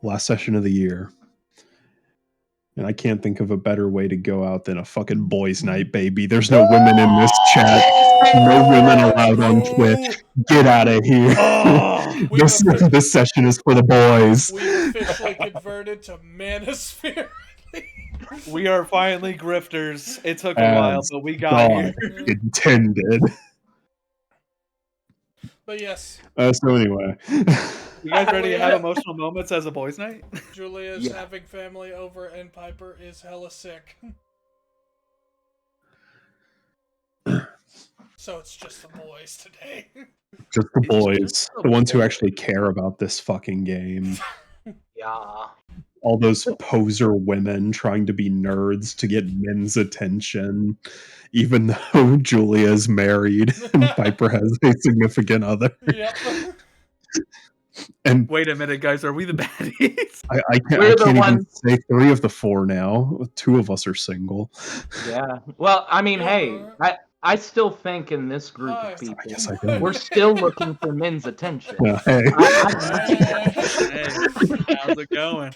last session of the year. And I can't think of a better way to go out than a fucking boys' night, baby. There's no women in this chat. No women allowed on Twitch. Get out of here. Oh, this session is for the boys. We've officially converted to Manosphere. we are finally grifters. It took a while, but we got here. Intended. But yes. So anyway. You guys ready to have emotional moments as a boys' night? Julia's having family over and Piper is hella sick. So it's just the boys today. Just the boys. The ones who actually care about this fucking game. Yeah. All those poser women trying to be nerds to get men's attention, even though Julia's married and Piper has a significant other. Yep. And wait a minute, guys, are we the baddies? I can't even say 3 of the 4 now. 2 of us are single. Yeah. Well, I mean, hey, I still think in this group of people, we're still looking for men's attention. Yeah, hey. Hey, how's it going?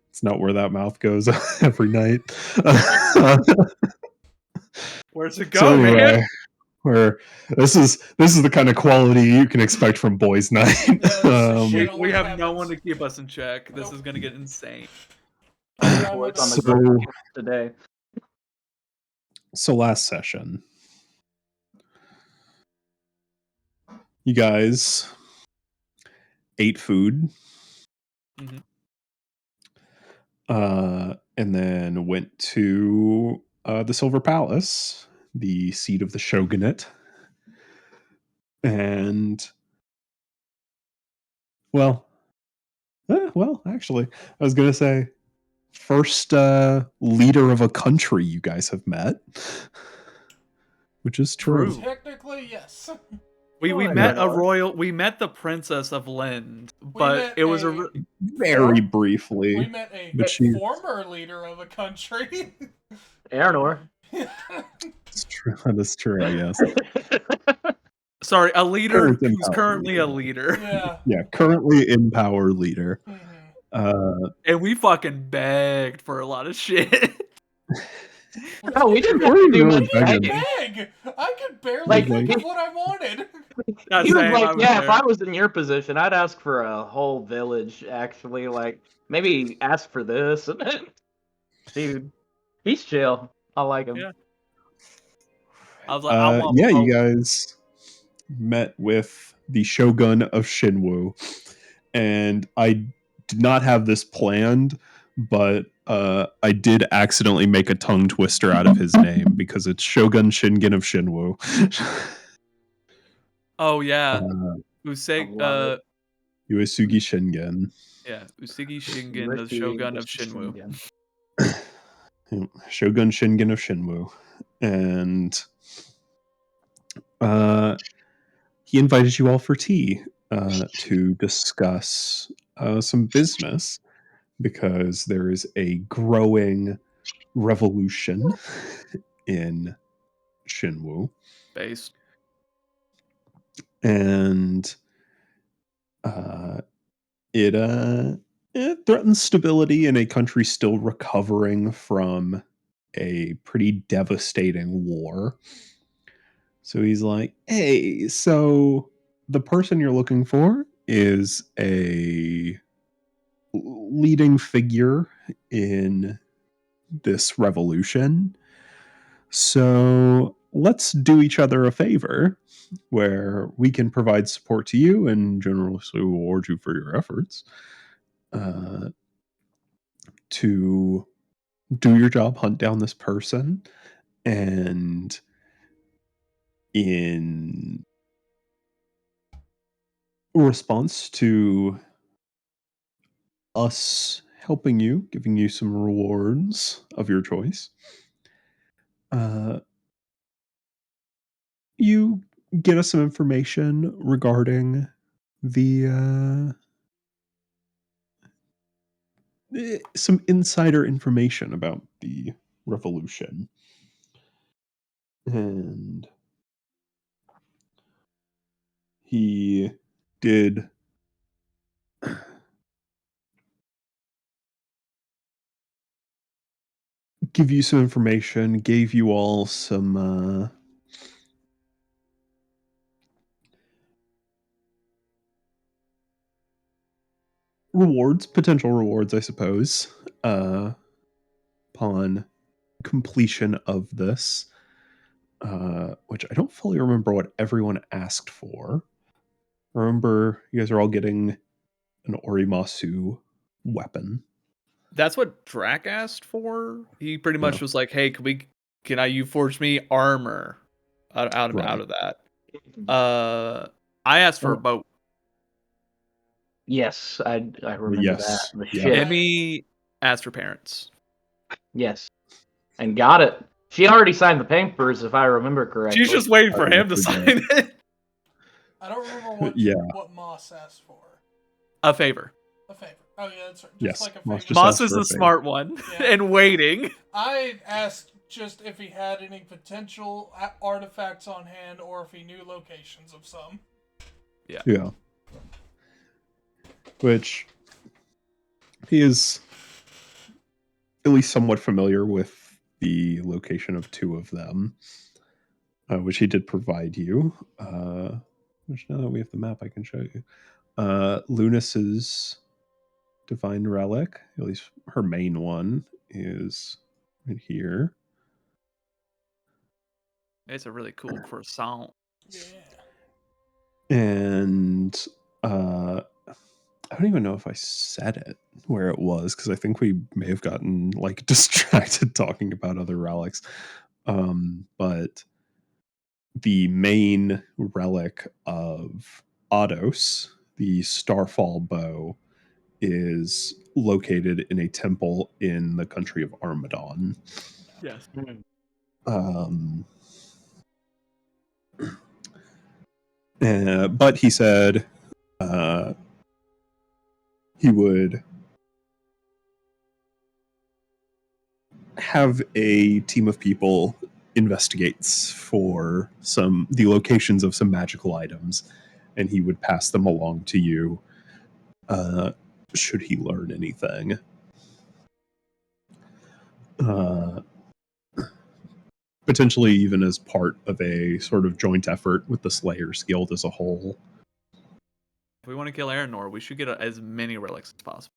It's not where that mouth goes every night. Where's it go, man? Where this is the kind of quality you can expect from boys' night. We have no one to keep us in check. This is gonna get insane. Today. So last session, you guys ate food, and then went to the Silver Palace, the seat of the shogunate, and well, actually, I was gonna say first leader of a country you guys have met, which is true. Technically, yes. We met we met the Princess of Lind, but it was very briefly. We met a former leader of a country. Aranor. That's true. That is true, I guess. Sorry, a leader who's currently a leader. Yeah, currently in power leader. And we fucking begged for a lot of shit. No, we didn't have to do much begging. I could barely think of what I wanted. He was like, yeah, if I was in your position, I'd ask for a whole village, actually. Like, maybe ask for this. Dude, he's chill. I like him. Yeah. I was like, you guys met with the Shogun of Shinwu. And I did not have this planned, but I did accidentally make a tongue twister out of his name because it's Shogun Shingen of Shinwu. Oh yeah, Uesugi Shingen. Yeah, Uesugi Shingen, the Shogun of Shinwu. Shogun Shingen of Shinwu, and he invited you all for tea to discuss some business, because there is a growing revolution in Shinwu. Based. And it threatens stability in a country still recovering from a pretty devastating war. So he's like, hey, so the person you're looking for is a leading figure in this revolution. So let's do each other a favor where we can provide support to you and generously reward you for your efforts to do your job, hunt down this person, and in response to us helping you, giving you some rewards of your choice, you get us some information regarding the some insider information about the revolution. And he did give you some information, gave you all some rewards, potential rewards, I suppose, upon completion of this, which I don't fully remember what everyone asked for. Remember, you guys are all getting an Orimasu weapon. That's what Drac asked for. He pretty much was like, "Hey, can you forge me armor out of that?" I asked for a boat. Yes, I remember Yes. that. The Yeah. ship. Emmy asked for parents. Yes, and got it. She already signed the papers, if I remember correctly. She's just waiting for him to sign it. I don't remember what what Moss asked for. A favor. A favor. Oh yeah, that's right. Just Yes, like a Moss favor. just Moss asked is for a the favor. smart one Yeah. and waiting. I asked just if he had any potential artifacts on hand, or if he knew locations of some. Yeah. Which he is at least somewhat familiar with the location of two of them, which he did provide you. Which now that we have the map, I can show you. Lunas's divine relic, at least her main one, is right here. It's a really cool croissant. Yeah. And I don't even know if I said it where it was, because I think we may have gotten like distracted talking about other relics. But the main relic of Ados, the Starfall bow, is located in a temple in the country of Armadon. Yes. But he said he would have a team of people investigates for the locations of some magical items, and he would pass them along to you should he learn anything. Potentially even as part of a sort of joint effort with the Slayers Guild as a whole. If we want to kill Aranor, we should get as many relics as possible.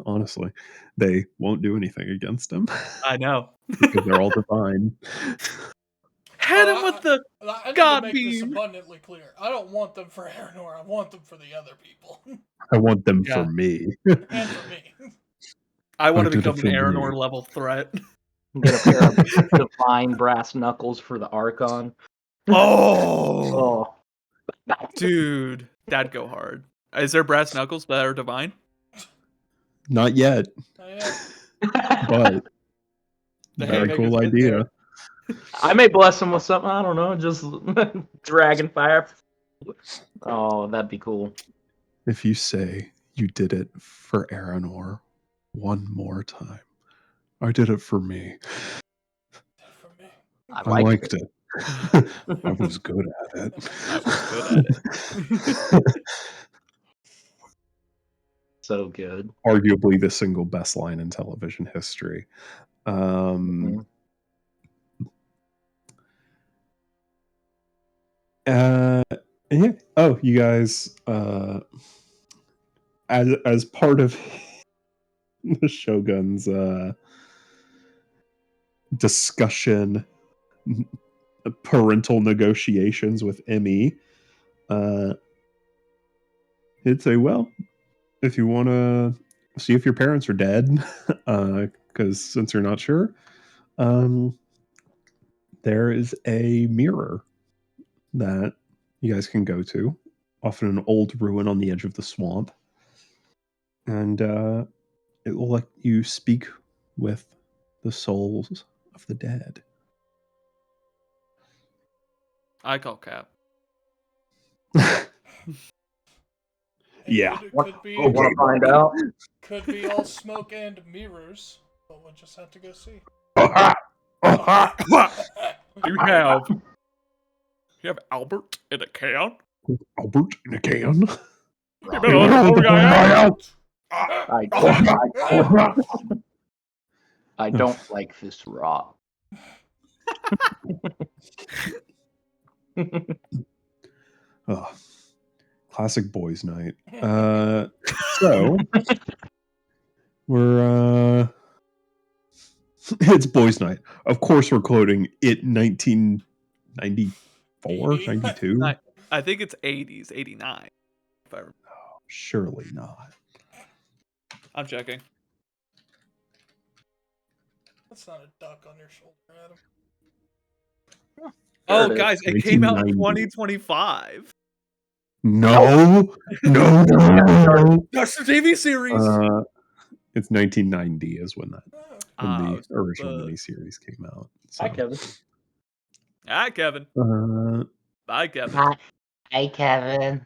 Honestly, they won't do anything against him. I know. Because they're all divine. Hit him with the I need God to make this beam. abundantly clear. I don't want them for Aranor. I want them for the other people. I want them for me. And for me. I want to did it become an for me. Aranor level threat. Get a pair of divine brass knuckles for the Archon. Oh, Oh, dude, that'd go hard. Is there brass knuckles that are divine? Not yet, but The very haymaker's cool in idea. there. I may bless him with something. I don't know, just dragon fire. Oh, that'd be cool. If you say you did it for Aranor one more time, I did it for me. For me. I liked it. I was good at it. I was good at it. So good. Arguably the single best line in television history. Yeah. Oh, you guys, as part of the Shogun's discussion, parental negotiations with Emmy, he'd say, well, if you want to see if your parents are dead, because since you're not sure, there is a mirror that you guys can go to, often an old ruin on the edge of the swamp, and it will let you speak with the souls of the dead. I call Cap. Yeah. Could be, Want to find out? could be all smoke and mirrors, but we'll just have to go see. You have Albert in a can? Albert in a can. You better let the poor guy out. I don't like this rock. Oh, classic boys' night. So we're it's boys' night. Of course, we're quoting it 1994, 92. I think it's 80s, 89. If I remember. Surely not. I'm checking. That's not a duck on your shoulder, Adam. Oh, it is. guys, it came out in 1990. 2025. No. That's the TV series. It's 1990 is when Oh, the original miniseries came out. So. Hi, Kevin. Hi, Kevin. Bye, Kevin. Hi, Kevin.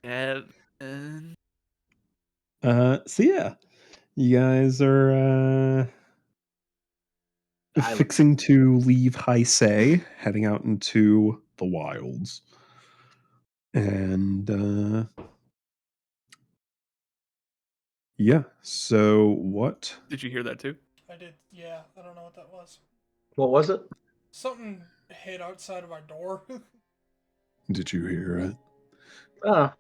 Kevin. So yeah, you guys are fixing to leave High Say, heading out into the wilds, and yeah. So what? Did you hear that too? I did. Yeah, I don't know what that was. What was it? Something hit outside of our door. Did you hear it? Oh,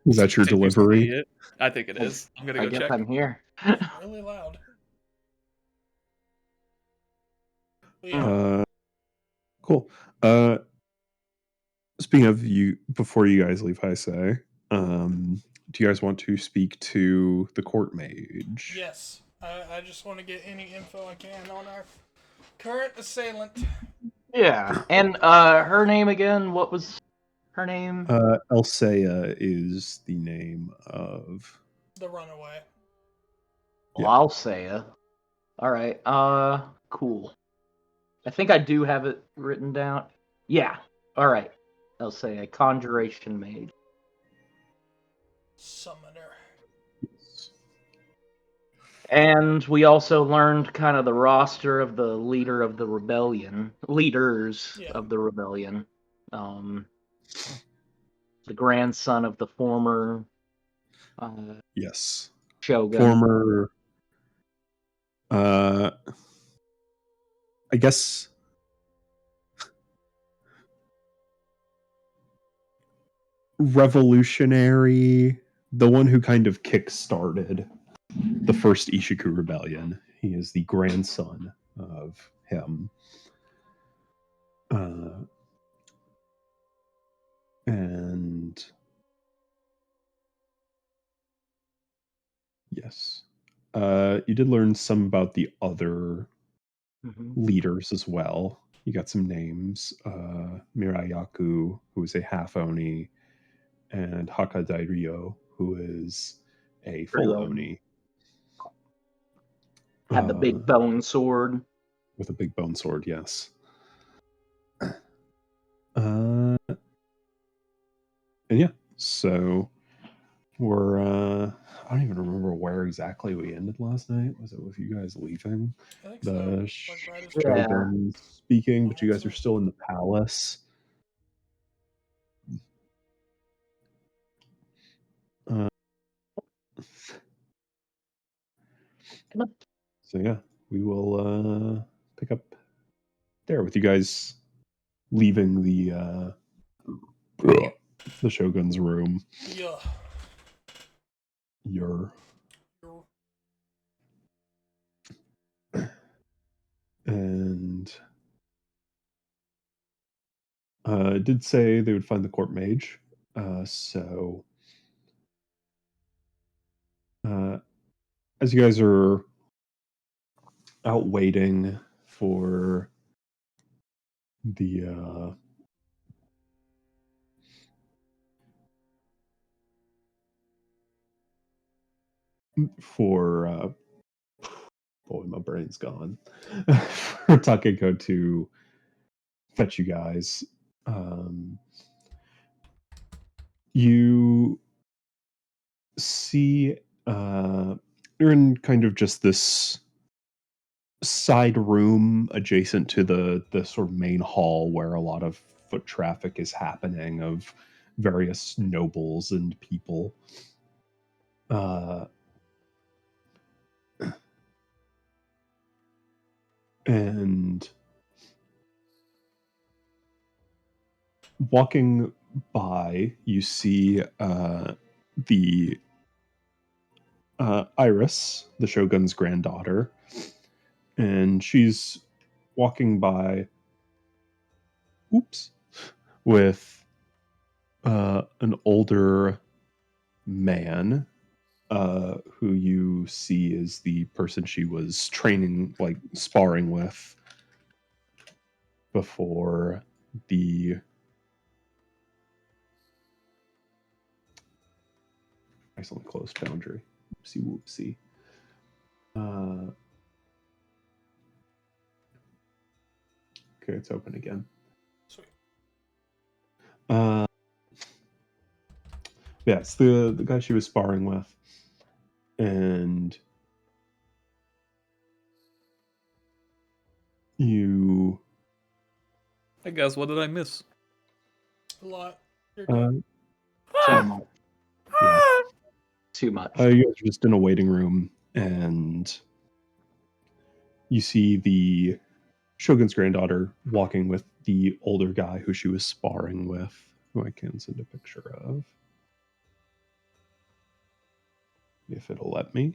Is that your Did you delivery? see it? I think it is. I'm gonna I go guess check. I'm here. Really loud. But yeah. Cool. Speaking of you, before you guys leave High Say, do you guys want to speak to the court mage? Yes. I just want to get any info I can on our current assailant. Yeah, and her name again? What was her name? Elsea is the name of The runaway. Well, I'll say it. All right. Cool. I think I do have it written down. Yeah. All right. I'll say a conjuration mage. Summoner. And we also learned kind of the roster of the leader of the rebellion, leaders of the rebellion. The grandson of the former yes, shogun. former. I guess revolutionary, the one who kind of kick-started the first Ishiku rebellion. He is the grandson of him. And yes, you did learn some about the other leaders as well. You got some names: Mirayaku, who is a half Oni, and Hakadairio, who is a full Oni. Had the big bone sword. With a big bone sword, yes. And yeah, so we're I don't even remember where exactly we ended last night. Was it with you guys leaving? I think The so. Shogun speaking, but you guys are still in the palace. So yeah, we will pick up there with you guys leaving the Shogun's room. Yeah. And it did say they would find the court mage. So as you guys are out waiting for the boy, my brain's gone. For Takeko to fetch you guys. You see you're in kind of just this side room adjacent to the sort of main hall where a lot of foot traffic is happening of various nobles and people. And walking by, you see the Iris, the Shogun's granddaughter, and she's walking by. With an older man, who you see is the person she was training, like sparring with, before the excellent closed boundary. Whoopsie. Okay, it's open again. Sweet. Yeah, it's the guy she was sparring with, and you. I guess, what did I miss? A lot. You're good. Too much. Yeah. Too much. You guys are just in a waiting room, and you see the Shogun's granddaughter walking with the older guy who she was sparring with, who I can send a picture of, if it'll let me.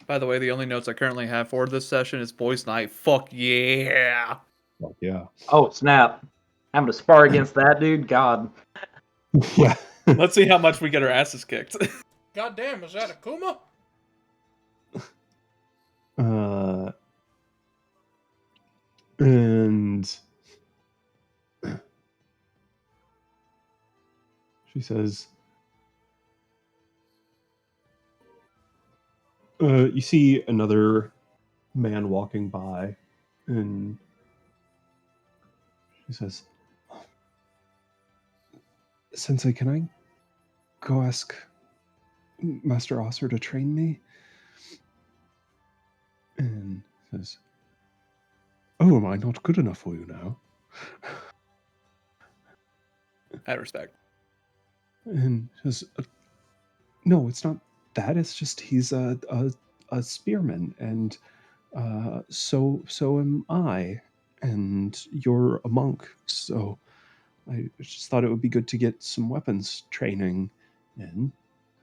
By the way, the only notes I currently have for this session is Boys Night. Fuck yeah. Fuck yeah. Oh, snap. Having to spar against that dude? God. Yeah. Let's see how much we get our asses kicked. God damn, is that a Kuma? And she says, you see another man walking by, and she says, Sensei, can I go ask Master Osser to train me? And says, oh, am I not good enough for you now? I respect. And says, no, it's not that. It's just he's a spearman, and so am I, and you're a monk, so I just thought it would be good to get some weapons training in.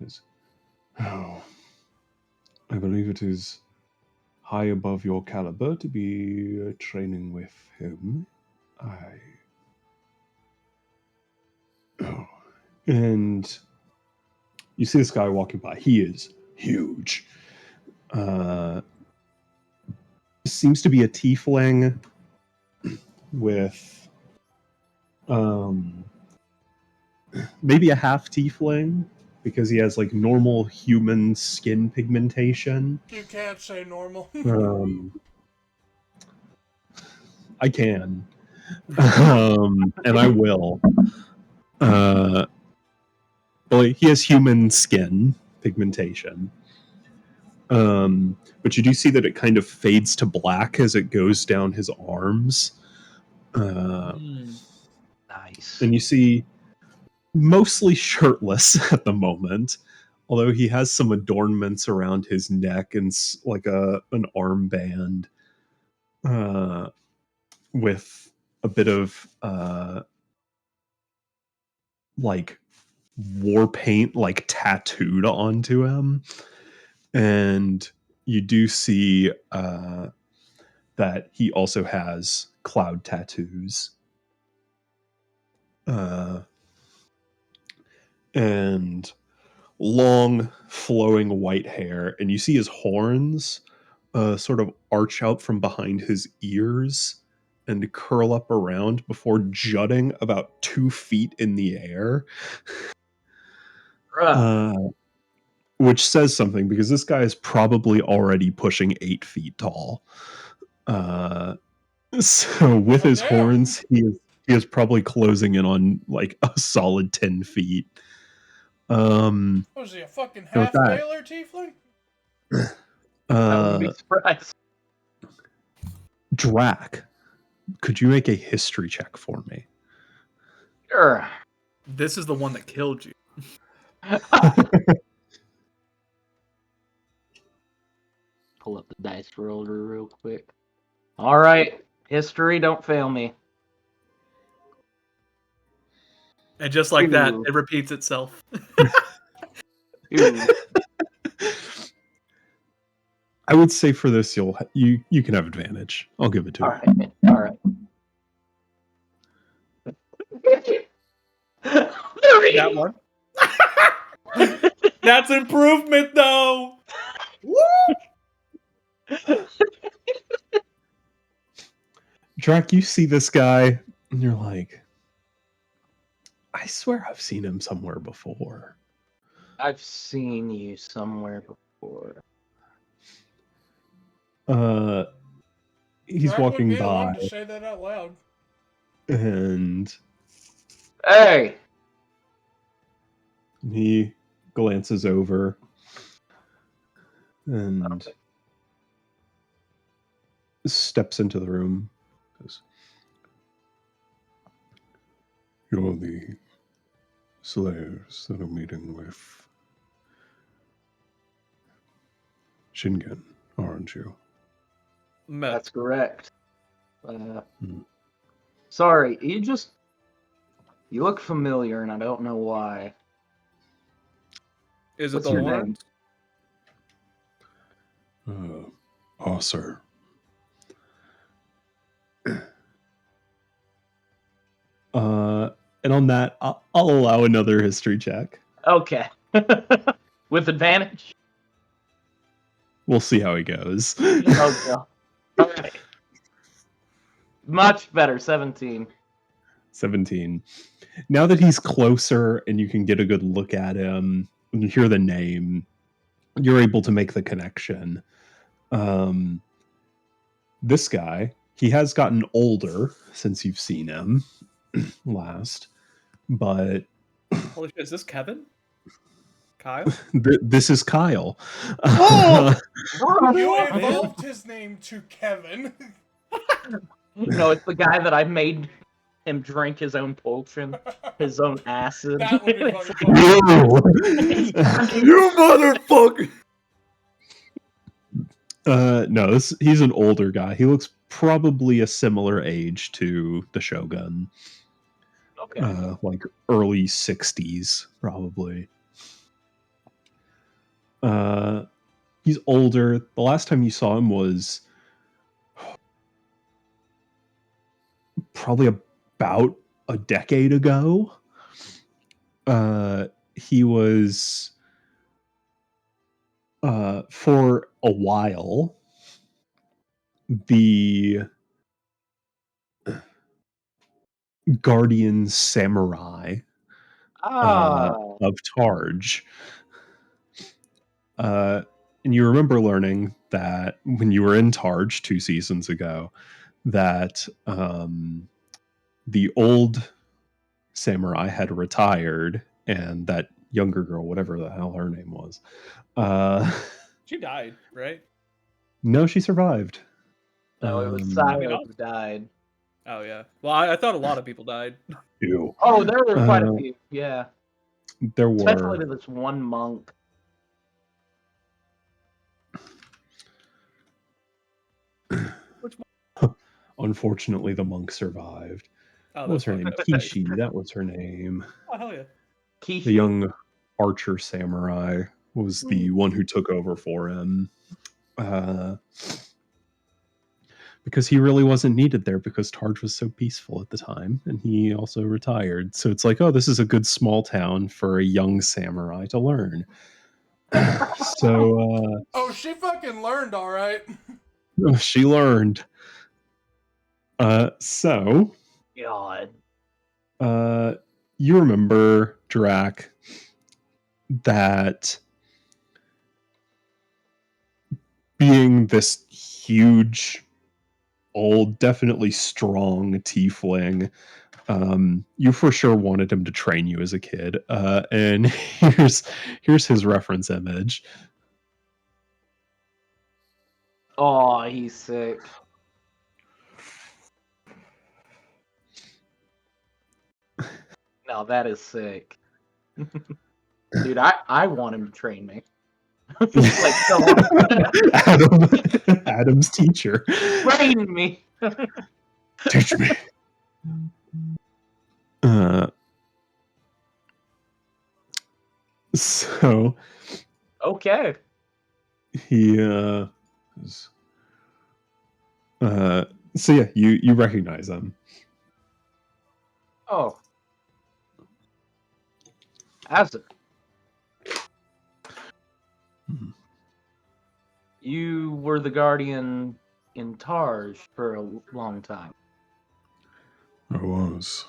Says, oh, I believe it is high above your caliber to be training with him. And you see this guy walking by. He is huge. Seems to be a tiefling with maybe a half tiefling, because he has like normal human skin pigmentation. You can't say normal. I can. And I will. Well, he has human skin pigmentation. But you do see that it kind of fades to black as it goes down his arms. Nice. And you see mostly shirtless at the moment, although he has some adornments around his neck and like an armband with a bit of like war paint like tattooed onto him. And you do see that he also has cloud tattoos. And long flowing white hair, and you see his horns sort of arch out from behind his ears and curl up around before jutting about 2 feet in the air. Which says something, because this guy is probably already pushing 8 feet tall. So with his horns, he is probably closing in on like a solid 10 feet. Was he a fucking half Baylor tiefling? I wouldn't be surprised. Drac, could you make a history check for me? Sure. This is the one that killed you. Pull up the dice roller real quick. All right. History, don't fail me. And just like that, Ooh. it repeats itself. Ooh. I would say for this, you can have advantage. I'll give it to All you. right. All right. That one. That's improvement, though. Woo! Drac, you see this guy, and you're like, I swear I've seen him somewhere before. I've seen you somewhere before. He's Drac walking would be the one by, to say that out loud. and Hey! he glances over and steps into the room. Goes, you're the slaves that are meeting with Shingen, aren't you? That's correct. Sorry, you look familiar, and I don't know why. Is it What's the your horns? Sir. And on that, I'll allow another history check. Okay. With advantage? We'll see how he goes. Oh, no. All right. Much better, 17. 17. Now that he's closer and you can get a good look at him, when you hear the name, you're able to make the connection. This guy, he has gotten older since you've seen him last, but Holy shit, is this Kevin? Kyle? this is Kyle. Oh! You evolved his name to Kevin. No, it's the guy that I made him drink his own potion, his own acid. That would be fucking funny. You motherfucker! No, he's an older guy. He looks probably a similar age to the Shogun. Okay. Like early 60s, probably. He's older. The last time you saw him was probably about a decade ago. He was for a while the guardian samurai of Targe. And you remember learning that when you were in Targe 2 seasons ago, that the old samurai had retired, and that younger girl, whatever the hell her name was, She died, right? no, she survived. No, it was Sayo who died. Oh, yeah. Well, I thought a lot of people died. Ew. Oh, there were quite a few, yeah. There Especially were. to this one monk. Unfortunately, the monk survived. Oh, What was her that's name? fine. Kishi. That was her name. Oh, hell yeah. Kishi. The young archer samurai was the one who took over for him. Because he really wasn't needed there because Targe was so peaceful at the time, and he also retired. So it's like, oh, this is a good small town for a young samurai to learn. So Oh, she fucking learned, all right. she learned. So God. you remember, Drac, that being this huge, old, definitely strong tiefling, you for sure wanted him to train you as a kid. And here's his reference image. Oh, he's sick. No, that is sick. Dude, I want him to train me. Like, so Adam's teacher. train me. Teach me. So Okay. he so yeah, you recognize them. Oh. Asa. Mhm. You were the guardian in Tarj for a long time. I was.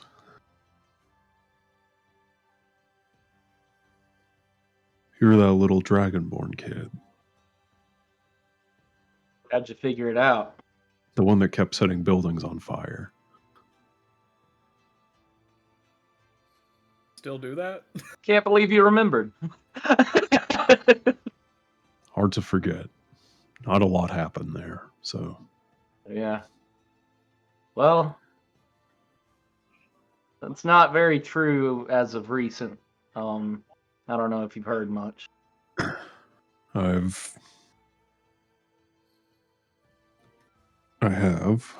You're that little dragonborn kid. How'd you figure it out? The one that kept setting buildings on fire. Still do that? Can't believe you remembered. Hard to forget. Not a lot happened there, so. Yeah. Well, that's not very true as of recent. I don't know if you've heard much. I have.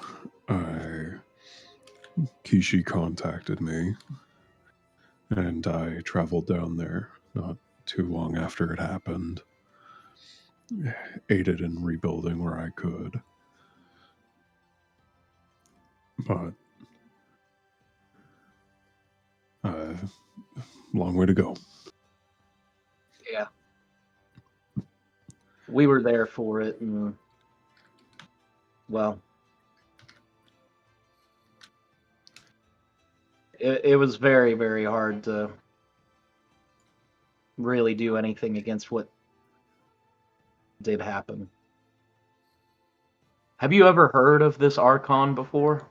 Kishi contacted me, and I traveled down there not too long after it happened. Aided in rebuilding where I could. But long way to go. Yeah. We were there for it, and well, it was very, very hard to really do anything against what did happen. Have you ever heard of this Archon before?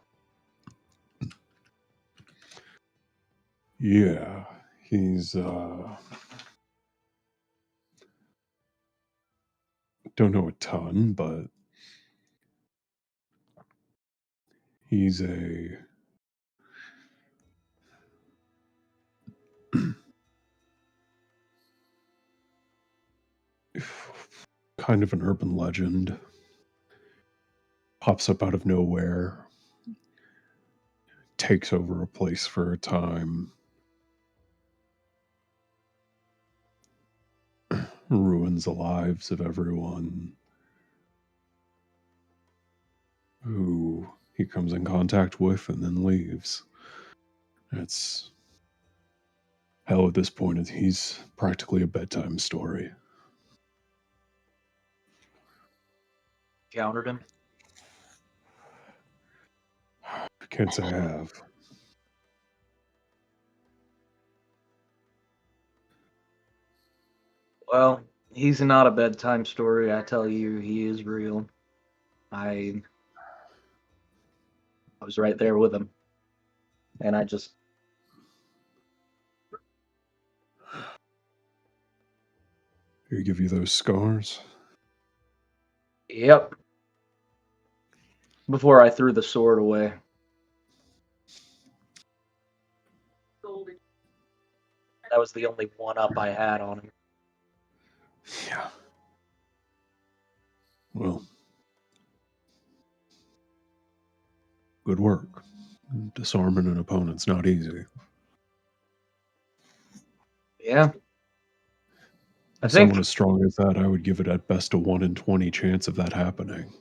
Yeah, he's don't know a ton, but he's a kind of an urban legend. Pops up out of nowhere, takes over a place for a time, ruins the lives of everyone who he comes in contact with and then leaves. It's hell at this point. He's practically a bedtime story. Countered him? Can't say I have. Well, he's not a bedtime story. I tell you, he is real. I was right there with him. And I just... He give you those scars? Yep. Before I threw the sword away. That was the only one-up I had on him. Yeah. Well, good work. Disarming an opponent's not easy. Yeah. I think Someone as strong as that, I would give it at best a 1 in 20 chance of that happening.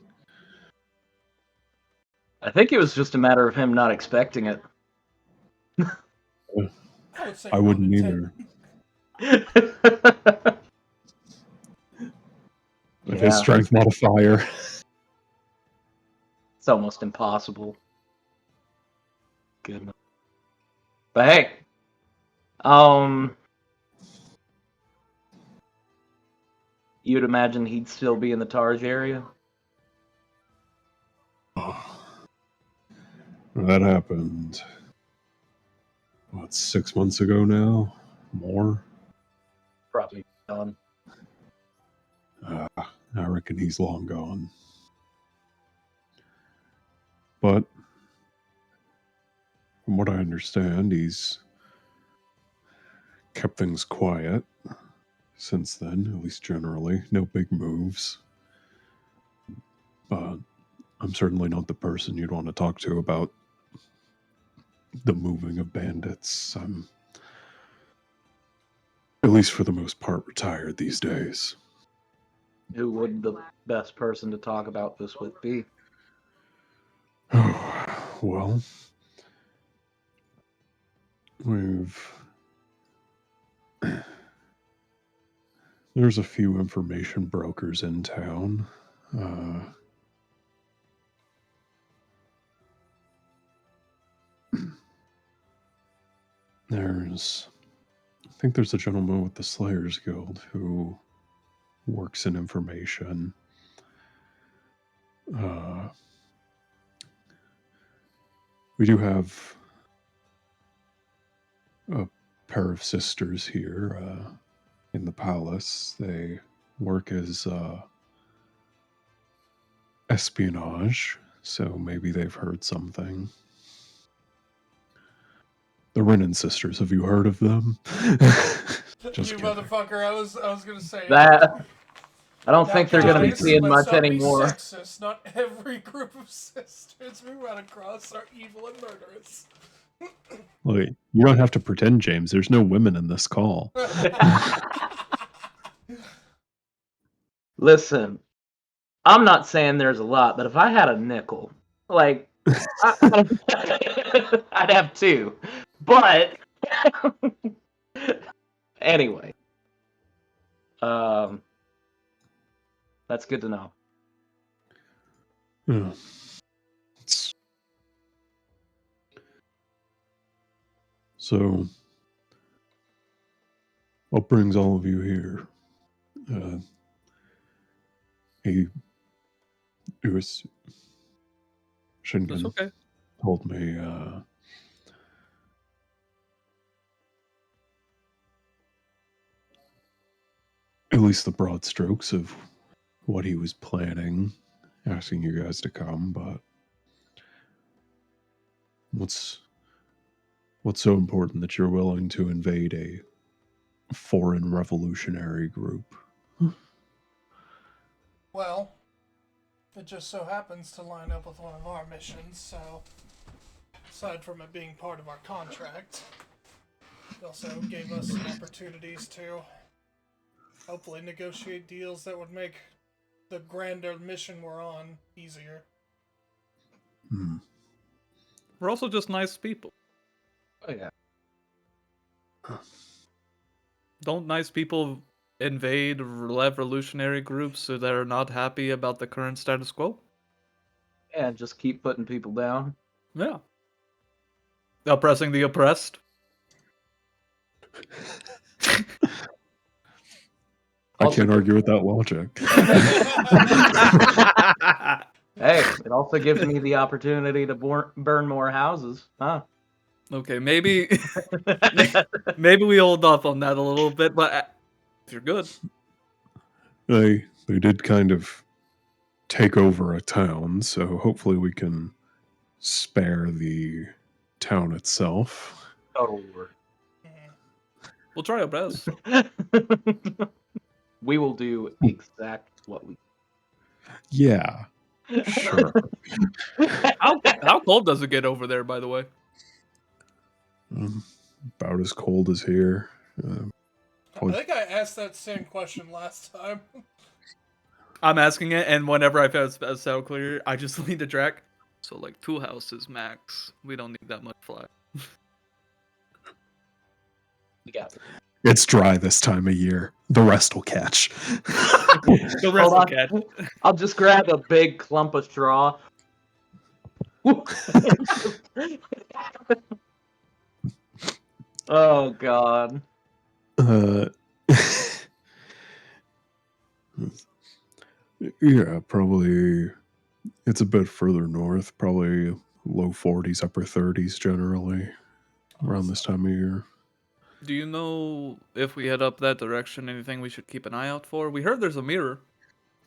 it was just a matter of him not expecting it. I would say I wouldn't 1 in either. 10. With Yeah. his strength modifier. It's almost impossible. Goodness. But hey, you'd imagine he'd still be in the Tarj area? That happened, what, 6 months ago now? More? Probably gone. I reckon he's long gone. But from what I understand, he's kept things quiet since then, at least generally. No big moves. But I'm certainly not the person you'd want to talk to about the moving of bandits. I'm, at least for the most part, retired these days. Who would the best person to talk about this with be? Oh, well, there's a few information brokers in town. I think there's a gentleman with the Slayers Guild who works in information. We do have a pair of sisters here in the palace. They work as espionage, so maybe they've heard something. The Renan sisters, have you heard of them? Just you kidding. motherfucker! I was gonna say That I don't Now, think they're gonna be guys, seeing let's much not be anymore. sexist. Not every group of sisters we run across are evil and murderous. Wait, you don't have to pretend, James. There's no women in this call. Listen, I'm not saying there's a lot, but if I had a nickel, like, I'd have two. But anyway, that's good to know. Yeah. So, what brings all of you here? It was That's Shinken okay. told me at least the broad strokes of what he was planning, asking you guys to come, but what's so important that you're willing to invade a foreign revolutionary group? Well, it just so happens to line up with one of our missions, so aside from it being part of our contract, it also gave us some opportunities to hopefully negotiate deals that would make the grander mission we're on easier. We're also just nice people. Oh yeah. Don't nice people invade revolutionary groups that are not happy about the current status quo? Yeah, just keep putting people down. Yeah. Oppressing the oppressed? I can't argue with that logic. Hey, it also gives me the opportunity to burn more houses, huh? Okay, maybe maybe we hold off on that a little bit, but if you're good. They did kind of take over a town, so hopefully we can spare the town itself. Total war. We'll try our best. We will do exact what we. Yeah, sure. How cold does it get over there, by the way? About as cold as here. I think I asked that same question last time. I'm asking it, and whenever I sound clear, I just lean to Drac. So like 2 houses max. We don't need that much fly. We got it. It's dry this time of year. The rest will catch. The rest will catch. I'll just grab a big clump of straw. Oh God. Yeah, probably. It's a bit further north. Probably low 40s, upper 30s generally around this time of year. Do you know if we head up that direction, anything we should keep an eye out for? We heard there's a mirror,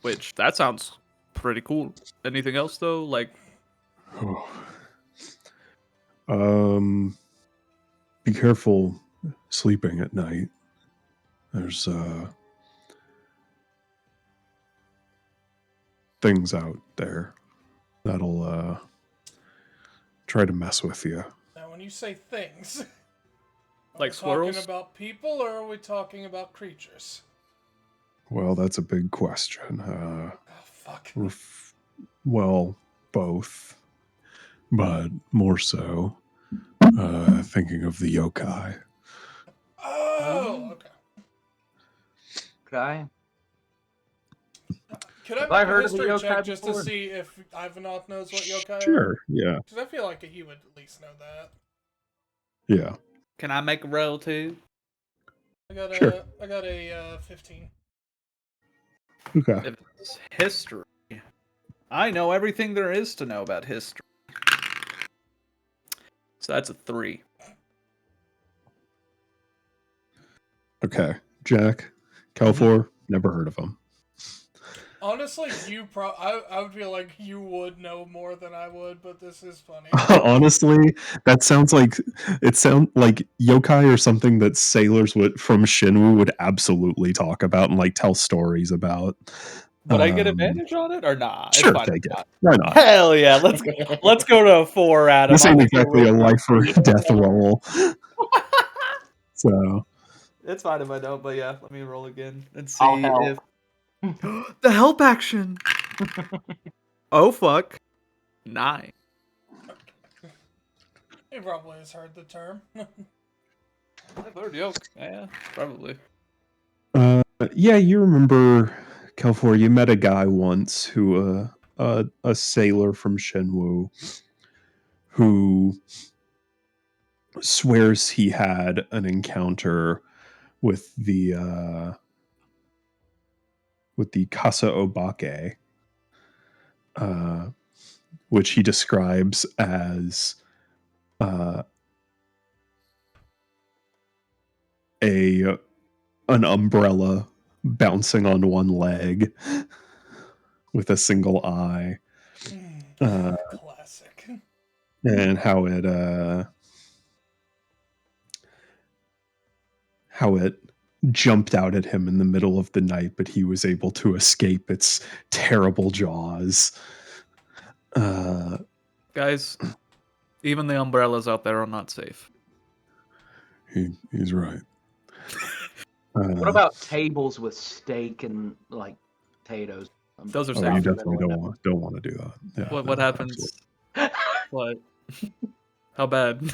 which that sounds pretty cool. Anything else though? Like Be careful sleeping at night. There's things out there that'll try to mess with you. Now, when you say things, are Like we squirrels? talking about people or are we talking about creatures? Well, that's a big question. Oh, fuck. Well, both, but more so thinking of the yokai. Oh, okay. Okay. Could I Have make I a heard of a history yokai check just to before? see if Ivanov knows what yokai are? Sure, yeah, Because I feel like he would at least know that. yeah. Can I make a roll too? I got Sure. a 15. Okay. If it's history, I know everything there is to know about history. So that's a 3. Okay. Jack, Calfor, never heard of him. Honestly, I would feel like you would know more than I would, but this is funny. Honestly, that sounds like yokai or something that sailors from Shinwu would absolutely talk about and like tell stories about. Would I get advantage on it or not? Sure, it's fine. take it. Why not? Hell yeah! Let's go to a 4 out of. This ain't exactly a life or death roll. So It's fine if I don't, but yeah, let me roll again and see I'll help. if the help action. Oh fuck! 9. He probably has heard the term. I've heard yoke. Yeah, probably. yeah, you remember Calfor, you met a guy once who a sailor from Shenwu who swears he had an encounter with the Kasa Obake, which he describes as an umbrella bouncing on one leg with a single eye. Classic. And how it jumped out at him in the middle of the night, but he was able to escape its terrible jaws. Guys, even the umbrellas out there are not safe. He's right. What about tables with steak and like potatoes? Those are Oh, safe. you definitely don't want to do that. Yeah, What happens? What? How bad?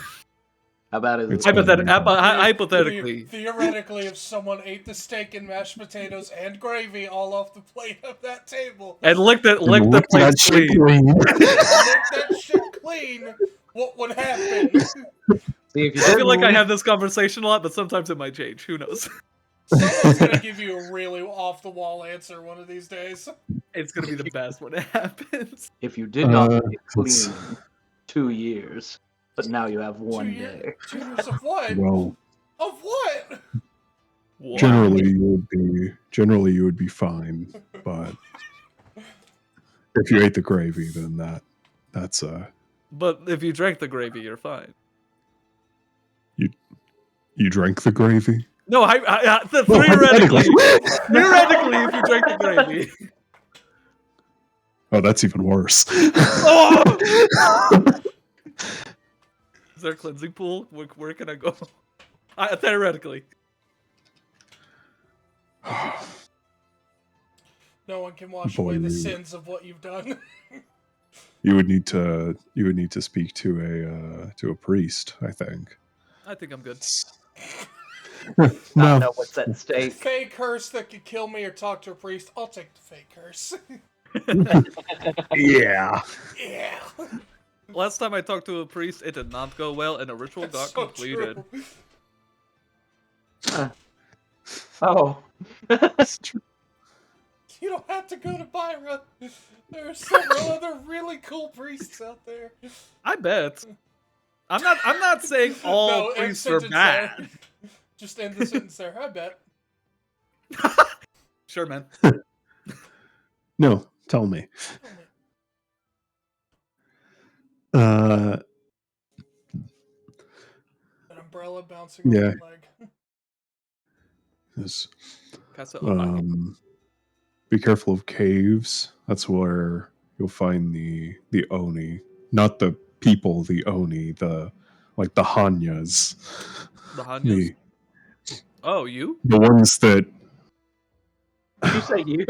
How about it? It's Hypothetically. Theoretically, if someone ate the steak and mashed potatoes and gravy all off the plate of that table And licked the Lick plate that shit clean. licked that shit clean, what would happen? See, if you I feel like I didn't- have this conversation a lot, but sometimes it might change. Who knows? Someone's gonna give you a really off-the-wall answer one of these days. It's gonna be the best when it happens. If you did not Uh, get clean 2 years, but now you have 1 2 day. 2 years of what? Well, Of what? Wow. generally you would be fine, but if you ate the gravy, then that's But if you drank the gravy, you're fine. you drank the gravy. No, theoretically, if you drank the gravy. Oh, that's even worse. Oh! Is there a cleansing pool? Where can I go? Theoretically. No one can wash Boy, away the you- sins of what you've done. You would need to speak to a priest, I think. I think I'm good. I No, know what's at stake. Fake curse that could kill me or talk to a priest. I'll take the fake curse. yeah. Yeah. Last time I talked to a priest, it did not go well, and a ritual got So completed. true. Oh. That's true. You don't have to go to Byra. There are several other really cool priests out there. I bet. I'm not saying all No, end priests are sentence bad. there. Just end the sentence there. I bet. Sure, man. No, tell me. Uh, An umbrella bouncing Yeah. off your leg. yes. Casa Omake. Be careful of caves. That's where you'll find the oni, not the people. The oni, the like the hanyas, The Hanyas? the Oh, you? the ones that Did you say you?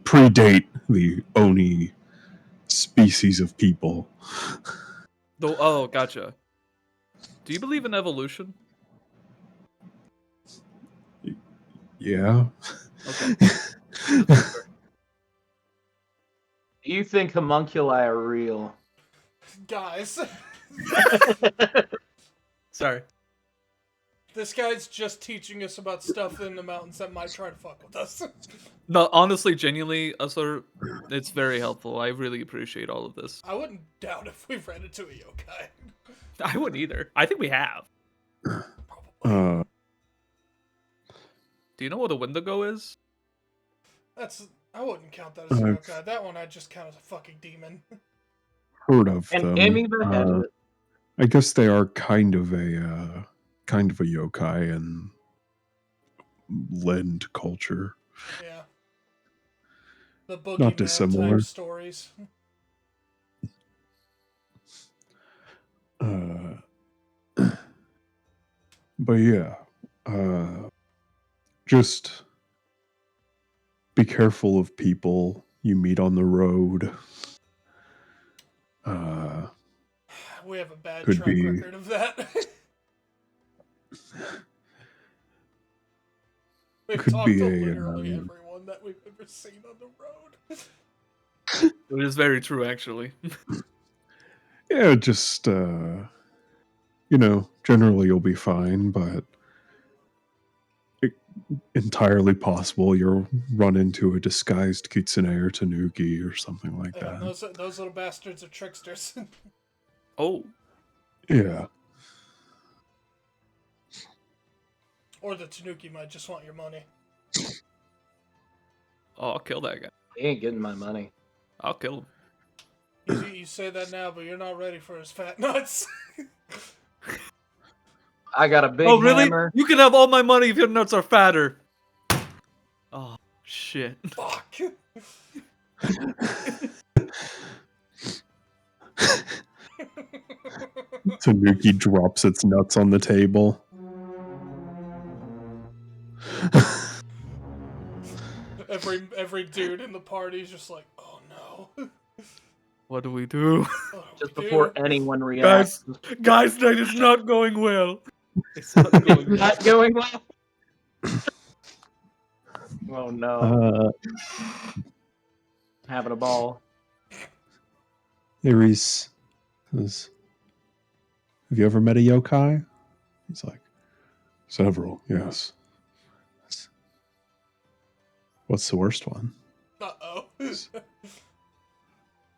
predate the oni species of people. Oh, gotcha. Do you believe in evolution? Yeah. Okay. Just making sure. Do you think homunculi are real? Guys, Sorry. this guy's just teaching us about stuff in the mountains that might try to fuck with us. No, honestly, genuinely, Asur, it's very helpful. I really appreciate all of this. I wouldn't doubt if we ran into a yokai. I wouldn't either. I think we have. Probably. Do you know what a Wendigo is? I wouldn't count that as a I've- yokai. That one I just count as a fucking demon. Heard of And them. Amy the head of it. I guess they are kind of a yokai in Lend culture. Yeah. The boogeyman Not dissimilar. type stories. But yeah, just be careful of people you meet on the road. We have a bad Could track be- record of that. We've Could talked be to a, literally everyone that we've ever seen on the road. It is very true, actually. Yeah, just generally you'll be fine, but entirely possible you'll run into a disguised kitsune or tanuki or something like Yeah, that. those little bastards are tricksters. Oh, Yeah. Or the tanuki might just want your money. I'll kill that guy. He ain't getting my money. I'll kill him. You say that now, but you're not ready for his fat nuts. I got a big Oh, really? hammer. You can have all my money if your nuts are fatter. Oh, shit. Fuck. Tanuki drops its nuts on the table. Every dude in the party's just like, oh no. What do we do? What do Just we before do? anyone reacts. Guys, that is not going well. It's not going It's well. not going well. Oh no. Having a ball. Ares says, have you ever met a yokai? He's like, several, yes. What's the worst one? Uh-oh.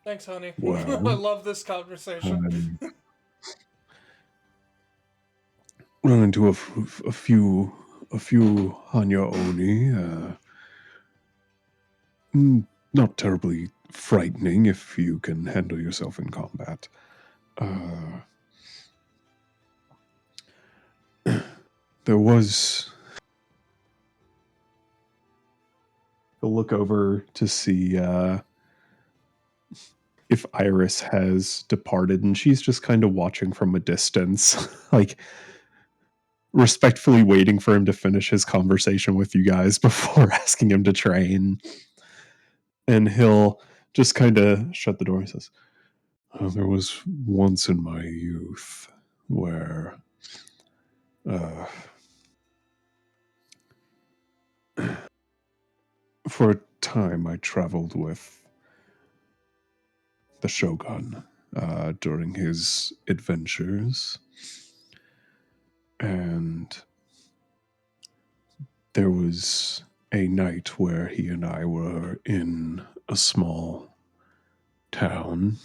Thanks, honey. Well, I love this conversation. Run into a few Hanya Oni. Not terribly frightening if you can handle yourself in combat. There was. He'll look over to see if Iris has departed, and she's just kind of watching from a distance, like respectfully waiting for him to finish his conversation with you guys before asking him to train. And he'll just kind of shut the door. He says, there was once in my youth where for a time I traveled with the Shogun during his adventures, and there was a night where he and I were in a small town,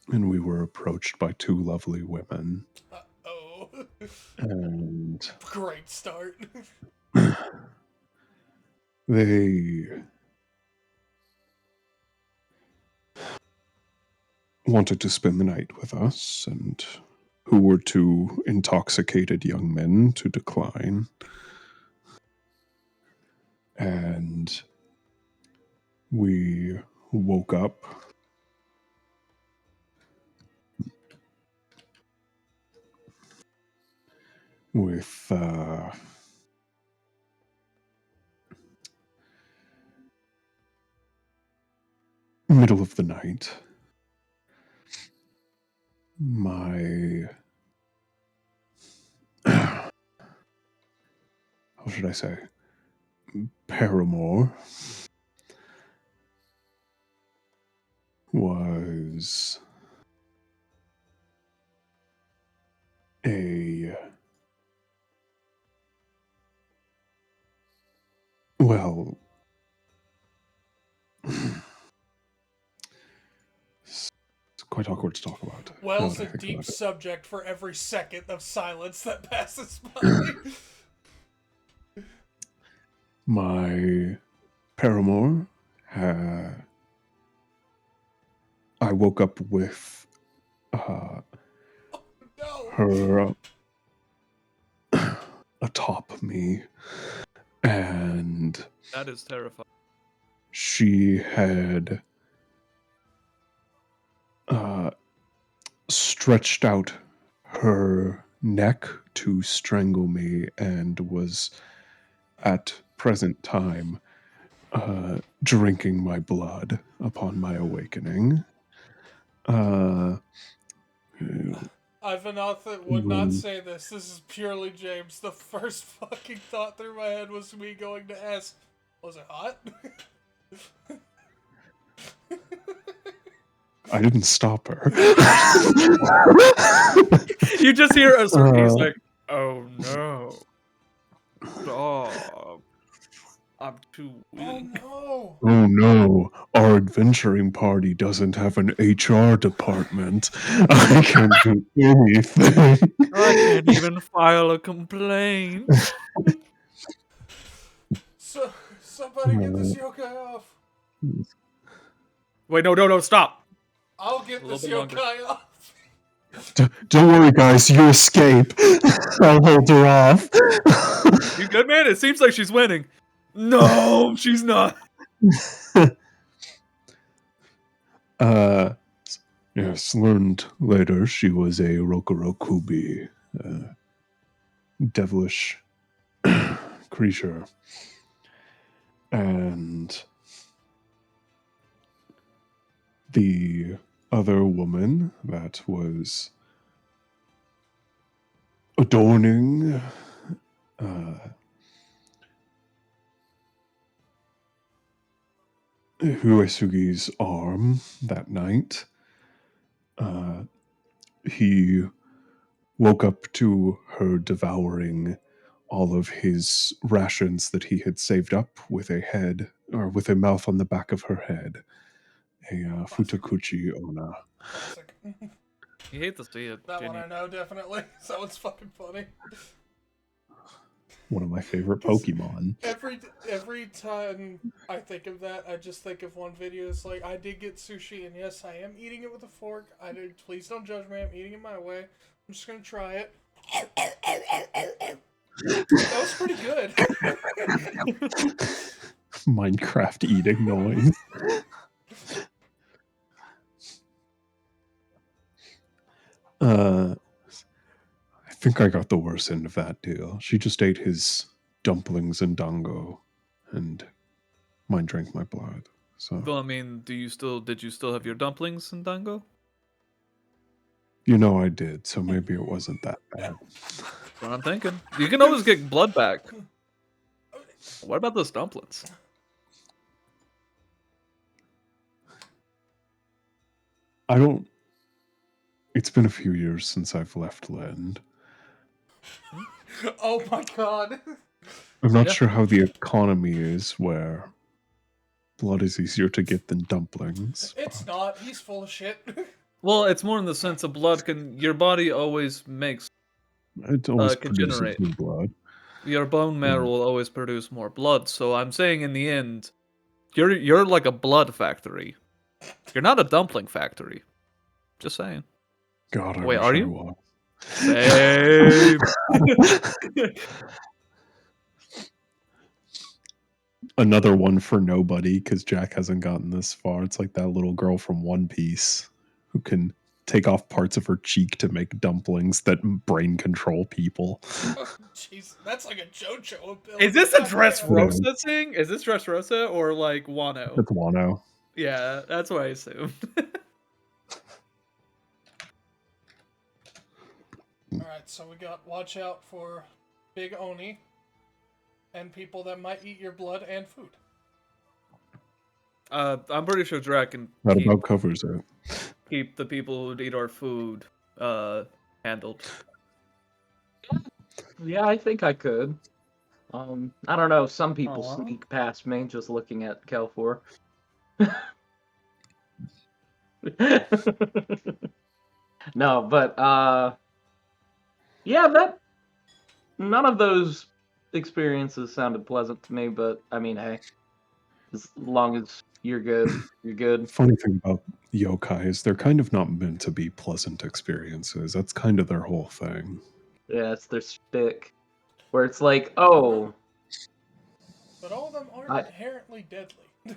and we were approached by two lovely women. Uh-oh. And Great start. they wanted to spend the night with us, and who were two intoxicated young men to decline. And we woke up with middle of the night. My how should I say, paramour was a well it's quite awkward to talk about. Well's now a that I think deep about it. subject for every second of silence that passes by. My paramour, I woke up with No. her atop me, and That is terrifying. she had stretched out her neck to strangle me and was at present time drinking my blood upon my awakening. Ivanatha would not say this. This is purely James. The first fucking thought through my head was me going to ask, was it hot? I didn't stop her. You just hear us. He's like, "Oh no, stop! I'm too Oh weak." no. Oh no, our adventuring party doesn't have an HR department. I can't do anything. I can't even file a complaint. So, somebody get this yokai off. Wait, no, stop. I'll get A this little bit yokai off. Don't worry, guys. You escape. I'll hold her off. You good, man? It seems like she's winning. No, she's not. Yes, learned later she was a Rokurokubi, devilish creature. And the other woman that was adorning Huesugi's arm that night, he woke up to her devouring all of his rations that he had saved up with a head, or with a mouth on the back of her head. A Futakuchi Ona. Classic. You hate to see it. That one Jenny. I know, definitely. That one's fucking funny. One of my favorite Pokemon. Every time I think of that, I just think of one video. It's like, I did get sushi, and yes, I am eating it with a fork. Please don't judge me. I'm eating it my way. I'm just gonna try it. That was pretty good. Minecraft eating noise. I think I got the worst end of that deal. She just ate his dumplings and dango, and mine drank my blood. So Well, I mean, did you still have your dumplings and dango? you know I did, so maybe it wasn't that bad. That's what I'm thinking. You can always get blood back. What about those dumplings? I don't. It's been a few years since I've left Lend. Oh my god. I'm not Yeah. sure how the economy is where blood is easier to get than dumplings. It's not. He's full of shit. Well, it's more in the sense of blood your body always makes It always can produces generate. new blood. Your bone marrow will always produce more blood. So I'm saying in the end, you're like a blood factory. You're not a dumpling factory. Just saying. God, I Wait, wish are I you? was. Same. Another one for nobody because Jack hasn't gotten this far. It's like that little girl from One Piece who can take off parts of her cheek to make dumplings that brain control people. Jeez, that's like a JoJo ability. Is this a goddamn. Dressrosa thing? Is this Dressrosa or like Wano? That's Wano. Yeah, that's what I assumed. Alright, so we got watch out for Big Oni and people that might eat your blood and food. I'm pretty sure Drac can That about covers it. keep the people who eat our food handled. Yeah, I think I could. I don't know. Some people Aw. sneak past me just looking at Kelfor. No, but yeah, that none of those experiences sounded pleasant to me. But I mean, hey, as long as you're good, you're good. Funny thing about yokai is they're kind of not meant to be pleasant experiences. That's kind of their whole thing. Yeah, it's their shtick, where it's like, oh, But all of them aren't I- inherently deadly.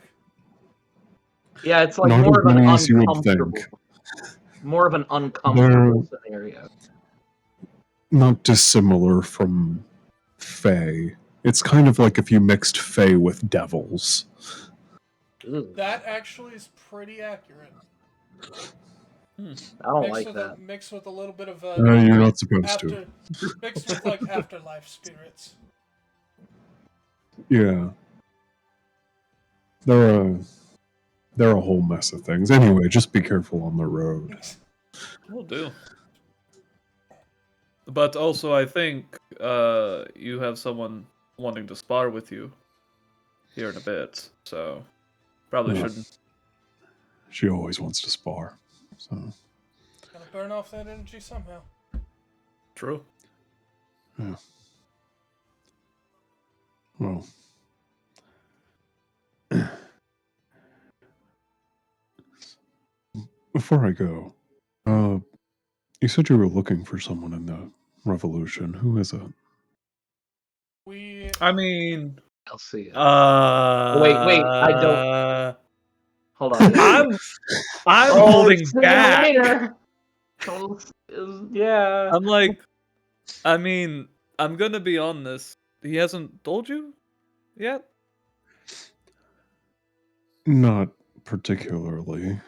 yeah, it's like Not more as of an many as you would uncomfortable, think. more of an uncomfortable scenario. Not dissimilar from Fae. It's kind of like if you mixed Fae with devils. Ugh, That actually is pretty accurate. I don't like with that. mixed with a little bit of You're not supposed to. mixed with like afterlife spirits. Yeah. They're a whole mess of things. Anyway, just be careful on the road. Will do. But also, I think you have someone wanting to spar with you here in a bit, so probably Yeah. shouldn't. She always wants to spar. So Gotta burn off that energy somehow. True. yeah. Well. Before I go, you said you were looking for someone in the revolution. Who is it? I mean, I'll see it. Wait, I don't. Hold on. I'm Oh, holding see you back. later. Yeah. I'm like, I mean, I'm gonna be on this. He hasn't told you yet? Not particularly.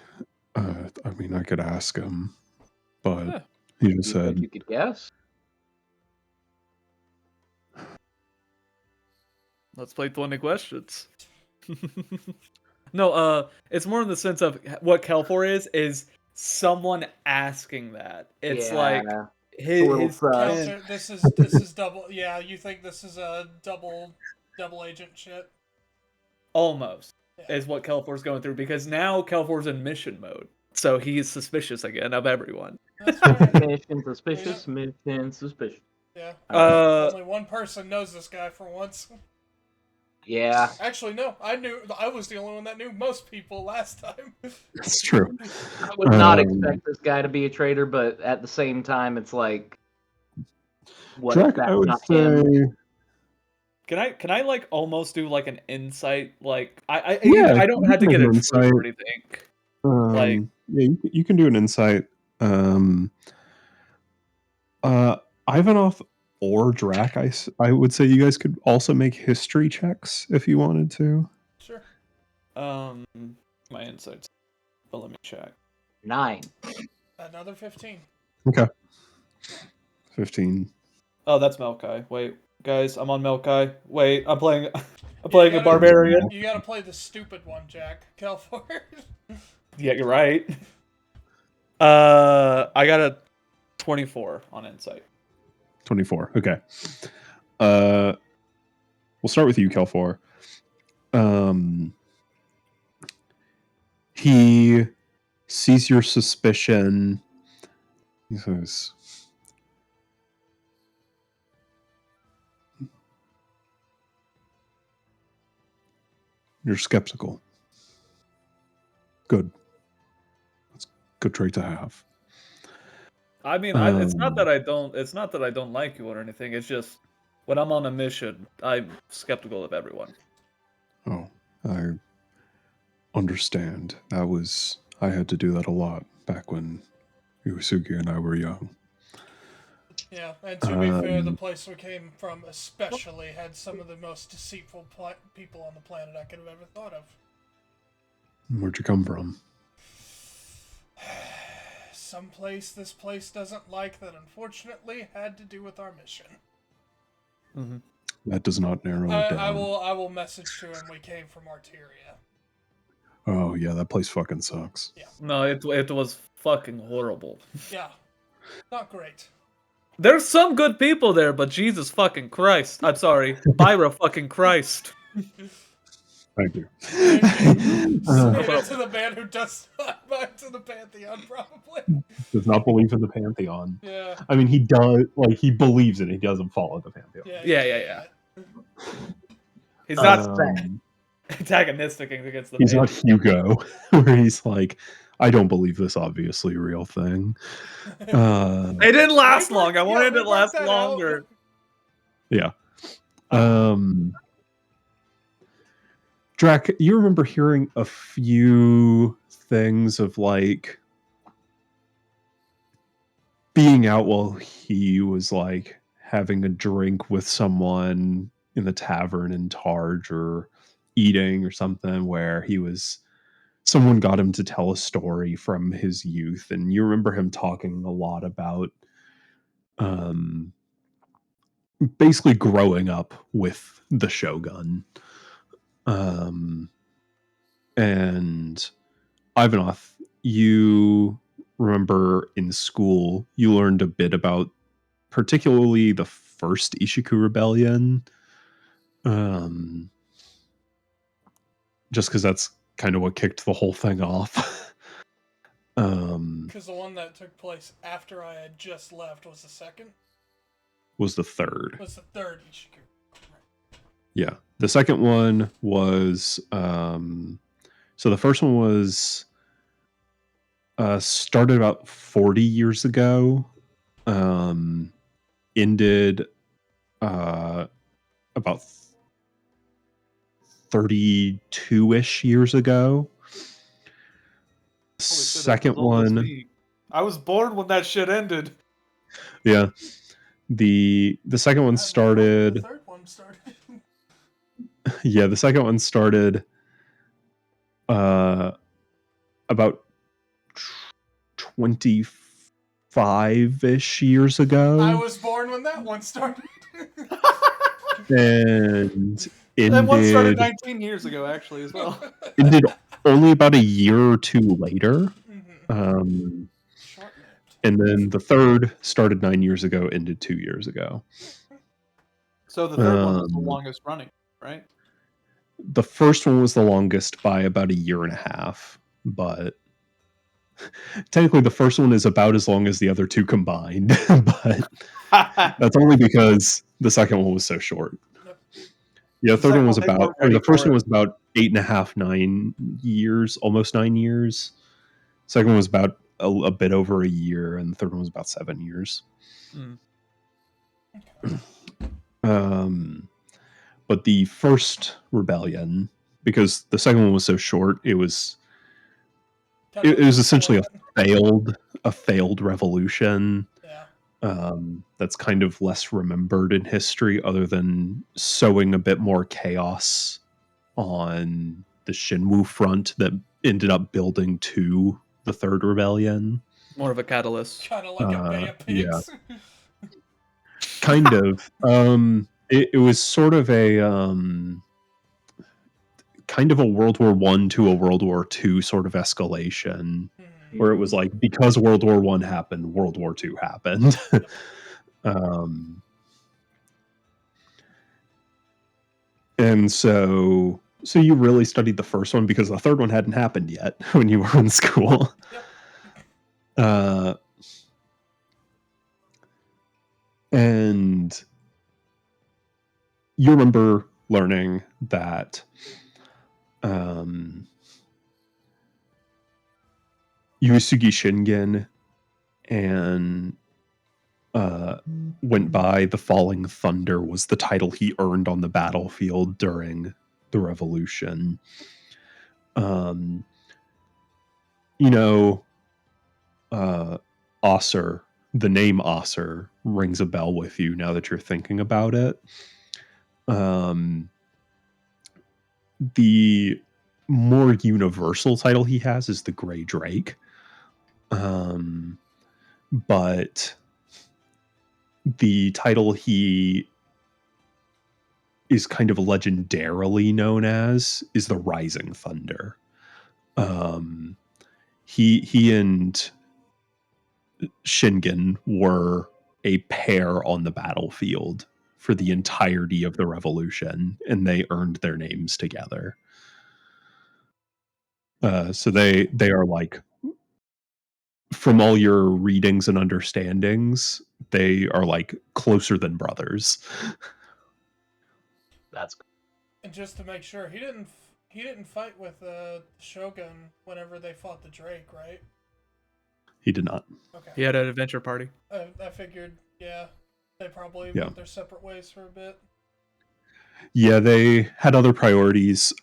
I mean, I could ask him, but Yeah. he just You said, think you could guess? Let's play 20 questions. No, it's more in the sense of what Kelfor is someone asking that. It's like Yeah. his, a little his sus. Counter. This is double. Yeah, you think this is a double agent shit? almost Yeah. is what Kelfor's going through because now Kelfor's in mission mode. So he's suspicious again of everyone. That's right. Mission suspicious. Mission suspicious. Yeah. Uh, Only one person knows this guy for once. Yeah. Actually, no. I was the only one that knew most people last time. "It's true." I would not Um, expect this guy to be a traitor, but at the same time, it's like, what Jack, if that's I would not say, him? can I like almost do like an insight? Like I Yeah, don't you have to can get make a an truth insight. or anything. Like- yeah, you can do an insight. Ivanov or Drac, I would say you guys could also make history checks if you wanted to. Sure. My insights. But let me check. 9. Another 15. Okay. 15. Oh, that's Melkai. Wait, guys, I'm on Melkai. Wait, I'm playing You a gotta- barbarian. You gotta play the stupid one, Jack. Kelfor. Yeah, you're right. I got a 24 on insight. 24. Okay. We'll start with you, Kelfor. He sees your suspicion. He says, "You're skeptical. Good. That's Good trait to have. I mean, it's not that I don't. It's not that I don't like you or anything. It's just when I'm on a mission, I'm skeptical of everyone. Oh, I understand. I had to do that a lot back when Uesugi and I were young. Yeah, and to be fair, the place we came from especially had some of the most deceitful people on the planet I could have ever thought of. Where'd you come from? Someplace this place doesn't like that unfortunately had to do with our mission. Mm-hmm. That does not narrow it down. I will message to him we came from Arteria. Oh yeah, that place fucking sucks. Yeah. No, it was fucking horrible. Yeah. Not great. There's some good people there, but Jesus fucking Christ. I'm sorry. Byra fucking Christ. Thank you. Say it to the man who does not buy into the Pantheon, probably. Does not believe in the Pantheon. Yeah. I mean, he does, like, he believes it. He doesn't follow the Pantheon. Yeah. He's not antagonistic against the He's not Hugo, where he's like, I don't believe this obviously real thing. It didn't last long. I wanted it to last longer. Yeah. Drac, you remember hearing a few things of like being out while he was like having a drink with someone in the tavern in Targe or eating or something where someone got him to tell a story from his youth, and you remember him talking a lot about basically growing up with the Shogun. And Ivanov, you remember in school you learned a bit about particularly the first Ishiku rebellion, just because that's kind of what kicked the whole thing off. Because the one that took place after I had just left was the second? Was the third. Was the third Ishiku. Yeah. The second one was so the first one was started about 40 years ago, ended about 32-ish years ago. Second one, I was born when that shit ended. Yeah. The second one started. The third one started. Yeah, the second one started about 25-ish years ago. I was born when that one started. And that one started 19 years ago, actually, as well. Ended only about a year or two later. And then the third started 9 years ago, ended 2 years ago. So the third one was the longest running, right? The first one was the longest by about a year and a half, but technically the first one is about as long as the other two combined, but that's only because the second one was so short. Yeah, the third one was the first one was about 8.5, 9 years, almost 9 years. Second one was about a bit over a year, and the third one was about 7 years. But the first rebellion, because the second one was so short, it was essentially a failed revolution. That's kind of less remembered in history, other than sowing a bit more chaos on the Shinwu front that ended up building to the third rebellion. More of a catalyst. Kind of like a Bay of Pigs. Yeah. Kind of. It was sort of a kind of a World War I to a World War II sort of escalation, where it was like, because World War I happened, World War II happened. And so you really studied the first one because the third one hadn't happened yet when you were in school. And you remember learning that Uesugi Shingen and went by. The Falling Thunder was the title he earned on the battlefield during the revolution. Ossur, the name Ossur rings a bell with you now that you're thinking about it. The more universal title he has is the Grey Drake. But the title he is kind of legendarily known as is the Rising Thunder. He and Shingen were a pair on the battlefield for the entirety of the revolution, and they earned their names together. So they are like, from all your readings and understandings, they are like closer than brothers. That's And just to make sure, he didn't fight with Shogun whenever they fought the Drake, right? He did not. Okay. He had an adventure party. I figured, yeah, they probably Yeah. went their separate ways for a bit. Yeah, they had other priorities.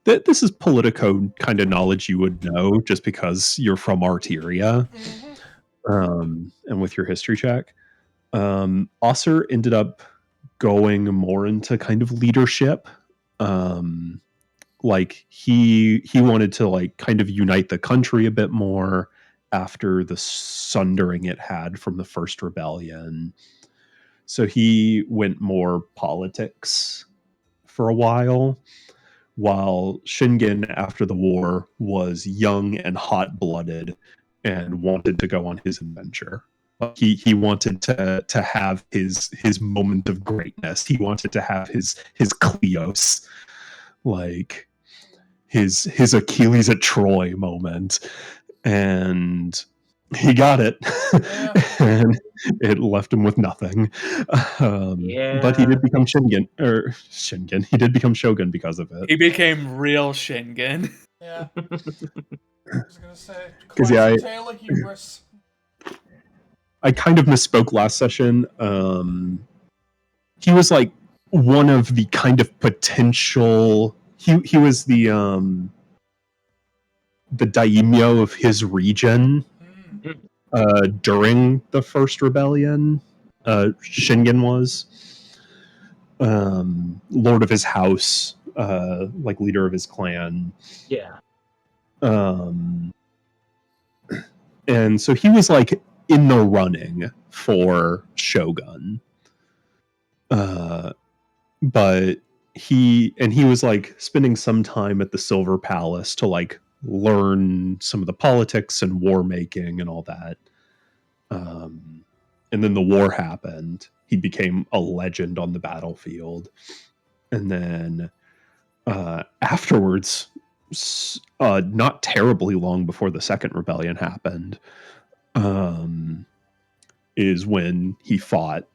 This is Politico kind of knowledge you would know just because you're from Arteria, and with your history check. Ossur ended up going more into kind of leadership. Like he wanted to like kind of unite the country a bit more after the sundering it had from the first rebellion. So he went more politics for a while Shingen after the war was young and hot-blooded and wanted to go on his adventure. He wanted to have his moment of greatness. He wanted to have his Cleos, like his Achilles at Troy moment, and he got it. Yeah. And it left him with nothing. But he did become Shingen. He did become Shogun because of it. He became real Shingen. Yeah. I was gonna say, 'Cause, quite yeah, a tale of hubris. I kind of misspoke last session. He was like one of the kind of potential. He was the daimyo of his region during the first rebellion. Shingen was lord of his house, like leader of his clan. yeah. And so he was like in the running for Shogun. But he was like spending some time at the Silver Palace to like learn some of the politics and war making and all that. And then the war happened. He became a legend on the battlefield. And then afterwards, not terribly long before the second rebellion happened, is when he fought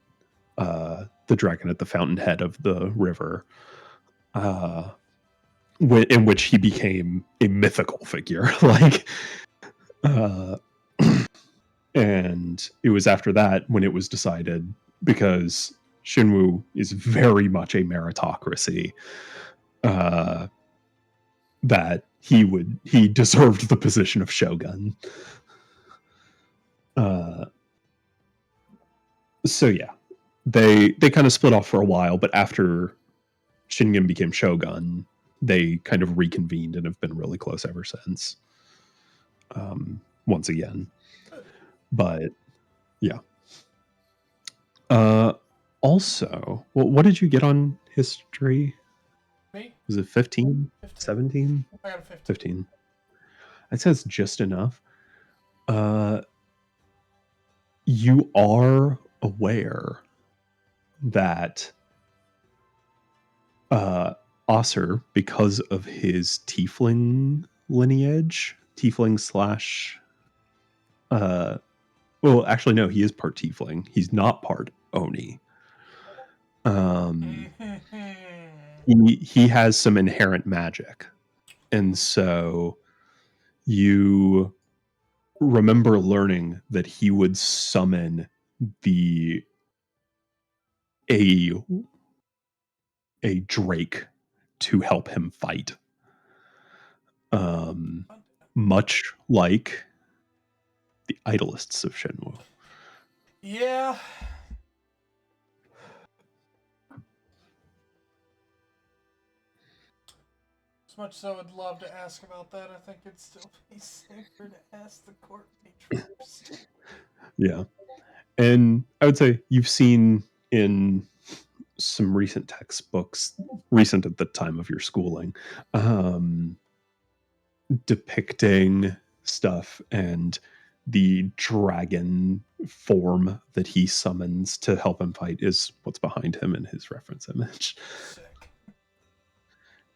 the dragon at the fountainhead of the river, in which he became a mythical figure. Like, and it was after that when it was decided, because Shinwu is very much a meritocracy, that he deserved the position of shogun. So yeah, they kind of split off for a while, but after Shingen became shogun, they kind of reconvened and have been really close ever since. Once again, but yeah. Also, what did you get on history? Me? Was it 15? 15. 17? I got a 15. 15. It says just enough. You are aware that Ossur, because of his tiefling lineage, tiefling slash well, actually no, he is part tiefling. He's not part Oni. He has some inherent magic. And so you remember learning that he would summon the a drake to help him fight. Much like the idolists of Shenwu. Yeah. As much as I would love to ask about that, I think it'd still be safer to ask the court mage first. Yeah. And I would say you've seen in some recent textbooks, recent at the time of your schooling, depicting stuff, and the dragon form that he summons to help him fight is what's behind him in his reference image. Sick.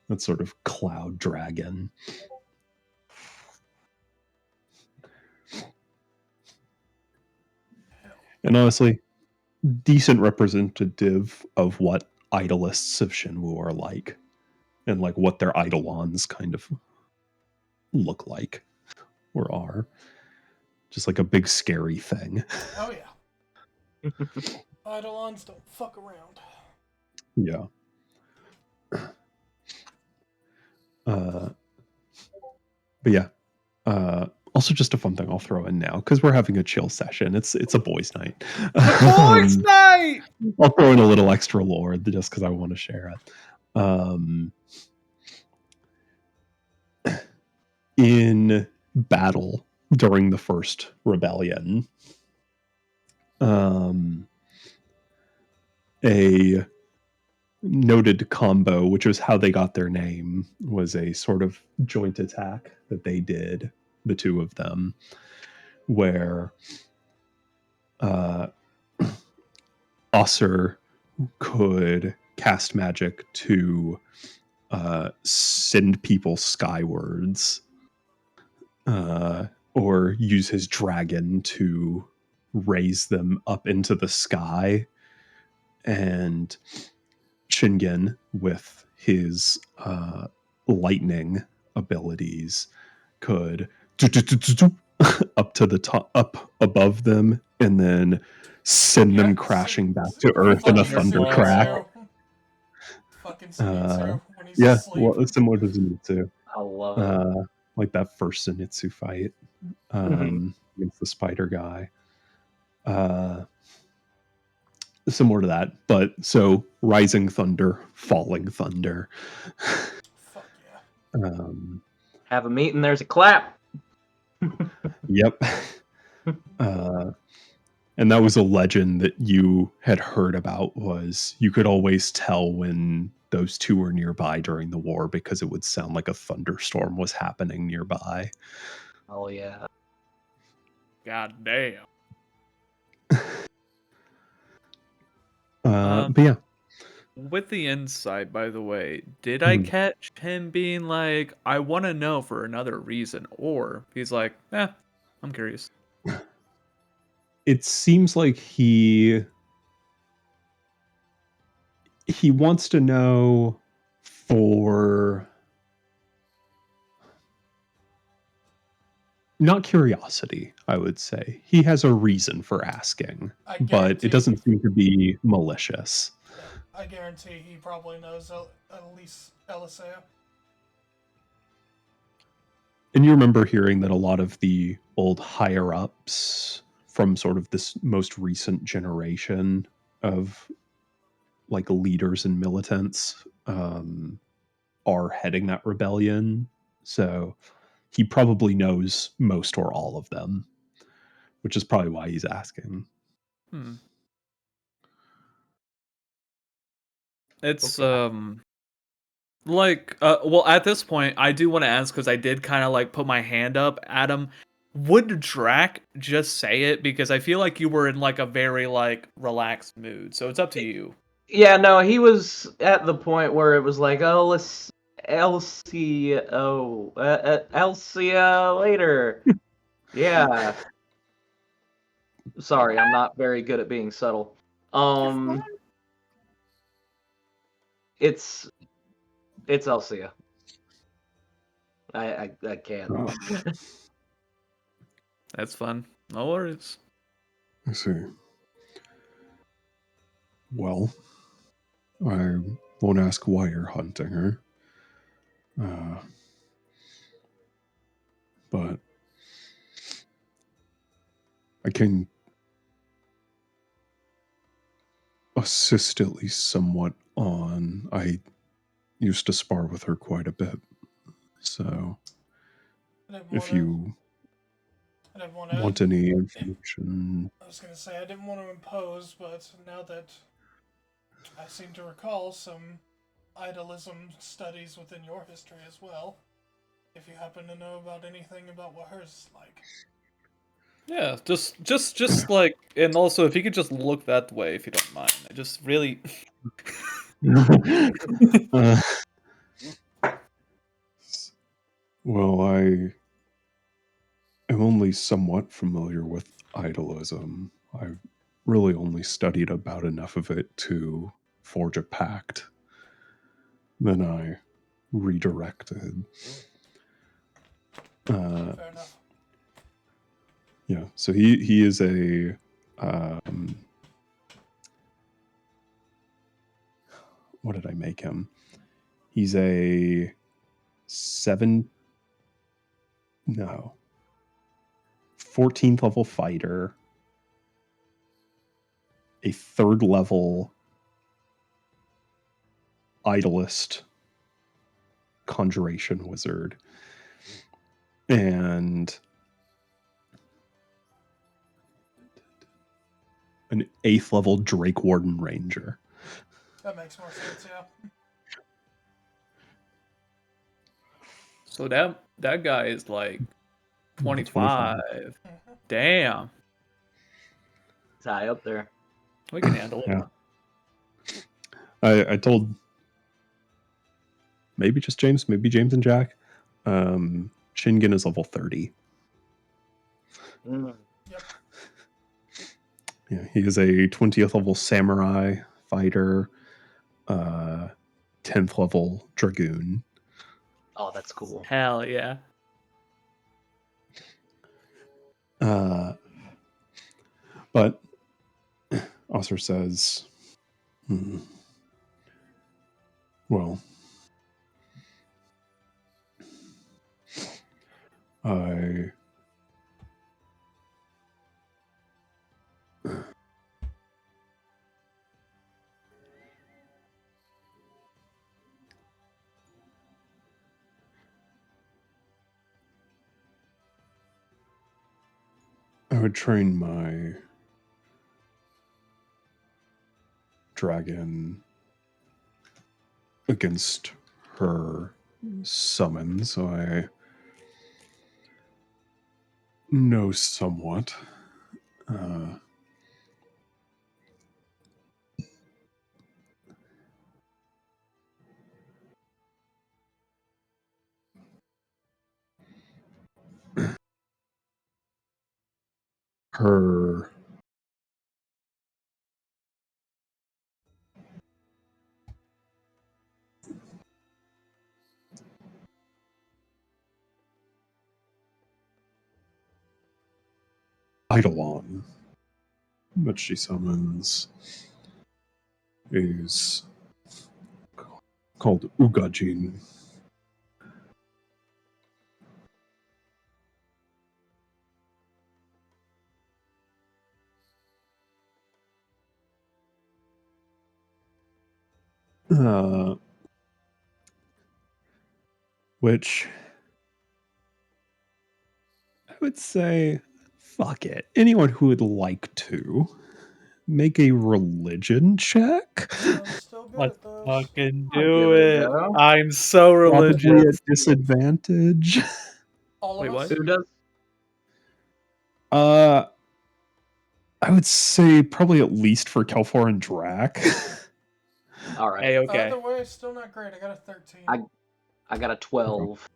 That sort of cloud dragon. And honestly, decent representative of what idolists of Shenwu are like, and like what their eidolons kind of look like or are. Just like a big scary thing. Oh yeah. Eidolons don't fuck around. Yeah. But yeah. Also, just a fun thing I'll throw in now because we're having a chill session. It's a boys' night. Boys' night. I'll throw in a little extra lore just because I want to share it. In battle during the first rebellion, a noted combo, which was how they got their name, was a sort of joint attack that they did, the two of them, where Osir could cast magic to send people skywards, or use his dragon to raise them up into the sky, and Shingen, with his lightning abilities, could up to the top, up above them, and then send them crashing back to Earth in a thundercrack. Fucking Zenitsu when he's Yeah, asleep. well, similar to Zenitsu. I love it. Like that first Zenitsu fight against the spider guy. Similar to that, but so rising thunder, falling thunder. Fuck yeah. Have a meeting, there's a clap. Yep. And that was a legend that you had heard about, was you could always tell when those two were nearby during the war because it would sound like a thunderstorm was happening nearby. Oh yeah. God damn. But yeah. With the insight, by the way, did I catch him being like, I want to know for another reason? Or he's like, I'm curious. It seems like he wants to know for not curiosity, I would say. He has a reason for asking, but it doesn't seem to be malicious. I guarantee he probably knows at least Eliseo. And you remember hearing that a lot of the old higher-ups from sort of this most recent generation of like leaders and militants are heading that rebellion. So he probably knows most or all of them, which is probably why he's asking. It's like well, at this point I do want to ask, because I did kind of like put my hand up. Adam, would Drac just say it? Because I feel like you were in like a very like relaxed mood, so it's up to you. Yeah, no, he was at the point where it was like, oh, let's LCO later. Yeah. Sorry, I'm not very good at being subtle. It's Elsia. I can't. Oh, That's fun. No worries. I see. Well, I won't ask why you're hunting her. But I can assist at least somewhat on. I used to spar with her quite a bit. So I didn't if want to. you I didn't want want to. any information, I was gonna say I didn't want to impose, but now that I seem to recall some idolism studies within your history as well, if you happen to know about anything about what hers is like. Yeah, just like, and also if you could just look that way, if you don't mind. I just really. uh, well, I am only somewhat familiar with idolism. I've really only studied about enough of it to forge a pact. Then I redirected. Fair enough. Yeah, so he is a what did I make him? He's a 14th level fighter, a 3rd level idolist conjuration wizard, and an 8th level Drake Warden Ranger. That makes more sense, yeah. So that guy is like 25. Mhm. Damn, It's high up there. we can handle it. Yeah. I told maybe just James, maybe James and Jack. Shingen is level 30. Mm. Yep. Yeah, he is a 20th level samurai fighter, 10th level dragoon. Oh, that's cool. Hell yeah. But Osir says, well, I would train my dragon against her summon, so I know somewhat. Her Eidolon that she summons is called Ugajin. Which I would say, fuck it. Anyone who would like to make a religion check, I'm still good Let's at those. fucking I'll do give it a it. go. I'm so probably religious. at disadvantage. All of Wait, us? what? Who does? I would say probably at least for Kelfor and Drac. All right. Hey, okay. Either way, still not great. I got a 13. I got a 12.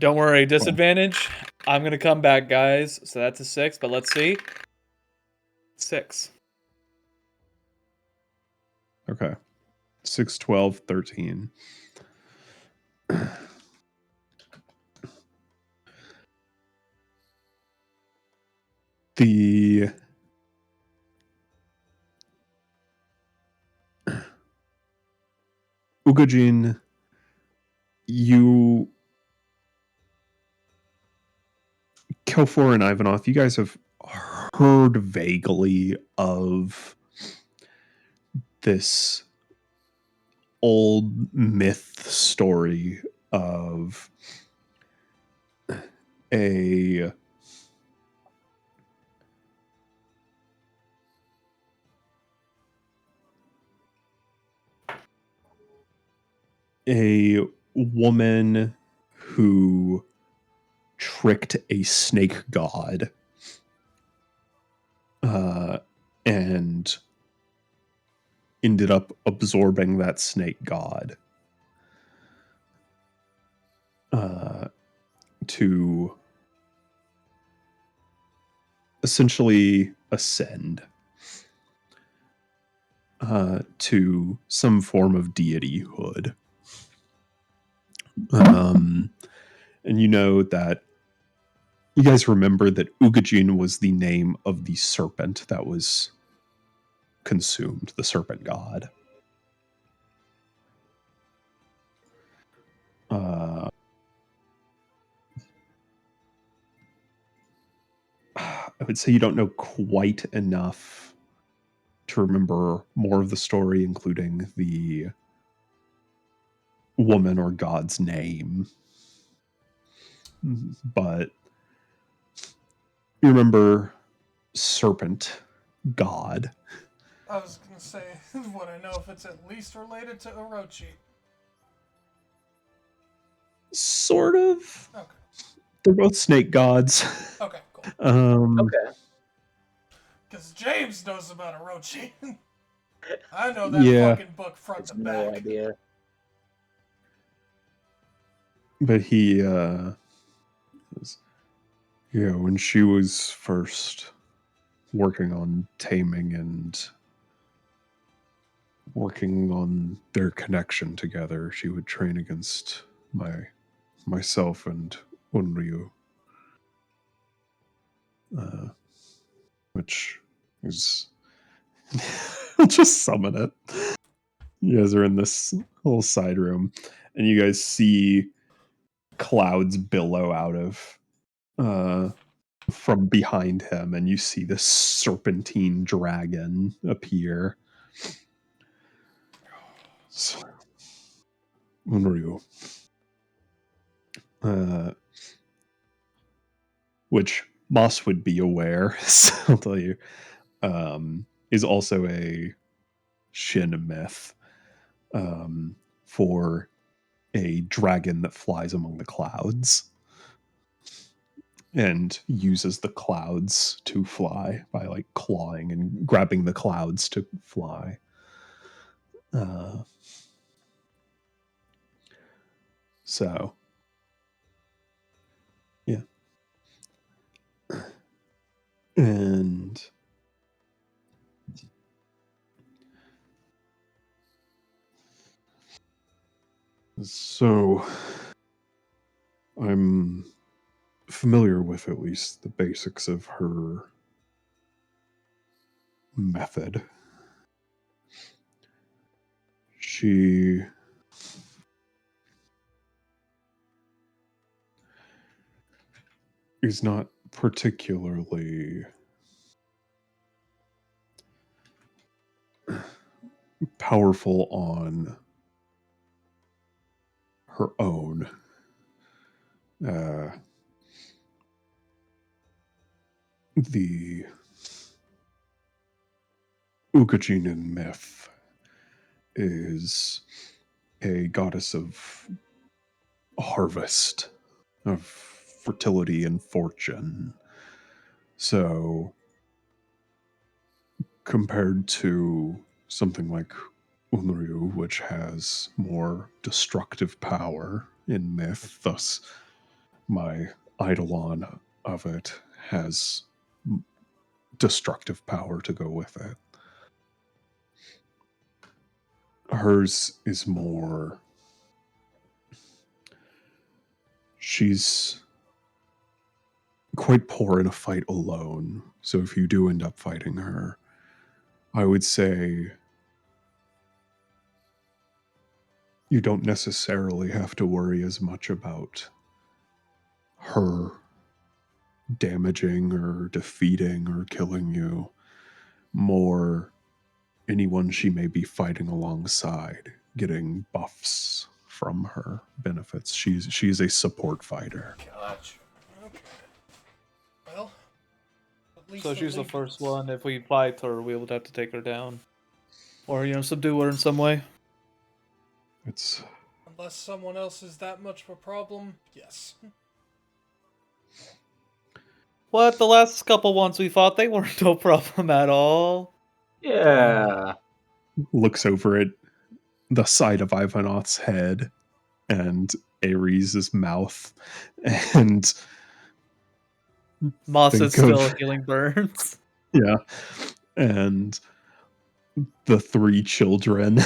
Don't worry, disadvantage. I'm gonna come back, guys. So that's a 6, but let's see. 6. Okay. 6, 12, 13. The Ugajin, you, Kelfor and Ivanov, you guys have heard vaguely of this old myth story of a woman who tricked a snake god and ended up absorbing that snake god to essentially ascend to some form of deityhood. And you know that you guys remember that Ugajin was the name of the serpent that was consumed, the serpent god. I would say you don't know quite enough to remember more of the story, including the woman or god's name. But you remember serpent god. I was gonna say, would I know if it's at least related to Orochi? Sort of. Okay. They're both snake gods. Okay, cool. Okay. Because James knows about Orochi. I know that Yeah. fucking book front to No back. idea. But he, when she was first working on taming and working on their connection together, she would train against myself and Unryu, which is I'll just summon it. You guys are in this little side room, and you guys see clouds billow out of from behind him, and you see this serpentine dragon appear. So, Unryu, which Moss would be aware, so I'll tell you, is also a Shin myth for a dragon that flies among the clouds and uses the clouds to fly by like clawing and grabbing the clouds to fly. So, yeah. And so I'm familiar with at least the basics of her method. She is not particularly powerful on her own. The Ugajinin myth is a goddess of harvest, of fertility and fortune. So, compared to something like Unryu, which has more destructive power in myth, thus my Eidolon of it has destructive power to go with it. Hers is more... she's quite poor in a fight alone. So if you do end up fighting her, I would say you don't necessarily have to worry as much about her damaging or defeating or killing you. More anyone she may be fighting alongside getting buffs from her benefits. She's a support fighter. Gotcha. Okay. Well, at least So she's the league first knows. one. If we fight her, we would have to take her down. Or, subdue her in some way. It's Unless someone else is that much of a problem, yes. What? The last couple ones we fought, they weren't no problem at all. Yeah. looks over at the side of Ivanoth's head and Ares' mouth and Moss is think still of- healing burns. yeah, and the three children.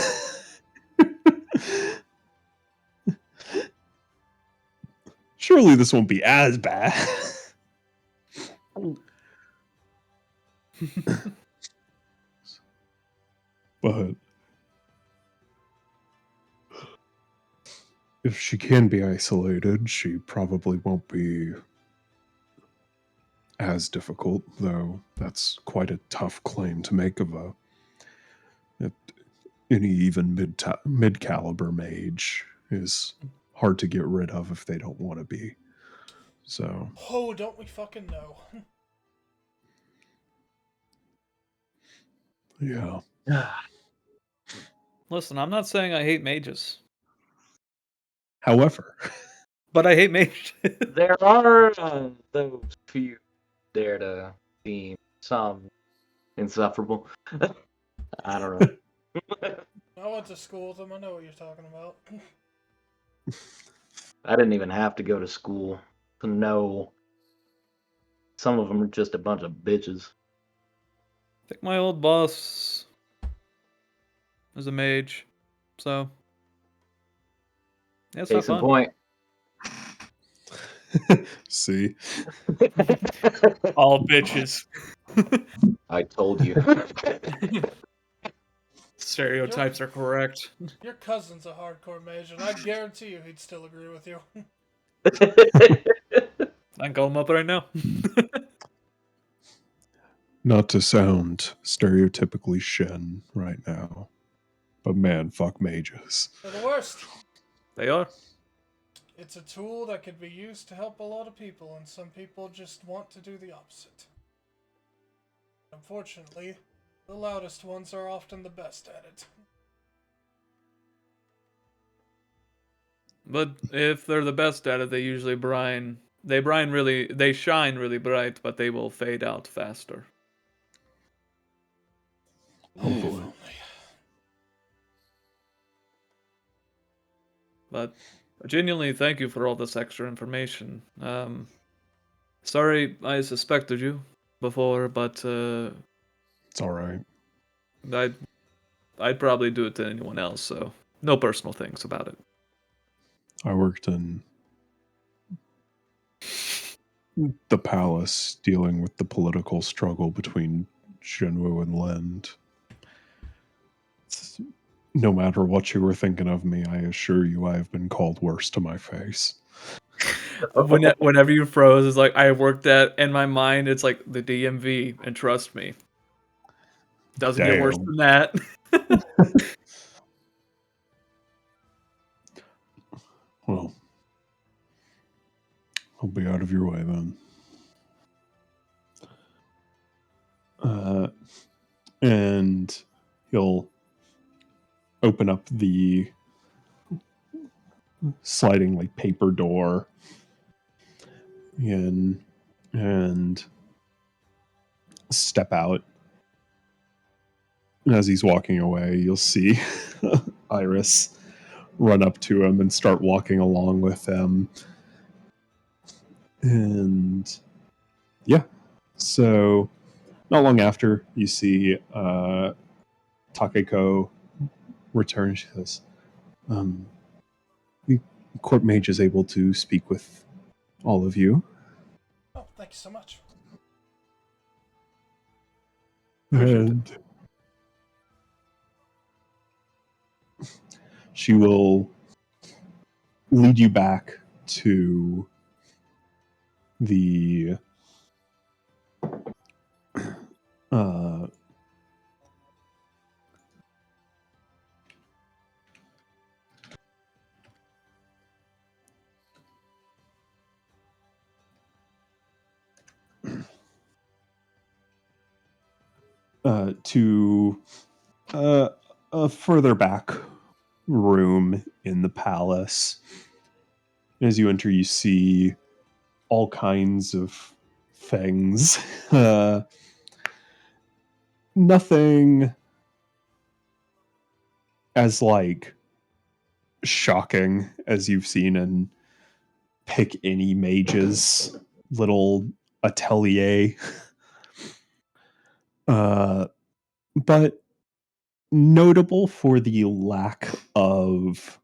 Surely this won't be as bad. But if she can be isolated, she probably won't be as difficult, though that's quite a tough claim to make of any even mid-caliber mage is hard to get rid of if they don't want to be. So, Oh, don't we fucking know. yeah. Listen, I'm not saying I hate mages, However, but I hate mages. There are those few there to seem some insufferable. I don't know. I went to school with them, I know what you're talking about. I didn't even have to go to school to know some of them are just a bunch of bitches. I think my old boss is a mage, so yeah, it's not Case in fun. point. see, All bitches. I told you. Stereotypes are correct. Your cousin's a hardcore mage, and I guarantee you he'd still agree with you. I can call him up right now. not to sound stereotypically Shen right now, but man, fuck mages. They're the worst. They are. It's a tool that could be used to help a lot of people, and some people just want to do the opposite. Unfortunately, the loudest ones are often the best at it. But if they're the best at it, they usually they shine really bright, but they will fade out faster. Hopefully. But genuinely, thank you for all this extra information. Sorry I suspected you before, but It's all right. I'd probably do it to anyone else, so no personal things about it. I worked in the palace dealing with the political struggle between Shenwu and Lend. No matter what you were thinking of me, I assure you I have been called worse to my face. Whenever you froze, it's like I worked at in my mind. It's like the DMV, and trust me, doesn't get worse than that. Well, I'll be out of your way then. And he'll open up the sliding like paper door and step out. And as he's walking away, you'll see Iris run up to him and start walking along with him. And yeah, so not long after, you see Takeko return. She says, the court mage is able to speak with all of you. Oh, Thank you so much. And she will lead you back to the uh, to a further back room in the palace. As you enter, you see all kinds of things. Nothing as like shocking as you've seen in Pick Any Mage's little atelier. But notable for the lack of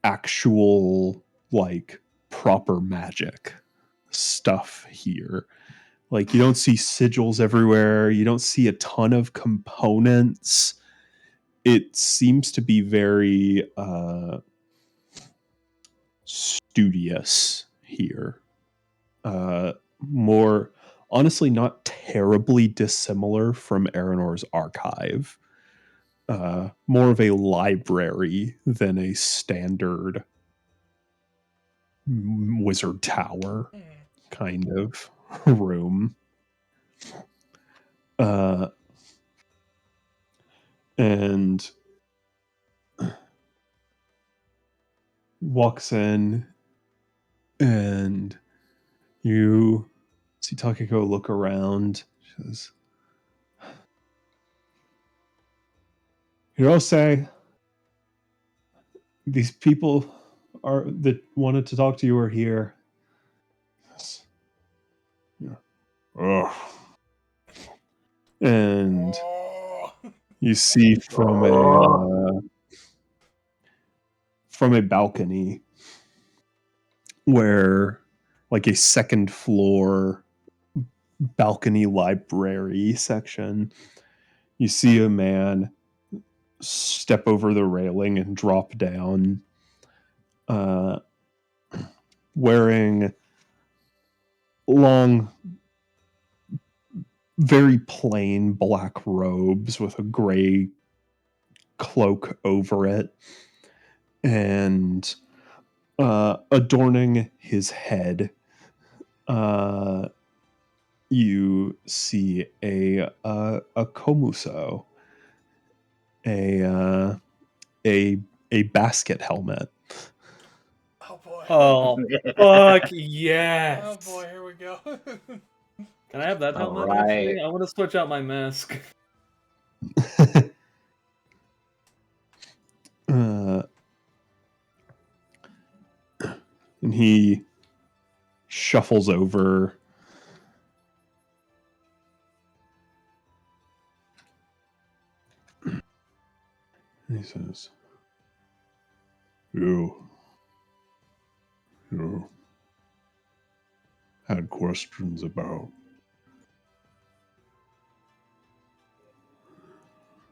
actual, like, proper magic stuff here. Like, you don't see sigils everywhere, you don't see a ton of components. It seems to be very studious here. More, honestly, not terribly dissimilar from Aranor's archive. More of a library than a standard wizard tower kind of room. And walks in, and you see Takiko look around. She says, Hirose, these people are that wanted to talk to you are here. Yes. Yeah. Ugh. And Oh. you see from a balcony where, like, a second floor balcony library section, you see a man step over the railing and drop down, wearing long, very plain black robes with a gray cloak over it, and adorning his head, you see a komuso, a basket helmet. Oh boy. Oh, fuck yes. Oh boy, here we go. Can I have that All helmet, right. actually? I want to switch out my mask. And he shuffles over. And he says, You had questions about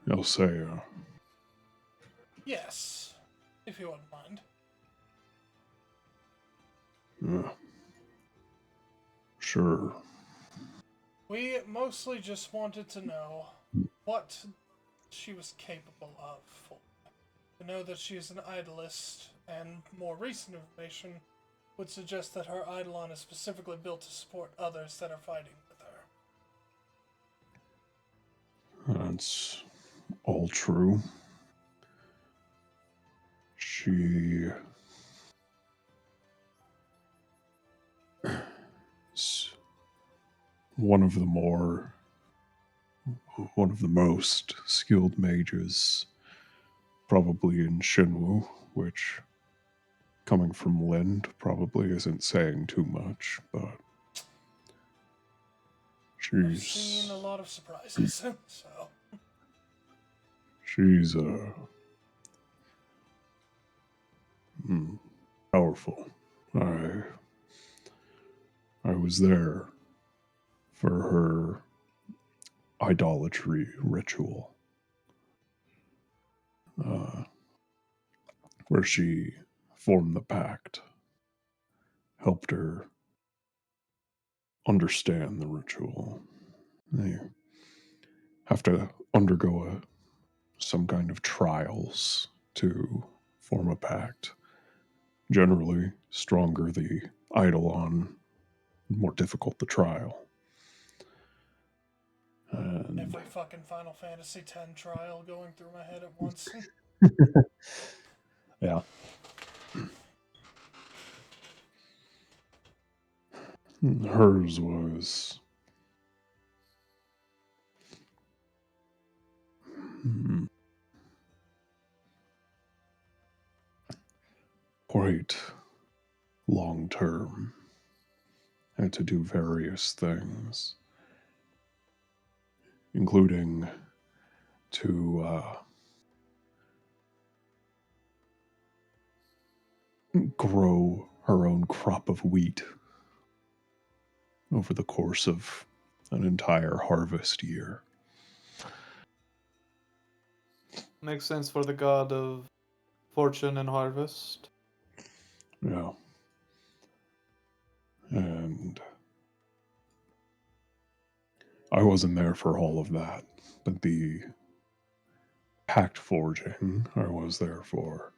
Elsea. Yes, if you wouldn't mind. Sure. We mostly just wanted to know what she was capable of. To know that she is an idolist, and more recent information would suggest that her eidolon is specifically built to support others that are fighting with her. That's all true. She is one of the most skilled mages, probably in Shinwu, which, coming from Lind, probably isn't saying too much, but I've seen a lot of surprises, so. She's powerful. I was there for her idolatry ritual, where she formed the pact, helped her understand the ritual. They have to undergo some kind of trials to form a pact. Generally, stronger the eidolon, more difficult the trial. And Every fucking Final Fantasy X trial going through my head at once. yeah. Hers was quite long term. Had to do various things, including to grow her own crop of wheat over the course of an entire harvest year. Makes sense for the god of fortune and harvest. Yeah. And I wasn't there for all of that, but the pact forging I was there for.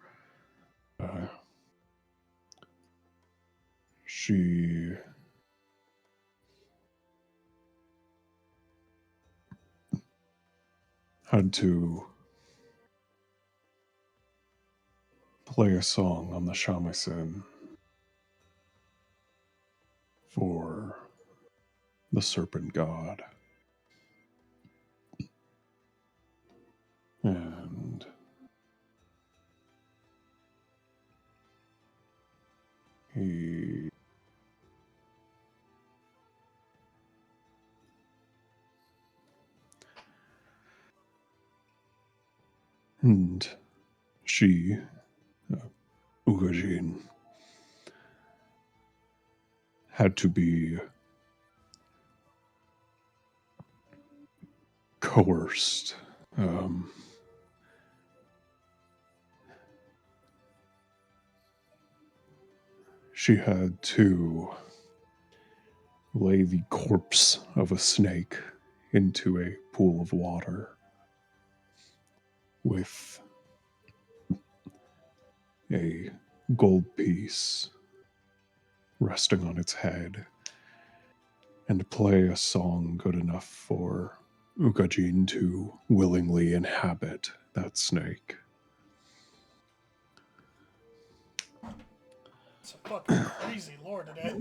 She had to play a song on the shamisen for the serpent god. And he and she, Ugajin, had to be coerced. She had to lay the corpse of a snake into a pool of water with a gold piece resting on its head and play a song good enough for Ukajin to willingly inhabit that snake. It's a fucking crazy lore today.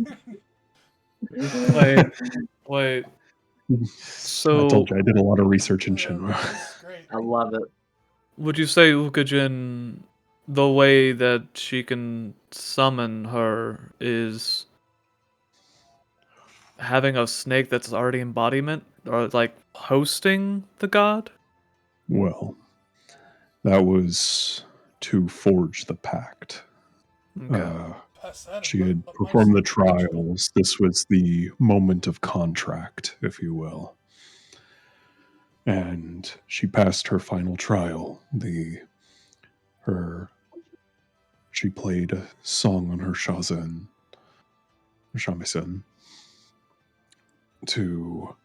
Wait. I So told you I did a lot of research in Yeah, Shinra. this is great. I love it. would you say Ukajin, the way that she can summon her is having a snake that's already embodiment, or like hosting the god? Well, that was to forge the pact. Okay. Pass that She up, had up my performed the sleeve. trials. This was the moment of contract, if you will. And she passed her final trial. She played a song on her shamisen to,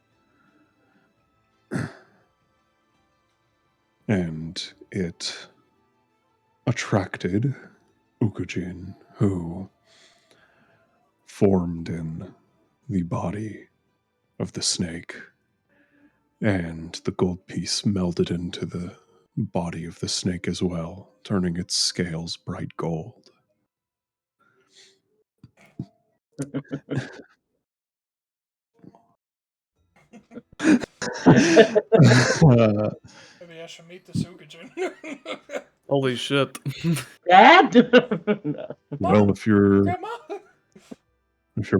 and it attracted Ukujin, who formed in the body of the snake, and the gold piece melded into the body of the snake as well, turning its scales bright gold. Maybe I should meet this Ukajin. Holy shit. Dad? Well, if you're Grandma!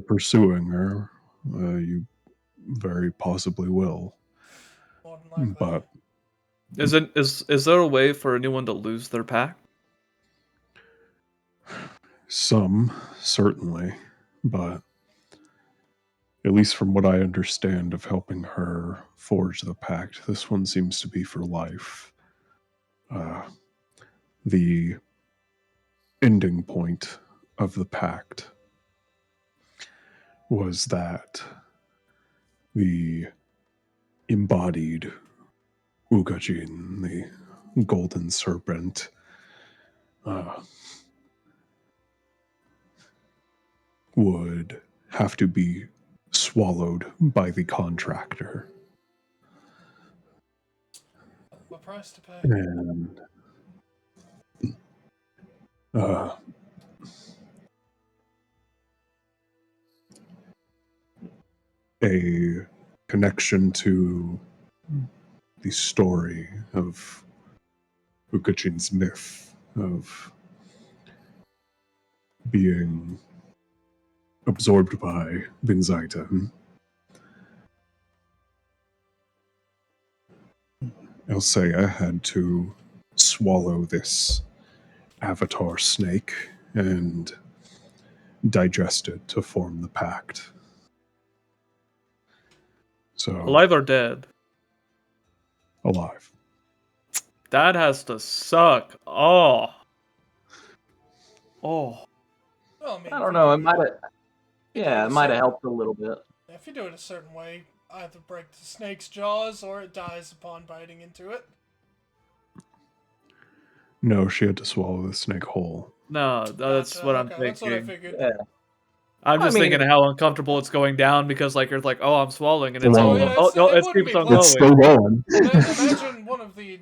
pursuing her, you very possibly will. More than likely. But Is there a way for anyone to lose their pack? some certainly, but at least from what I understand of helping her forge the pact, this one seems to be for life. The ending point of the pact was that the embodied Ugajin, the golden serpent, would have to be swallowed by the contractor. What price to pay? And a connection to the story of Ukachin's myth of being absorbed by Binzaita. Elsea had to swallow this avatar snake and digest it to form the pact. So Alive or dead? alive. That has to suck. Oh. Well, I mean, I if don't you know. It do- might have. you do Yeah, it it a might have certain- helped a little bit. If you do it a certain way, either break the snake's jaws or it dies upon biting into it. No, she had to swallow the snake whole. No, that's Gotcha, what I'm okay, that's what I thinking. figured. Yeah. I'm I just mean- thinking how uncomfortable it's going down because like you're like, oh, I'm swallowing, and it's Oh, all, yeah, oh no, it it wouldn't keeps be on pleasant. It's going. still going. Imagine one of the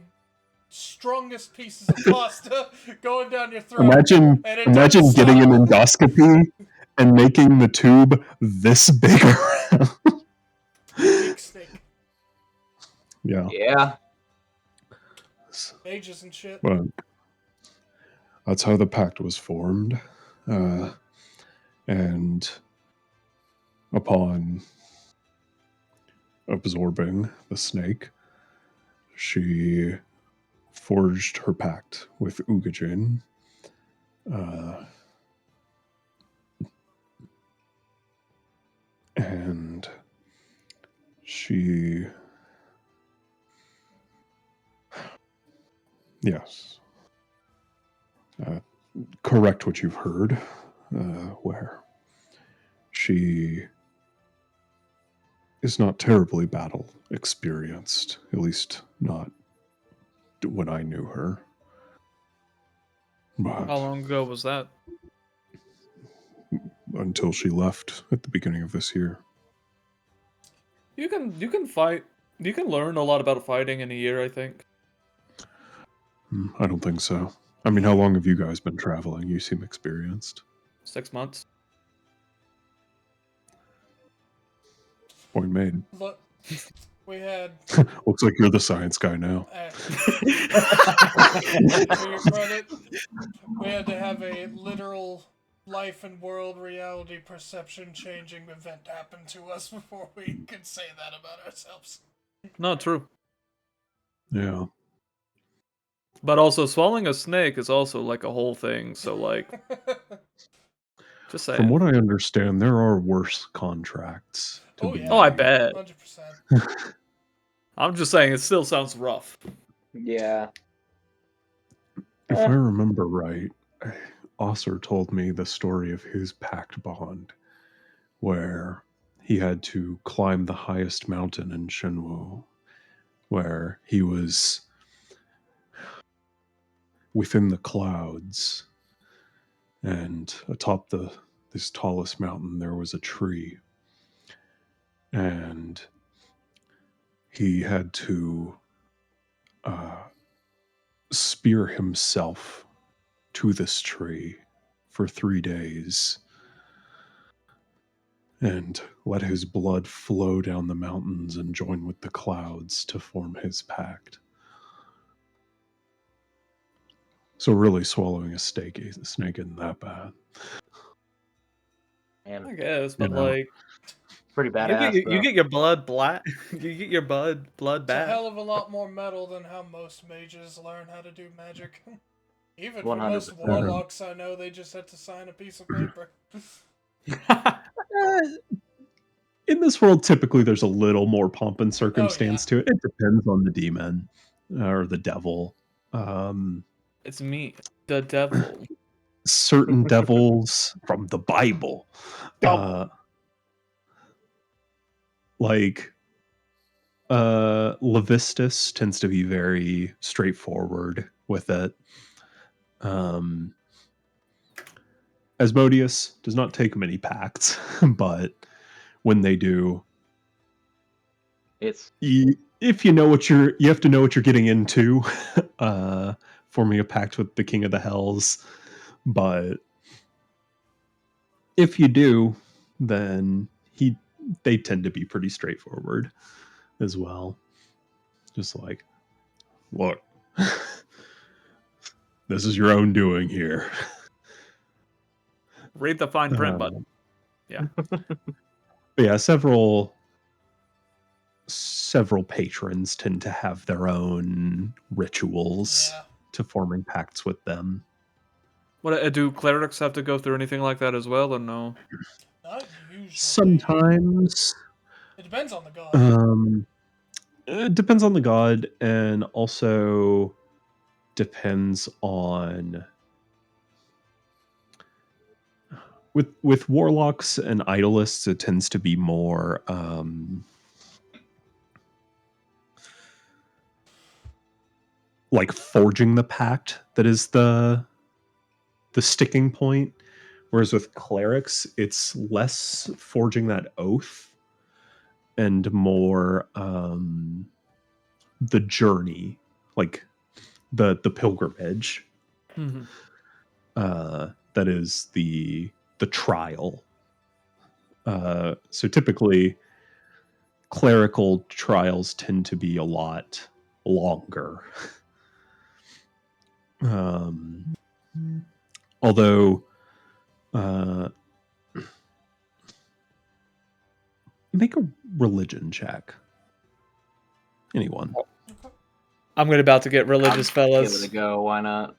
strongest pieces of pasta going down your throat. Imagine and it imagine doesn't getting an stop. endoscopy and making the tube this big around. Big snake. Yeah. Yeah. Ages and shit. But that's how the pact was formed. And upon absorbing the snake, she forged her pact with Ugajin. And she... Yes. Correct what you've heard, where she is not terribly battle experienced, at least not when I knew her. But How long ago was that? until she left at the beginning of this year. You can fight. You can learn a lot about fighting in a year, I think. I don't think so. I mean, how long have you guys been traveling? You seem experienced. 6 months. Point made. Look, we had. Looks like you're the science guy now. To your credit, we had to have a literal life and world reality perception changing event happen to us before we could say that about ourselves. Not true. Yeah. But also, swallowing a snake is also like a whole thing. So like, just saying. From what I understand, there are worse contracts. To Oh, be yeah. Oh, I made. bet. 100%. I'm just saying, it still sounds rough. Yeah. If I remember right, Osser told me the story of his pact bond, where he had to climb the highest mountain in Shenwu, where he was within the clouds, and atop this tallest mountain there was a tree, and he had to spear himself to this tree for 3 days and let his blood flow down the mountains and join with the clouds to form his pact. So really swallowing a snake isn't that bad. I And guess, but know. like, pretty you badass. get your blood black. You get your blood It's a back. hell of a lot more metal than how most mages learn how to do magic. Even for most 100%. warlocks I know, they just had to sign a piece of paper. in this world, typically there's a little more pomp and circumstance to it. It depends on the demon or the devil. It's me, the devil. Certain devils from the Bible, like Levistus tends to be very straightforward with it. Asmodeus does not take many pacts, but when they do, It's if you know what you have to know what you're getting into, forming a pact with the King of the Hells. But if you do, then they tend to be pretty straightforward as well. Just like, look, this is your own doing here. Read the fine print, bud. Yeah. But yeah, several patrons tend to have their own rituals to forming pacts with them. What do clerics have to go through anything like that as well, or no? Not usually. Sometimes. It depends on the god. It depends on the god, and also depends on with warlocks and idolists. It tends to be more like forging the pact that is the sticking point, whereas with clerics it's less forging that oath and more the journey, like the pilgrimage. Mm-hmm. That is the trial. So typically clerical trials tend to be a lot longer. Although make a religion check. Anyone? I'm about to get religious, fellas. Give it a go. Why not?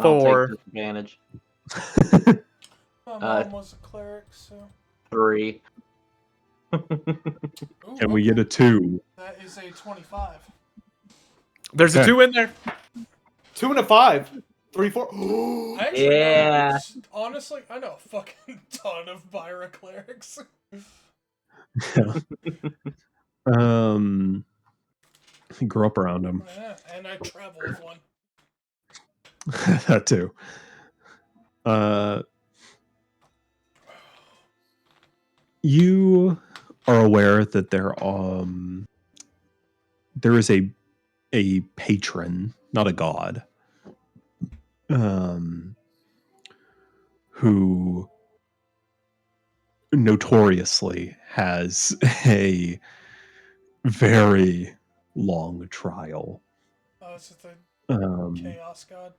Four. I'll take disadvantage. My mom was a cleric, so 3. And we get a 2. That is a 25. There's a 2 in there. 2 and a 5. 3, 4. Actually, Yeah. no, honestly, I know a fucking ton of Byra clerics. I grew up around them. Yeah, and I travel with one. That too. You are aware that there is a patron, not a god, who notoriously has a very long trial. Oh, is it the Chaos God?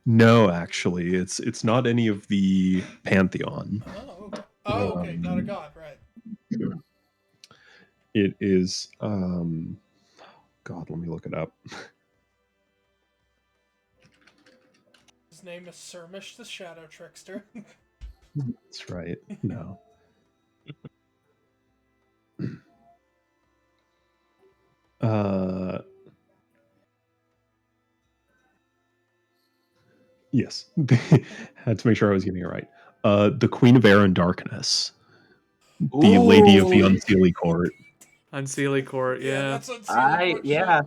No, actually, it's not any of the pantheon. Okay, not a god, right? It is God, let me look it up. His name is Surmish the Shadow Trickster. That's right. No. Yes. Had to make sure I was getting it right. The Queen of Air and Darkness. The Lady of the Unseelie Court. Unseelie Court, yeah. That's Unseelie Court. Yeah.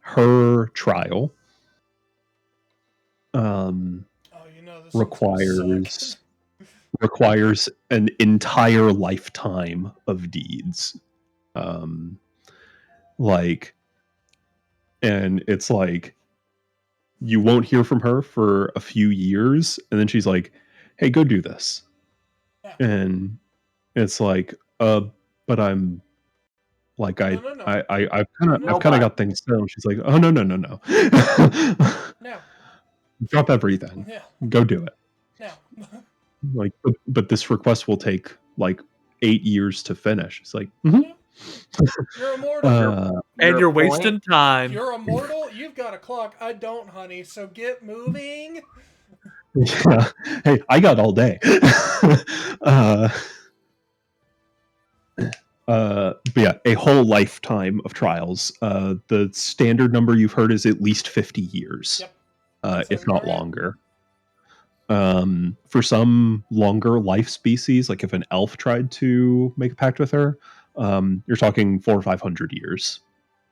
Her trial This requires an entire lifetime of deeds. And it's like you won't hear from her for a few years, and then she's like, "Hey, go do this." Yeah. And it's like, but I'm like, I've kind of got things down. She's like, "Oh, no. No. Drop everything. Yeah. Go do it." No. Like, but this request will take like 8 years to finish. It's like, mm-hmm. You're immortal. And you're wasting time. You're immortal. You've got a clock. I don't, honey. So get moving. Yeah. Hey, I got all day. But yeah, a whole lifetime of trials. The standard number you've heard is at least 50 years, Yep. That if sounds not about right. longer. For some longer life species, like if an elf tried to make a pact with her, you're talking 400 or 500 years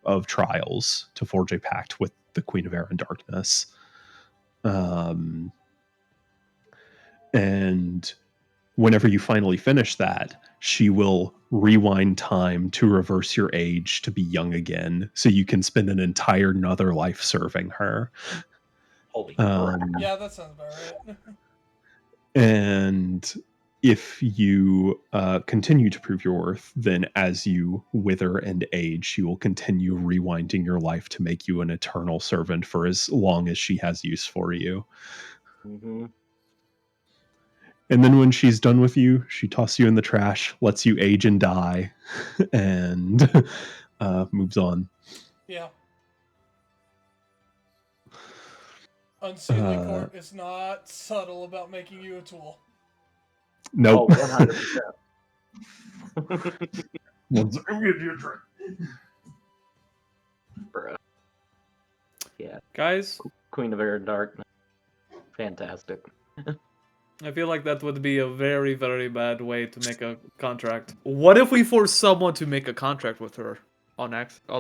of trials to forge a pact with the Queen of Air and Darkness. And whenever you finally finish that, she will rewind time to reverse your age to be young again, so you can spend an entire another life serving her. Holy crap. Yeah, that sounds about right. And if you continue to prove your worth, then as you wither and age, she will continue rewinding your life to make you an eternal servant for as long as she has use for you. Mm-hmm. And then when she's done with you, she tosses you in the trash, lets you age and die, and moves on. Yeah. Unsealing Uh, Court is not subtle about making you a tool. Nope. Oh, 100%. Bruh. Yeah, Guys, Queen of Air and Darkness. Fantastic. I feel like that would be a very, very bad way to make a contract. What if we force someone to make a contract with her on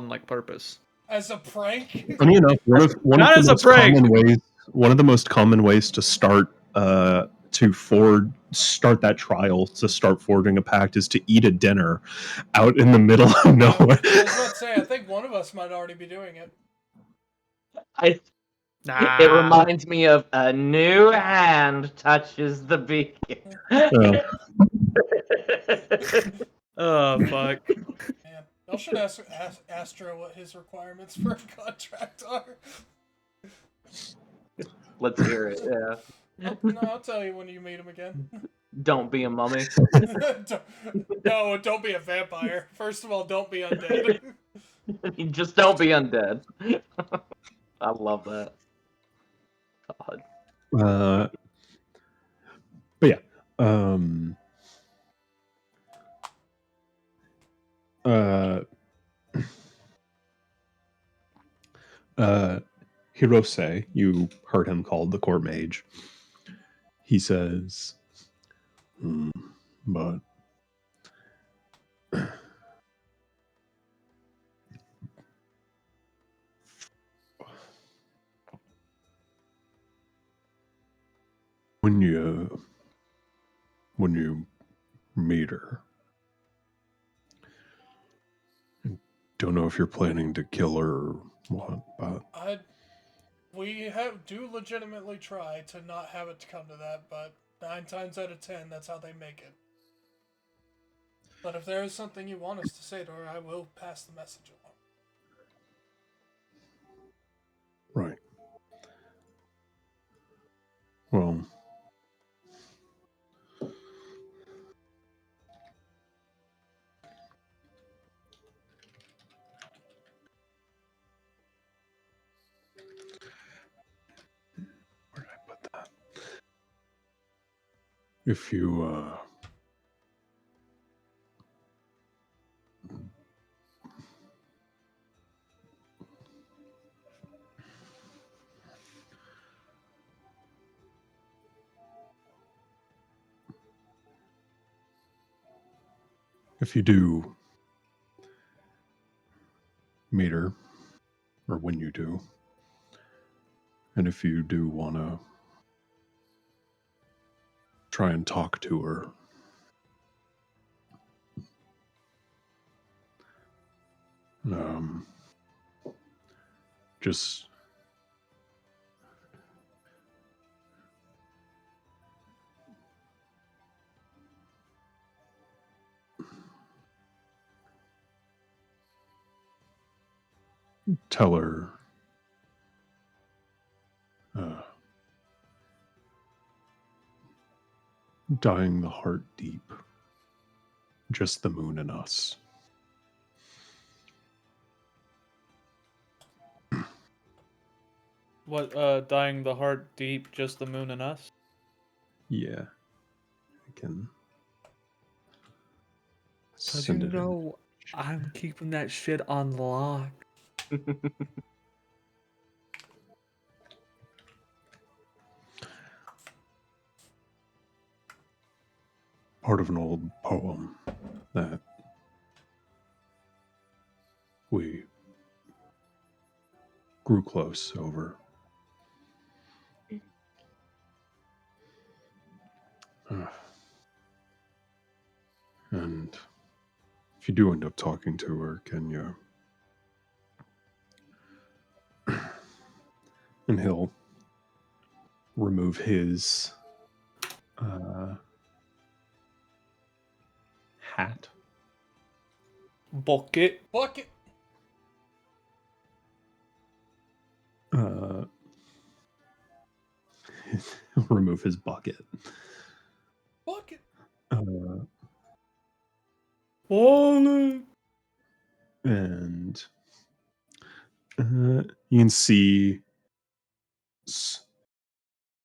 like purpose? As a prank? Funny enough, one of Not the as a most prank. common ways, one of the most common ways to start start that trial, to start forging a pact, is to eat a dinner out in the middle of nowhere. I was about to say, I think one of us might already be doing it. It Nah. reminds me of a new hand touches the beacon. Oh, fuck. Man, y'all should ask Astro what his requirements for a contract are. Let's hear it, yeah. No, I'll tell you when you meet him again. Don't be a mummy. Don't be a vampire. First of all, don't be undead. Just don't be undead. I love that. God. But yeah. Hirose, you heard him called the court mage. He says, but when you meet her, I don't know if you're planning to kill her or what, but We do legitimately try to not have it come to that, but 9 times out of 10, that's how they make it. But if there is something you want us to say to her, I will pass the message along. right. Well, where did I put that? If you do meet her, or when you do, and if you do want to try and talk to her, just tell her dying the heart deep, just the moon and us. What, dying the heart deep, just the moon and us? Yeah. I can Cause send it in. I'm keeping that shit on lock. Part of an old poem that we grew close over. And if you do end up talking to her, can you? And he'll remove his hat. Bucket. Bucket. Remove his bucket. Bucket. Wallet. And you can see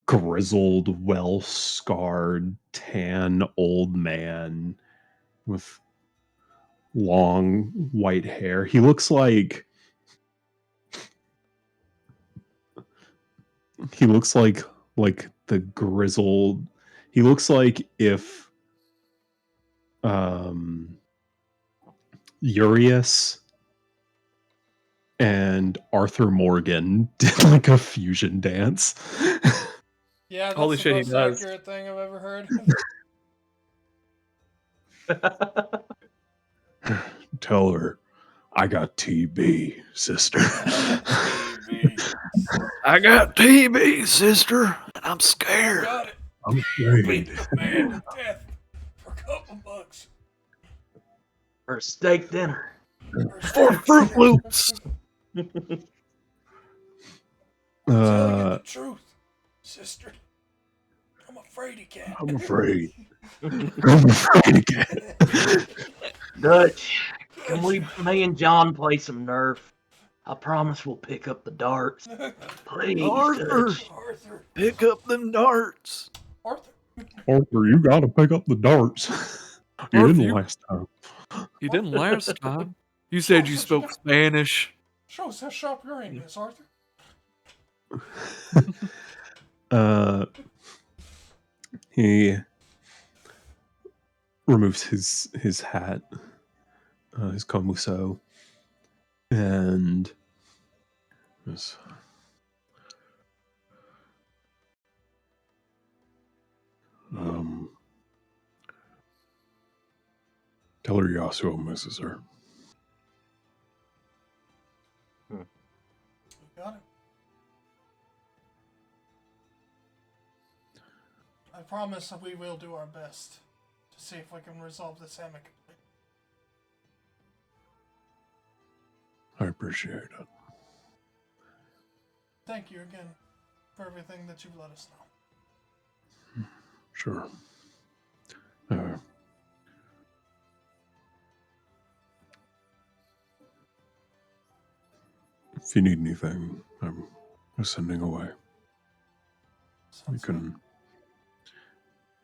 grizzled, well-scarred, tan old man with long white hair. He looks like the grizzled. He looks like if Urias and Arthur Morgan did like a fusion dance. Yeah, that's Holy the shit, he most does. accurate thing I've ever heard. Tell her I got TB, sister. I got TB, sister, and I'm I scared. got it. I'm Beat afraid. the man to death for a couple bucks. For a steak dinner. For Fruit Loops. Telling you the truth, sister. I'm afraid again. I'm afraid. I'm afraid again. Dutch, can me and John play some Nerf? I promise we'll pick up the darts. Please, Arthur. Dutch. Arthur. Pick up them darts. Arthur. Arthur, you gotta pick up the darts. You Arthur, didn't you- last time. You didn't last time. You said you spoke Spanish. Show us how sharp your aim is, Arthur. He removes his hat, his kamuso, and goes, tell her Yasuo misses her. We got it. I promise that we will do our best to see if we can resolve this amicably. I appreciate it. Thank you again for everything that you've let us know. Sure. If you need anything, I'm sending away. We Sounds can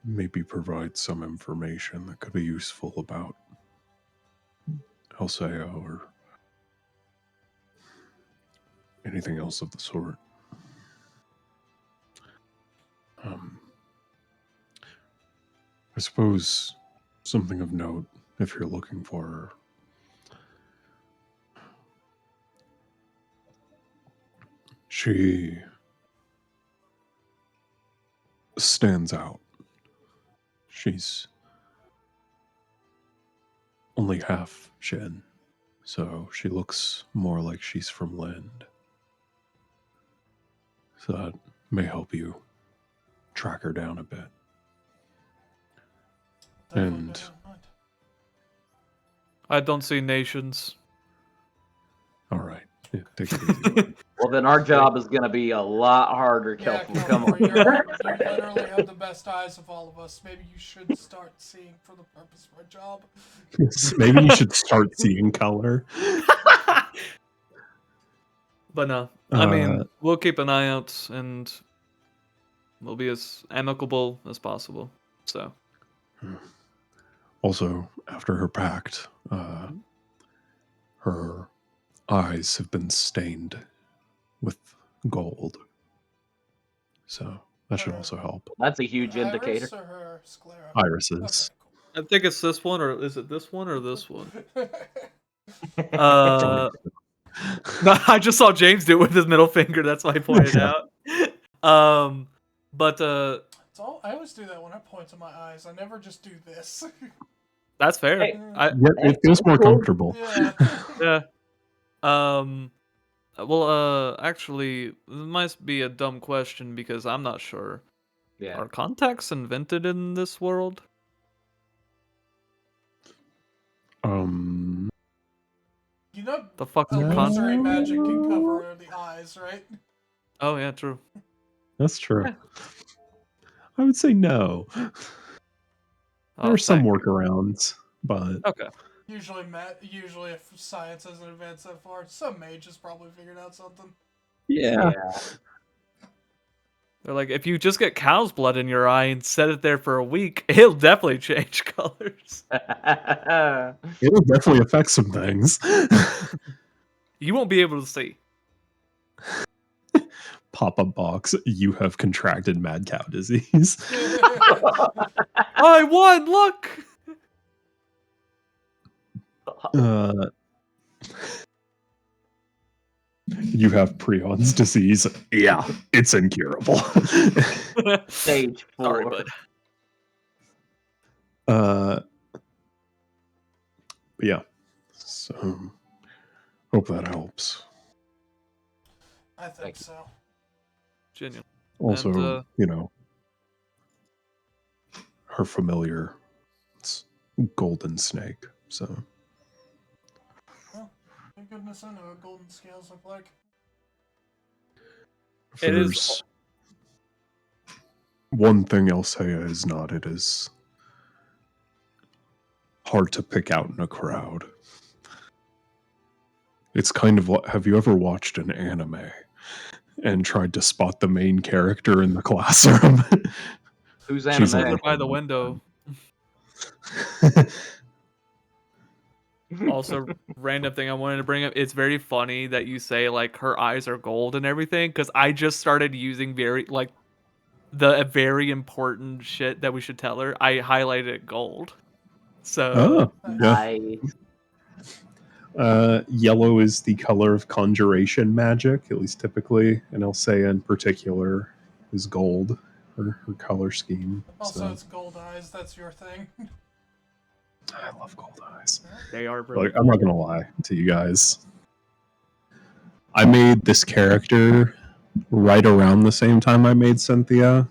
maybe provide some information that could be useful about Alsea or anything else of the sort. I suppose something of note, if you're looking for her, she stands out. She's only half Shen, so she looks more like she's from Lind. So that may help you track her down a bit. Definitely And- bear in mind. I don't see nations. All right, yeah, take it easy. Well, then our job is going to be a lot harder, Yeah, Kelvin. Come on. you literally have the best eyes of all of us. Maybe you should start seeing for the purpose of our job. Maybe you should start seeing color. But no, I mean, Uh, we'll keep an eye out and we'll be as amicable as possible. So, Also, after her pact, her eyes have been stained with gold. So that should also help. That's a huge Her indicator. iris or her sclera? Irises. I think it's this one, or is it this one or this one? Okay, cool. No, I just saw James do it with his middle finger. That's why I pointed Yeah. out. But It's all, I always do that when I point to my eyes. I never just do this. that's fair. Hey. I Yeah, it feels more Cool. comfortable. Yeah. yeah. Well, actually, this might be a dumb question because I'm not sure. Yeah. Are contacts invented in this world? You know, The fuck is illusory contact? magic can cover the eyes, right? Oh yeah, true. That's true. Yeah. I would say no. Oh, There are some thank you. workarounds, but Okay. Usually, if science hasn't advanced that far, some mage has probably figured out something. yeah. They're like, if you just get cow's blood in your eye and set it there for a week, it'll definitely change colors. It'll definitely affect some things. You won't be able to see. Pop-up box, you have contracted mad cow disease. I won! Look! You have Prion's disease. Yeah, it's incurable. Stage 4. Sorry, bud. But yeah. So hope that helps. I think so. Genuine. Also, And, you know, her familiar, it's golden snake. So Thank goodness I know what golden scales look like. if It is- there's one thing Elsea is not, it is hard to pick out in a crowd. It's kind of have you ever watched an anime and tried to spot the main character in the classroom? Who's She's anime? like- By the window. Also, random thing I wanted to bring up. It's very funny that you say like her eyes are gold and everything, because I just started using the very important shit that we should tell her. I highlighted it gold. So Oh, yeah. Nice. Yellow is the color of conjuration magic, at least typically, and Elsea in particular is gold, her color scheme. Also, So it's gold eyes. That's your thing. I love gold eyes. they are really Like, I'm not gonna lie to you guys. I made this character right around the same time I made Cynthia.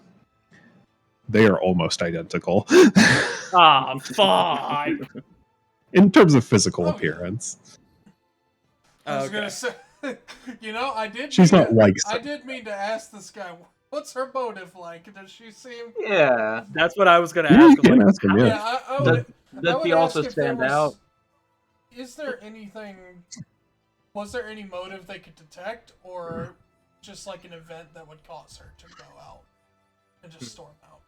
They are almost identical fuck. in terms of physical Oh, yeah. appearance. I was Okay. gonna say, I did. She's mean not to- like I did mean to ask this guy, what's her motive like? Does she seem? Yeah. That's what I was gonna Yeah, ask. you I'm can like, ask him, yeah. I Does, would. does I would he also ask if there stand was- out? Is there anything? Was there any motive they could detect, or just like an event that would cause her to go out and just storm out?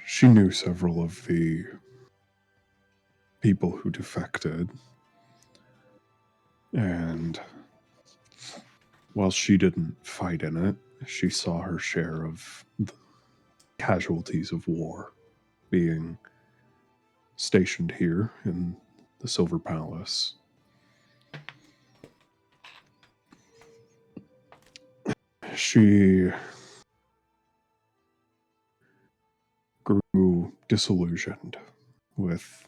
She knew several of the people who defected, and while she didn't fight in it, she saw her share of the casualties of war being stationed here in the Silver Palace. She grew disillusioned with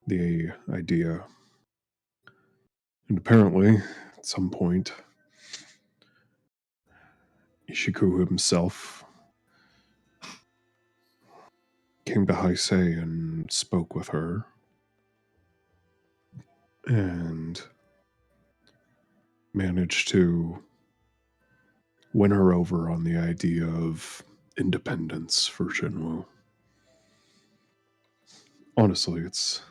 the idea. And apparently, at some point, Ishiku himself came to Heisei and spoke with her. And managed to win her over on the idea of independence for Shinwu. Honestly, it's...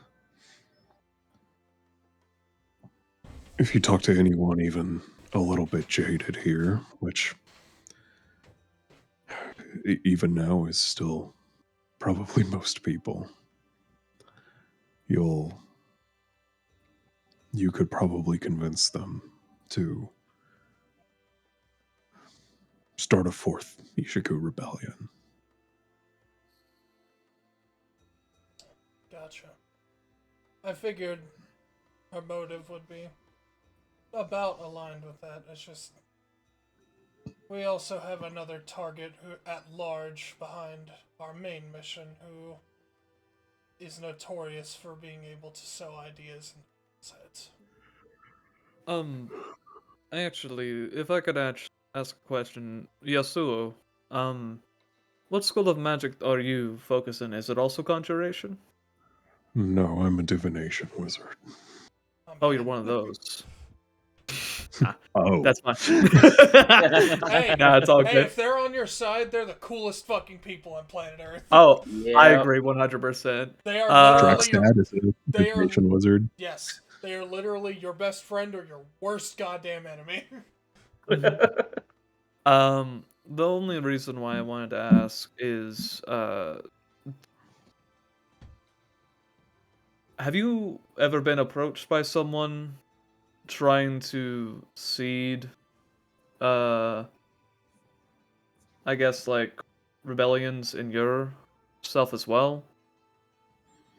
If you talk to anyone even a little bit jaded here, which even now is still probably most people, you could probably convince them to start a fourth Ishiku rebellion. Gotcha. I figured her motive would be about aligned with that. It's just we also have another target who at large behind our main mission who is notorious for being able to sow ideas in his heads. Actually, if I could ask a question, Yasuo, what school of magic are you focusing? Is it also conjuration? No, I'm a divination wizard. Oh, you're one of those. Oh. That's fine. Hey, Nah, it's all hey, good. if they're on your side, they're the coolest fucking people on planet Earth. Oh, Yeah. I agree 100%. They are literally your, Draxdad is a they are- divination wizard. yes, they are literally your best friend or your worst goddamn enemy. The only reason why I wanted to ask is, have you ever been approached by someone trying to seed, I guess, like, rebellions in yourself as well?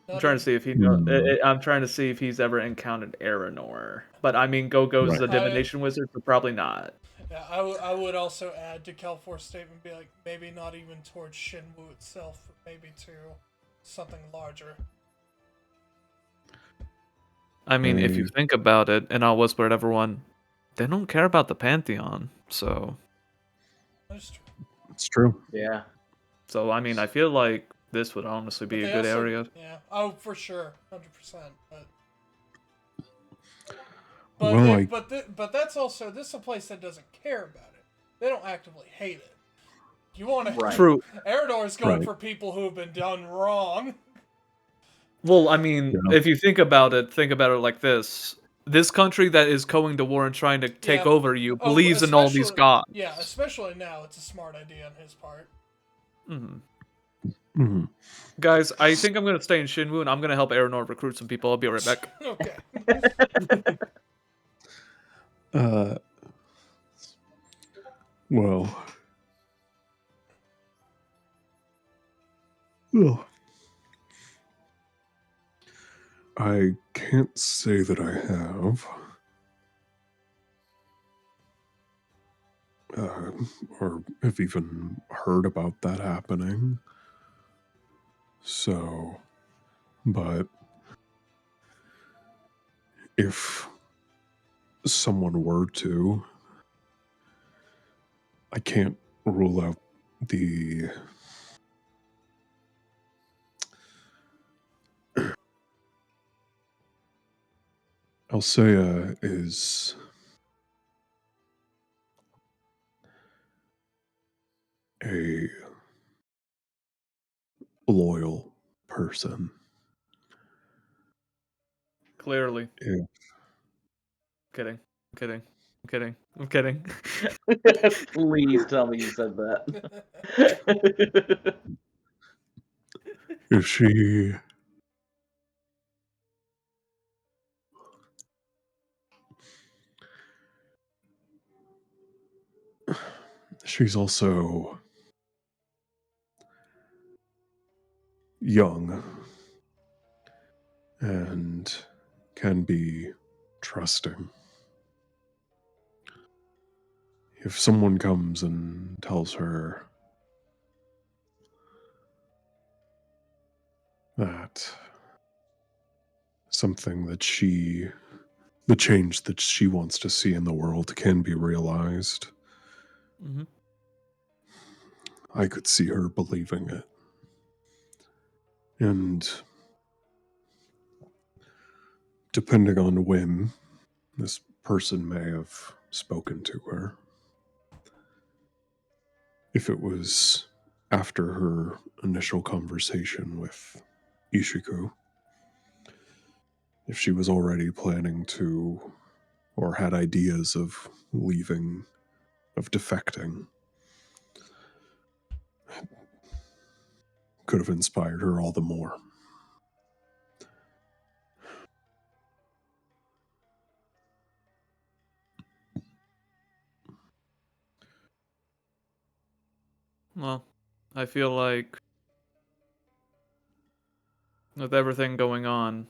I'm trying to see if he I'm trying to see if he's ever encountered Aranor. But I mean, Gogo's Right. the divination wizard, so probably not. Yeah, I would also add to Kelfor's statement, be like, maybe not even towards Shinwu itself, but maybe to something larger. I mean, if you think about it, and I'll whisper at everyone, they don't care about the Pantheon, so... That's true. It's true. Yeah. So, I mean, I feel like this would honestly But be a they good also- area. Yeah. Oh, for sure, 100%. Well, But that's also, this is a place that doesn't care about it. They don't actively hate it. You want to? Right. True. Eridor's going Right. for people who have been done wrong. Well, I mean, Yeah. if you think about it like this. This country that is going to war and trying to take Yeah. over you Oh, believes in all these especially- gods. Yeah, especially now, it's a smart idea on his part. Mhm. Guys, I think I'm going to stay in Shinwu, and I'm going to help Aranor recruit some people. I'll be right back. Okay. Well. Ugh. I can't say that I have. Or have even heard about that happening. So, but if someone were to, I can't rule out the Alsea is a loyal person. Clearly. Yeah. Kidding. I'm kidding. I'm kidding. I'm kidding. Please tell me you said that. If she's also young and can be trusting. If someone comes and tells her that something that the change that she wants to see in the world can be realized, Mhm. I could see her believing it. And depending on when this person may have spoken to her, if it was after her initial conversation with Ishiku, if she was already planning to, or had ideas of leaving, of defecting, could have inspired her all the more. Well, I feel like with everything going on,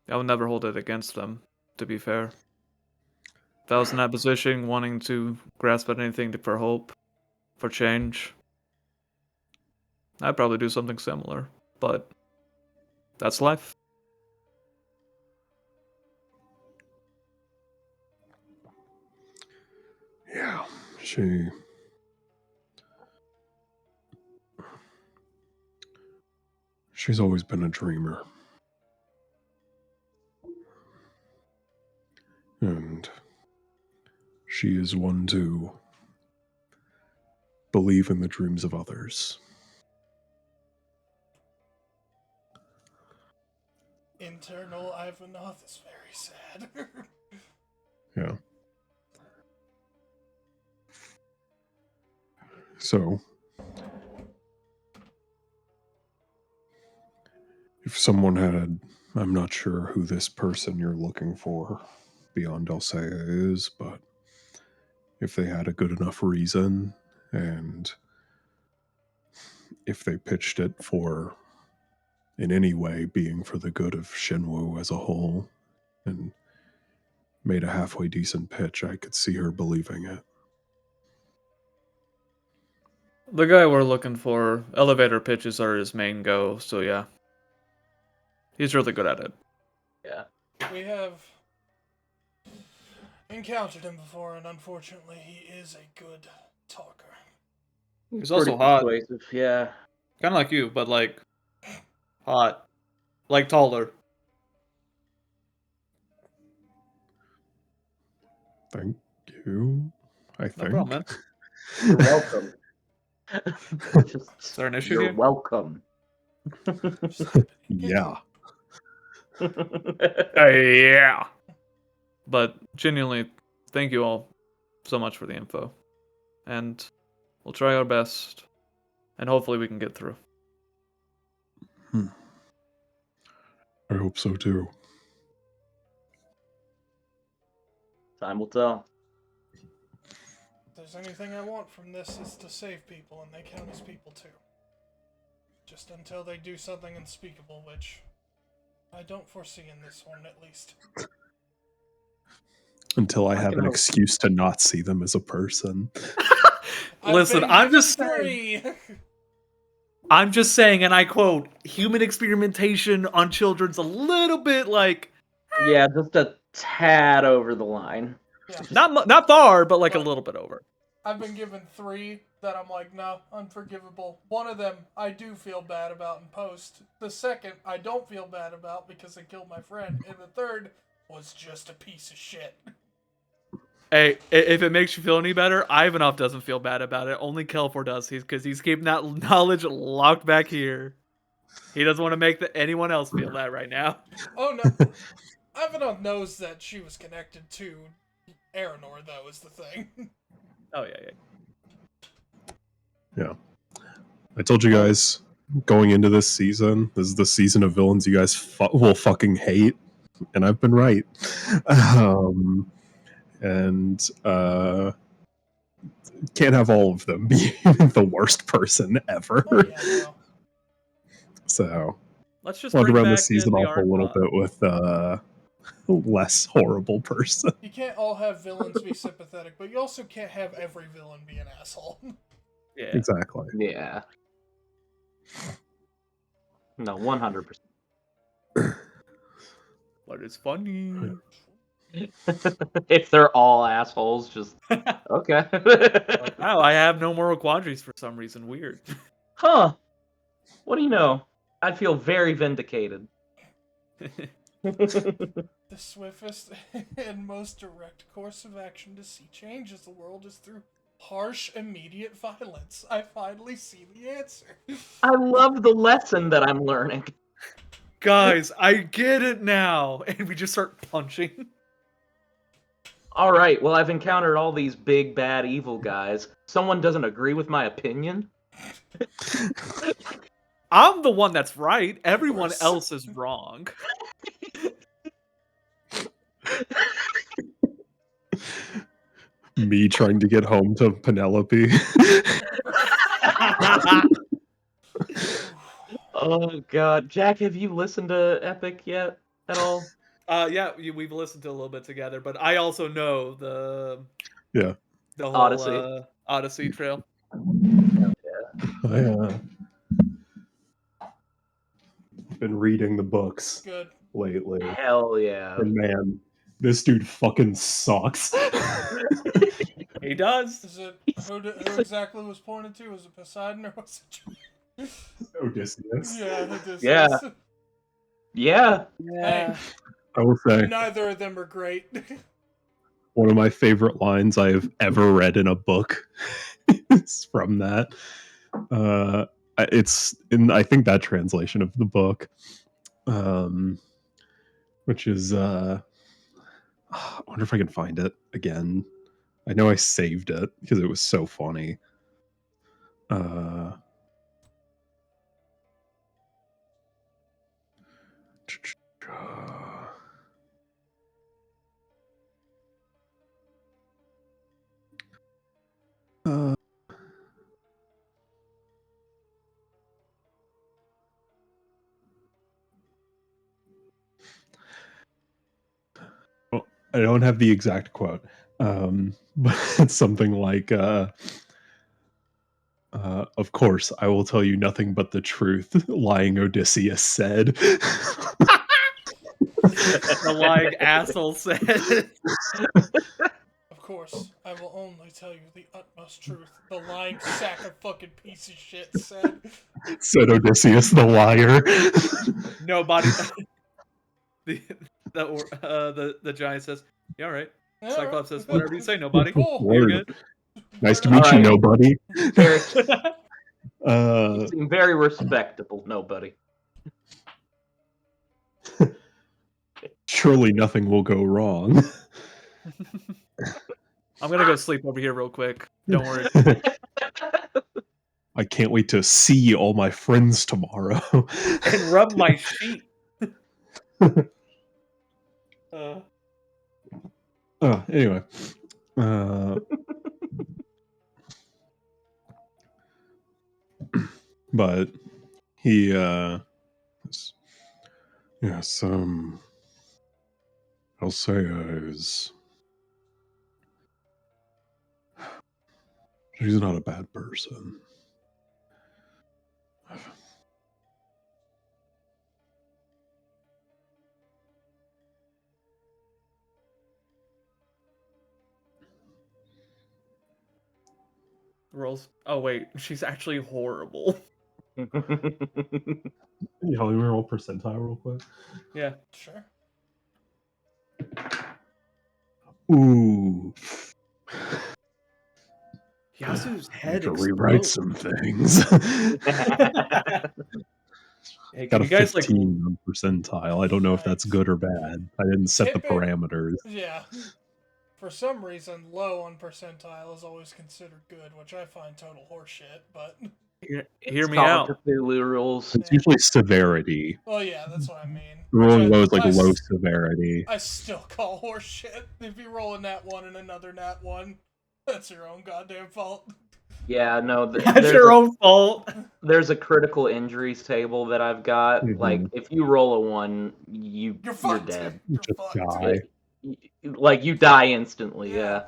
I would never hold it against them, to be fair. If I was in that position, wanting to grasp at anything for hope, for change, I'd probably do something similar. But that's life. Yeah, she's always been a dreamer. And she is one to believe in the dreams of others. Internal Ivanov is very sad. Yeah. So, if someone had, I'm not sure who this person you're looking for beyond Alsea is, but if they had a good enough reason and if they pitched it for, in any way, being for the good of Shenwu as a whole and made a halfway decent pitch, I could see her believing it. The guy we're looking for, elevator pitches are his main go, so yeah. He's really good at it. Yeah. We have encountered him before, and unfortunately, he is a good talker. He's also hot. Persuasive, yeah. Kind of like you, but like hot. Like taller. Thank you, I No think. problem, man. You're welcome. Is there an issue You're here? welcome. Yeah. Yeah. But genuinely, thank you all so much for the info. And we'll try our best. And hopefully we can get through. I hope so too. Time will tell. If there's anything I want from this, is to save people, and they count as people too. Just until they do something unspeakable, which I don't foresee in this one, at least. Until I have can an hope. excuse to not see them as a person. Listen, I'm just saying. I'm just saying, and I quote, human experimentation on children's a little bit like Yeah, just a tad over the line. Yeah. not far, but like a But- little bit over. I've been given 3 that I'm like, no, unforgivable. One of them I do feel bad about in post. The second I don't feel bad about because they killed my friend. And the third was just a piece of shit. Hey, if it makes you feel any better, Ivanov doesn't feel bad about it. Only Kelfor does. Because he's keeping that knowledge locked back here. He doesn't want to make anyone else feel that right now. Oh no. Ivanov knows that she was connected to Aranor, though, is the thing. Oh yeah. Yeah. I told you guys going into this season, this is the season of villains you guys will fucking hate. And I've been right. And can't have all of them be the worst person ever. Oh, yeah, no. So Let's just wanted to bring run back the season the off a little Arcon. bit with less horrible person. You can't all have villains be sympathetic, but you also can't have every villain be an asshole. Yeah. Exactly. Yeah. No, 100%. But it's funny. If they're all assholes, just okay. Like, wow, I have no moral quandaries for some reason. Weird. Huh. What do you know? I'd feel very vindicated. The swiftest and most direct course of action to see change as the world is through Harsh, immediate violence. I finally see the answer. I love the lesson that I'm learning. Guys, I get it now. And we just start punching. All right, well, I've encountered all these big, bad, evil guys. Someone doesn't agree with my opinion? I'm the one that's right. Everyone course. else is wrong. Me trying to get home to Penelope. Oh, God. Jack, have you listened to Epic yet at all? Yeah, we've listened to a little bit together, but I also know the Yeah. the whole Odyssey. Odyssey trail. I've been reading the books Good. lately. Hell yeah. And man, this dude fucking sucks. He does. Is it who exactly was pointed to? Was it Poseidon or was it? Odysseus. Yeah, Odysseus. Yeah. Yeah. Yeah. I will say, Neither of them are great. one of my favorite lines I have ever read in a book is from that. It's in, I think, that translation of the book, which is I wonder if I can find it again. I know I saved it because it was so funny. I don't have the exact quote, but it's something like, of course, I will tell you nothing but the truth, lying Odysseus said. The lying asshole said. Of course, I will only tell you the utmost truth. The lying sack of fucking piece of shit said. Said Odysseus the liar. Nobody. The giant says, "Yeah, all right." Yeah, Cyclops says, "Whatever you say, nobody. Cool. You're Word. good." Nice to Right meet on. you, nobody. Very, Uh, you seem very respectable, nobody. surely nothing will go wrong. I'm gonna go sleep over here real quick. Don't worry. I can't wait to see all my friends tomorrow. And rub my sheet. Anyway. But he yes, I'll say is she's not a bad person. Rolls. Oh wait, she's actually horrible. Can you help me roll percentile real quick? Yeah. Sure. Ooh. Yasu's I need head to rewrite explodes. some things. Hey, Got can a you guys 15 on percentile. I don't know if that's Yikes. good or bad. I didn't set the Typic- parameters. Yeah. For some reason, low on percentile is always considered good, which I find total horseshit, but... hear me Call out? of Cthulhu rules. It's usually severity. Well, yeah, that's what I mean. Rolling Which low is like I low s- severity. I still call horseshit. If you roll a nat 1 and another nat 1, that's your own goddamn fault. Yeah, no, That's your own fault. there's a critical injuries table that I've got. Mhm. Like, if you roll a 1, you're fucked. dead. You're Just fucked. die. Like, you die instantly, yeah.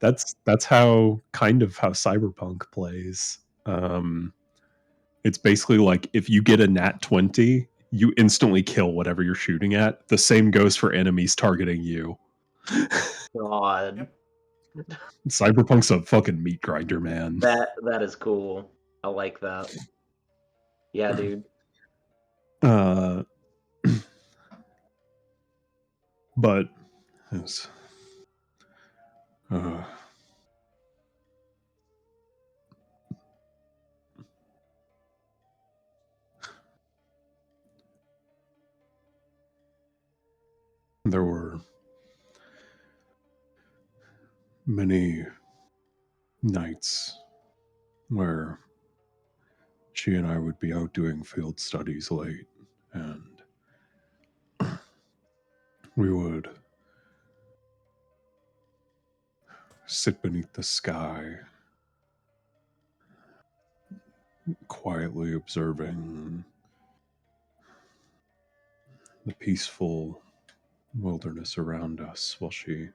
That's how Cyberpunk plays. It's basically like if you get a nat 20, you instantly kill whatever you're shooting at. The same goes for enemies targeting you. God. Yep. Cyberpunk's a fucking meat grinder, man. That is cool. I like that. Yeah, dude. But yes. There were many nights where she and I would be out doing field studies late, and we would sit beneath the sky, quietly observing the peaceful wilderness around us while she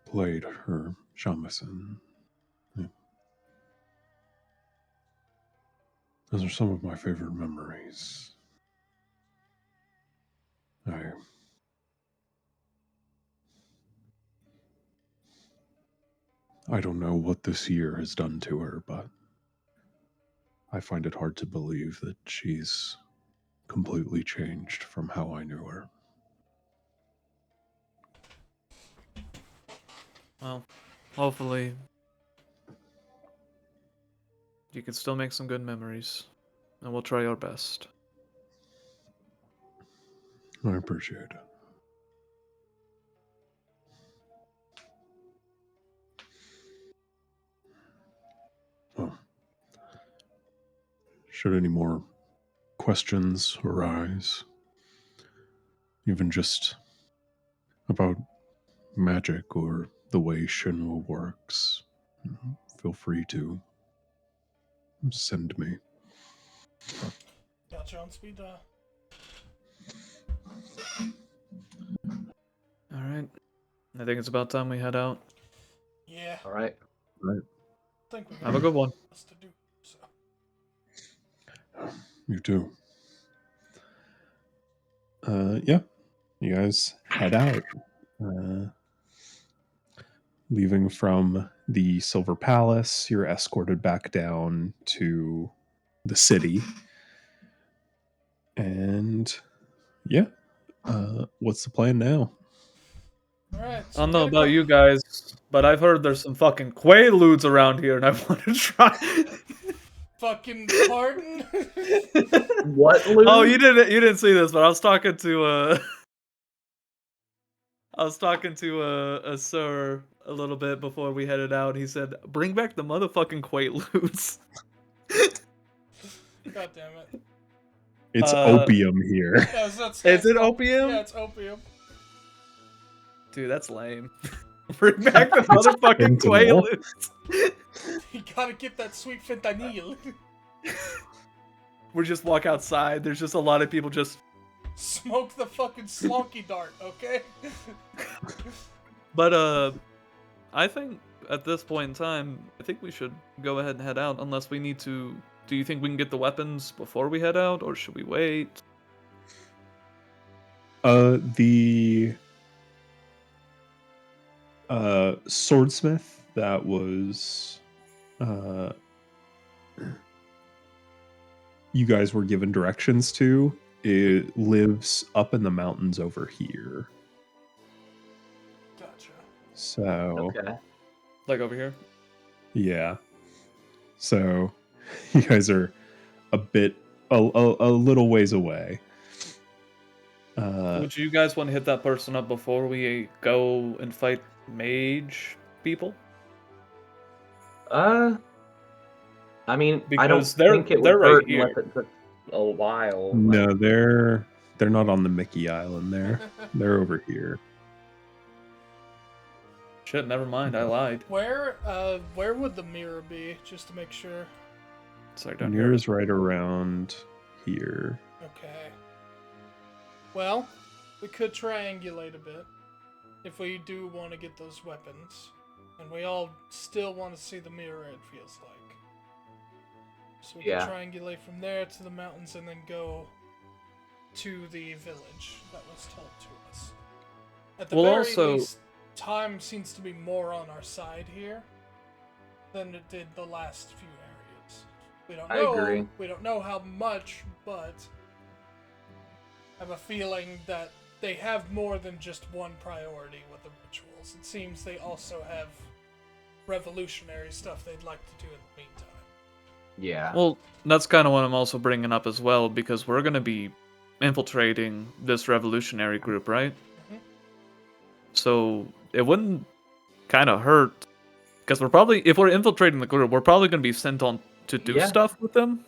played her shamisen. Yeah. Those are some of my favorite memories. I don't know what this year has done to her, but I find it hard to believe that she's completely changed from how I knew her. Well, hopefully you can still make some good memories, and we'll try our best. I appreciate it. Well, should any more questions arise, even just about magic or the way Shinra works, feel free to send me. Got you on speed dial. All right. I think it's about time we head out. Yeah, All right. I think we got Have a good one. else to do. So. You too. Yeah, you guys head out. Leaving from the Silver Palace, you're escorted back down to the city. And yeah, what's the plan now? All right. I don't know about you guys, but I've heard there's some fucking Quaaludes around here, and I want to try. Fucking pardon. What, Lou? Oh, you didn't see this, but I was talking to a sir a little bit before we headed out. He said, "Bring back the motherfucking Quaaludes." God damn it. It's opium here. Yeah, that's Is it opium? Yeah, it's opium. Dude, that's lame. Bring back the motherfucking Fentanyl. Quaaludes. You gotta get that sweet fentanyl. We just walk outside. There's just a lot of people just. Smoke the fucking slonky dart, okay? But I think at this point in time, I think we should go ahead and head out. Unless we need to. Do you think we can get the weapons before we head out, or should we wait? The swordsmith that was you guys were given directions to, it lives up in the mountains over here. Gotcha. So Okay. Like over here? yeah, so you guys are a little ways away. Would you guys want to hit that person up before we go and fight mage people? I mean, I don't Because they're- think it would they're right hurt here. unless it took a while. No, they're not on the Mickey Island there. They're over here. Shit, never mind. I lied. Where would the mirror be, just to make sure? Sorry, down here. Mirror's right around here. Okay. Well, we could triangulate a bit if we do want to get those weapons, and we all still want to see the mirror. It feels like. So we Yeah. can triangulate from there to the mountains, and then go to the village that was told to us. At the Well, very also- least, time seems to be more on our side here than it did the last few areas. We don't I know. agree. We don't know how much, but I have a feeling that they have more than just one priority with the rituals. It seems they also have revolutionary stuff they'd like to do in the meantime. Yeah. Well, that's kind of what I'm also bringing up as well, because we're going to be infiltrating this revolutionary group, right? Mhm. So it wouldn't kind of hurt because we're probably, if we're infiltrating the group, we're probably going to be sent on to do Yeah. stuff with them.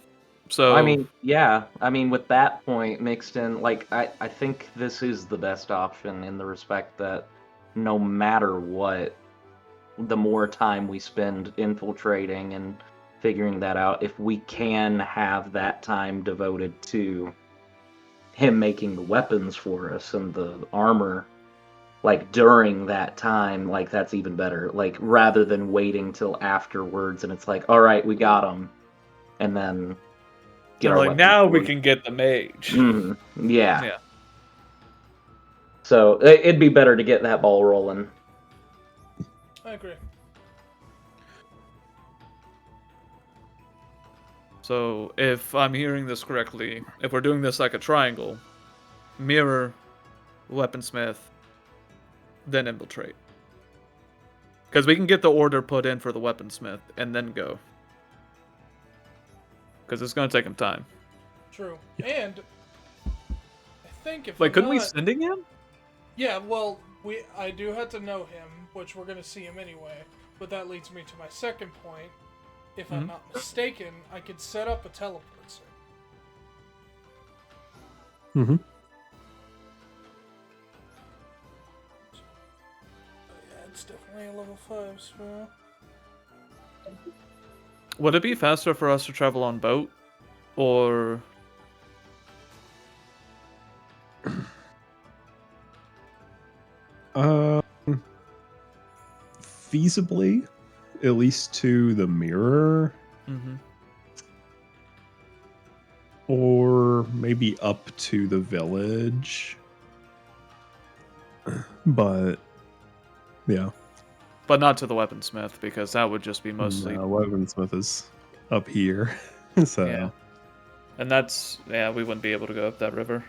So I mean, yeah. I mean, with that point mixed in, like, I think this is the best option in the respect that no matter what, the more time we spend infiltrating and figuring that out, if we can have that time devoted to him making the weapons for us and the armor, like during that time, like that's even better. Like rather than waiting till afterwards and it's like, all right, we got him, and then get they're our like, weapons now we sorted. can get the mage. Mhm, yeah. Yeah. So it'd be better to get that ball rolling. I agree. So if I'm hearing this correctly, if we're doing this like a triangle, mirror, weaponsmith, then infiltrate. Because we can get the order put in for the weaponsmith and then go. Because it's going to take him time. True. And I think if Like, couldn't we not- sending him? Yeah, well, I do have to know him, which we're going to see him anyway. But that leads me to my second point. If I'm not mistaken, I could set up a teleport circle. Mm-hmm. Yeah, it's definitely a level 5 spell. Would it be faster for us to travel on boat? Or... Feasibly, at least to the mirror, or maybe up to the village. But yeah, But not to the weaponsmith, because that would just be mostly... weaponsmith is up here, so Yeah. And that's... Yeah, we wouldn't be able to go up that river.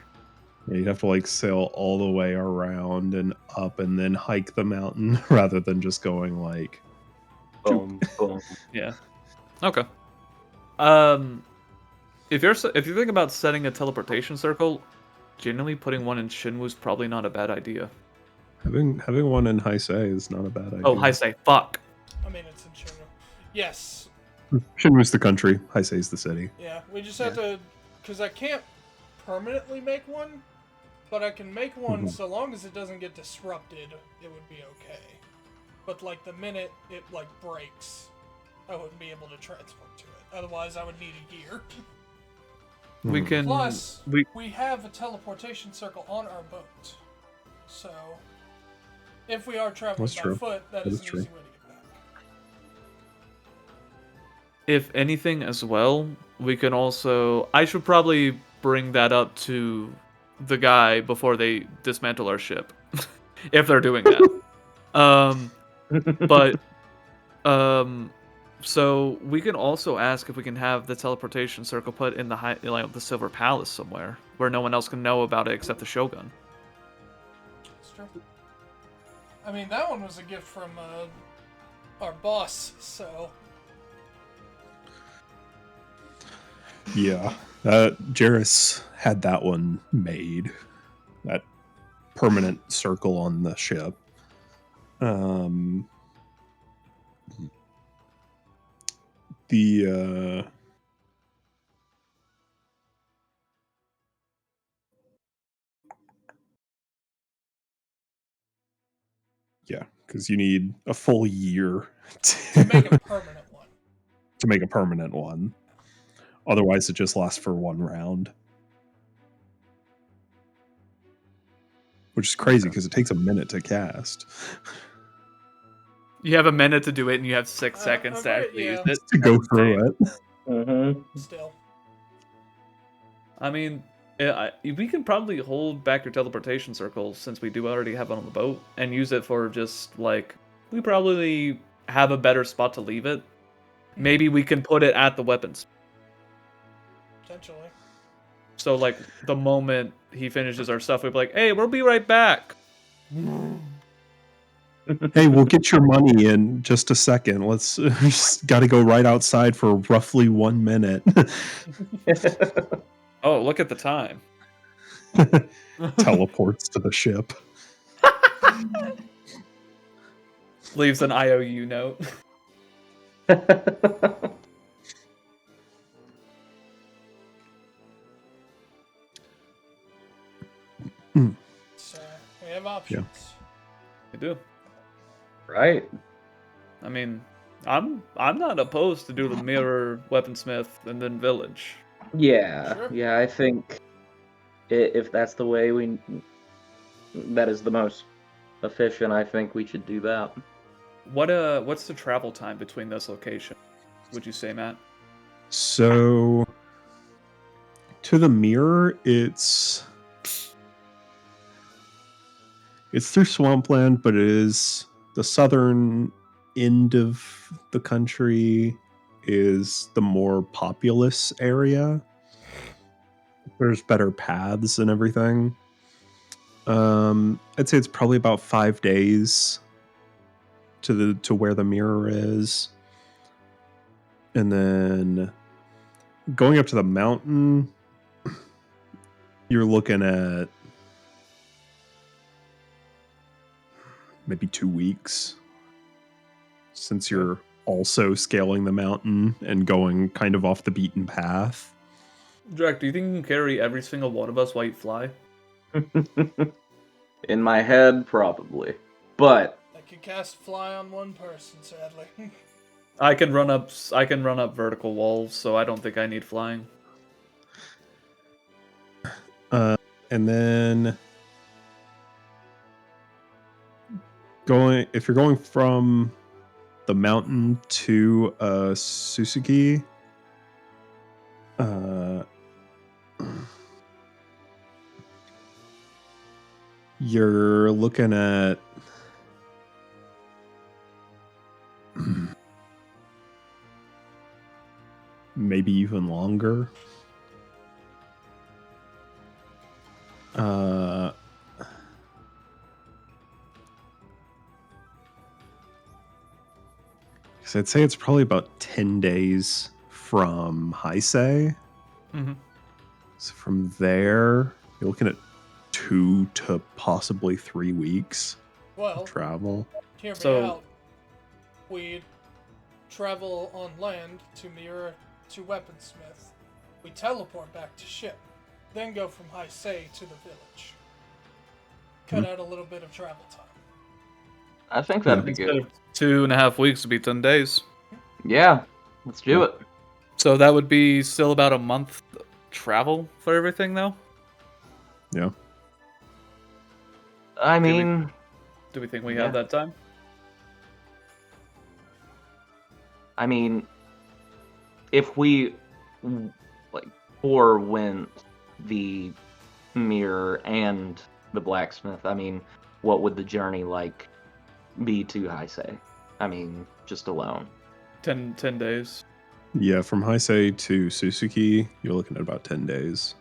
yeah, you'd have to like sail all the way around and up, and then hike the mountain rather than just going like. Boom, boom. Yeah. Okay. If you think about setting a teleportation circle, generally putting one in Shinwu's probably not a bad idea. Having one in Heisei is not a bad idea. Oh, Heisei, fuck. I mean, it's in Shinra. Yes. Shinwu's the country, Heisei's the city. Yeah, we just have to... Because I can't permanently make one, but I can make one so long as it doesn't get disrupted, it would be okay. But, like, the minute it, like, breaks, I wouldn't be able to transport to it. Otherwise, I would need a gear. We can... Plus, we we have a teleportation circle on our boat. So, if we are traveling That's by true. foot, that That is is an true. easy way to get back. If anything as well, we can also... I should probably bring that up to the guy before they dismantle our ship. If they're doing that. But, so we can also ask if we can have the teleportation circle put in the Silver Palace somewhere, where no one else can know about it except the Shogun. It's true. I mean, that one was a gift from our boss, so... Yeah, Jairus had that one made, that permanent circle on the ship. The yeah, because you need a full year To make a permanent one. to make a permanent one. Otherwise, it just lasts for one round. Which is crazy because it takes a minute to cast. You have a minute to do it, and you have 6 seconds to right, actually yeah. use it. To go through it. Mm-hmm. Still. I mean, we can probably hold back your teleportation circle since we do already have it on the boat and use it for just like, we probably have a better spot to leave it. Maybe we can put it at the weapons. Potentially. So like the moment he finishes our stuff, we'll be like, hey, we'll be right back. Hey, we'll get your money in just a second. Let's just got to go right outside for roughly 1 minute. Oh, look at the time. Teleports to the ship. Leaves an IOU note. So we have options. I do. Right. I mean, I'm not opposed to do the mirror weaponsmith and then village. Yeah, Sure. yeah. I think if that's the way that is the most efficient, I think we should do that. What's the travel time between this location? Would you say, Matt? So to the mirror, it's through swampland, but it is the southern end of the country is the more populous area. There's better paths and everything. I'd say it's probably about 5 days to where the mirror is. And then going up to the mountain, you're looking at maybe 2 weeks, since you're also scaling the mountain and going kind of off the beaten path. Drac, do you think you can carry every single one of us while you fly? In my head, probably. But I could cast fly on one person, sadly. I can run up vertical walls, so I don't think I need flying. And then if you're going from the mountain to Suzuki, you're looking at maybe even longer. So I'd say it's probably about 10 days from Heisei. Mm-hmm. So from there, you're looking at 2 to possibly 3 weeks Well, of travel. hear me So- out. We travel on land to mirror to weaponsmith. We teleport back to ship, then go from Heisei to the village. Cut out a little bit of travel time. I think that'd be Instead good. of 2.5 weeks to be 10 days. Yeah, let's do it. So that would be still about a month travel for everything, though? Yeah. I Do we- mean, Do we think we Yeah. have that time? if we forewent the mirror and the blacksmith, what would the journey be to Heisei? Just alone. 10 days. Yeah, from Heisei to Suzuki, you're looking at about 10 days.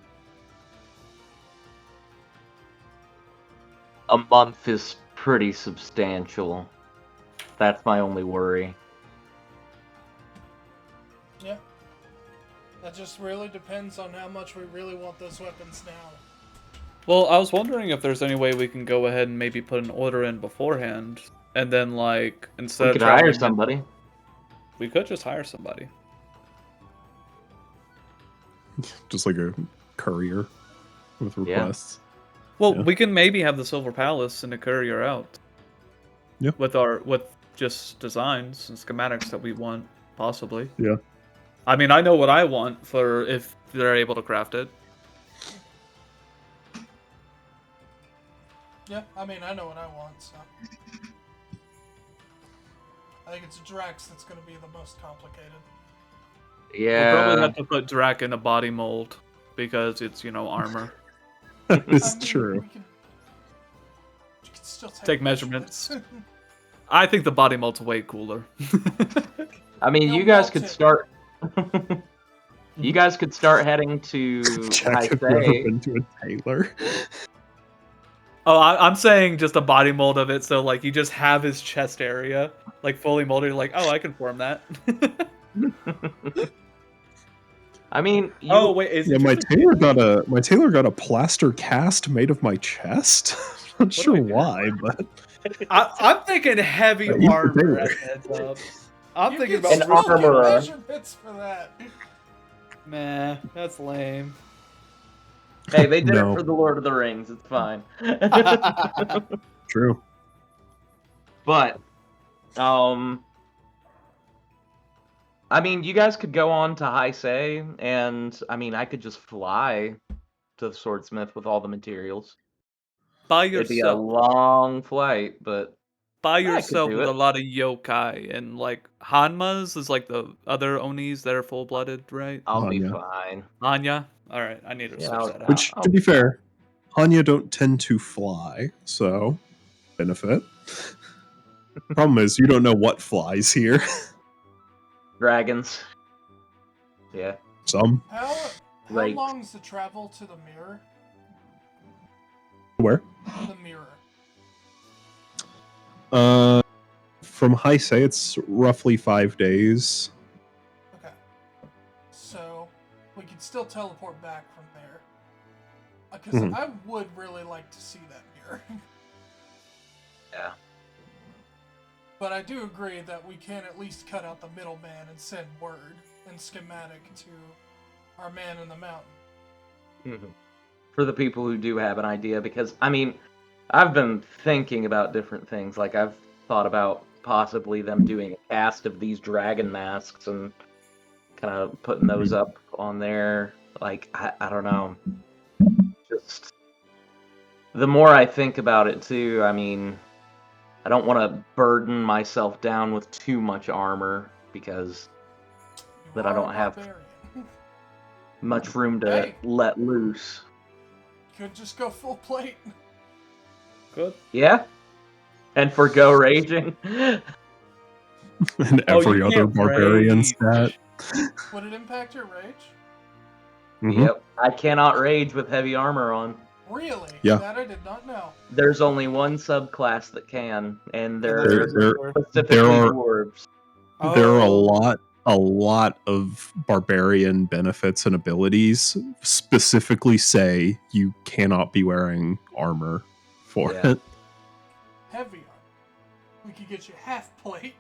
A month is pretty substantial. That's my only worry. Yeah. That just really depends on how much we really want those weapons now. Well, I was wondering if there's any way we can go ahead and maybe put an order in beforehand, and then instead We of could hire traveling- somebody. we could just hire somebody. Just like a courier with Yeah. requests. Well, Yeah. we can maybe have the Silver Palace send a courier out. Yeah. With just designs and schematics that we want, possibly. Yeah. I mean, I know what I want for if they're able to craft it. Yeah, I know what I want, so. I think it's Drax that's going to be the most complicated. We'll probably Yeah. have to put Drac in a body mold because it's, armor. It's I mean, true. we can still Take measurements. I think the body mold's way cooler. You guys could start. You guys could start heading to Jack, have you ever Heisei. been to a tailor? Oh, I'm saying just a body mold of it, so you just have his chest area fully molded. You're like, oh, I can form that. I mean, Oh wait, is Yeah, it my just- tailor got a plaster cast made of my chest. Not do sure I do? why, but I'm thinking heavy Eat the armor tailor. as a heads up. I'm You thinking can about An still get armorer. measurements for that. Nah, that's lame. Hey, they did No. it for the Lord of the Rings. It's fine. true. But, I mean, you guys could go on to High Say, and I mean, I could just fly to the Swordsmith with all the materials. By It'd be a yourself. long flight, but By I could yourself do with it. a lot of yokai and like Hanmas is like the other Onis that are full blooded, right? I'll be Anya. fine. Anya? Alright, I need to Yeah, switch I'll- that out. Which, to be fair, Hanya don't tend to fly, so benefit. Problem is, you don't know what flies here. Dragons. Yeah. Some. How Right. long's the travel to the mirror? Where? The mirror. From High Say, it's roughly 5 days. Okay. So we could still teleport back from there. Because Mhm. I would really like to see that mirror. Yeah. But I do agree that we can at least cut out the middleman and send word and schematic to our man in the mountain. For the people who do have an idea, because I mean, I've been thinking about different things. Like I've thought about possibly them doing a cast of these dragon masks and kind of putting those up on there. Like I don't know. Just the more I think about it too, I mean, I don't want to burden myself down with too much armor because You That I are a don't have. barbarian. much room to Hey. let loose. Could just go full plate. Good. Yeah? And forgo raging? And Oh, every you other can't barbarian rage. stat. Would it impact your rage? Mhm. Yep. I cannot rage with heavy armor on. Really? Yeah. That I did not know. There's only one subclass that can, and that's they're Berserker. specifically are- dwarves. There are Oh. a lot of barbarian benefits and abilities specifically say you cannot be wearing armor for Yeah. it. Heavy armor. We could get you half plate.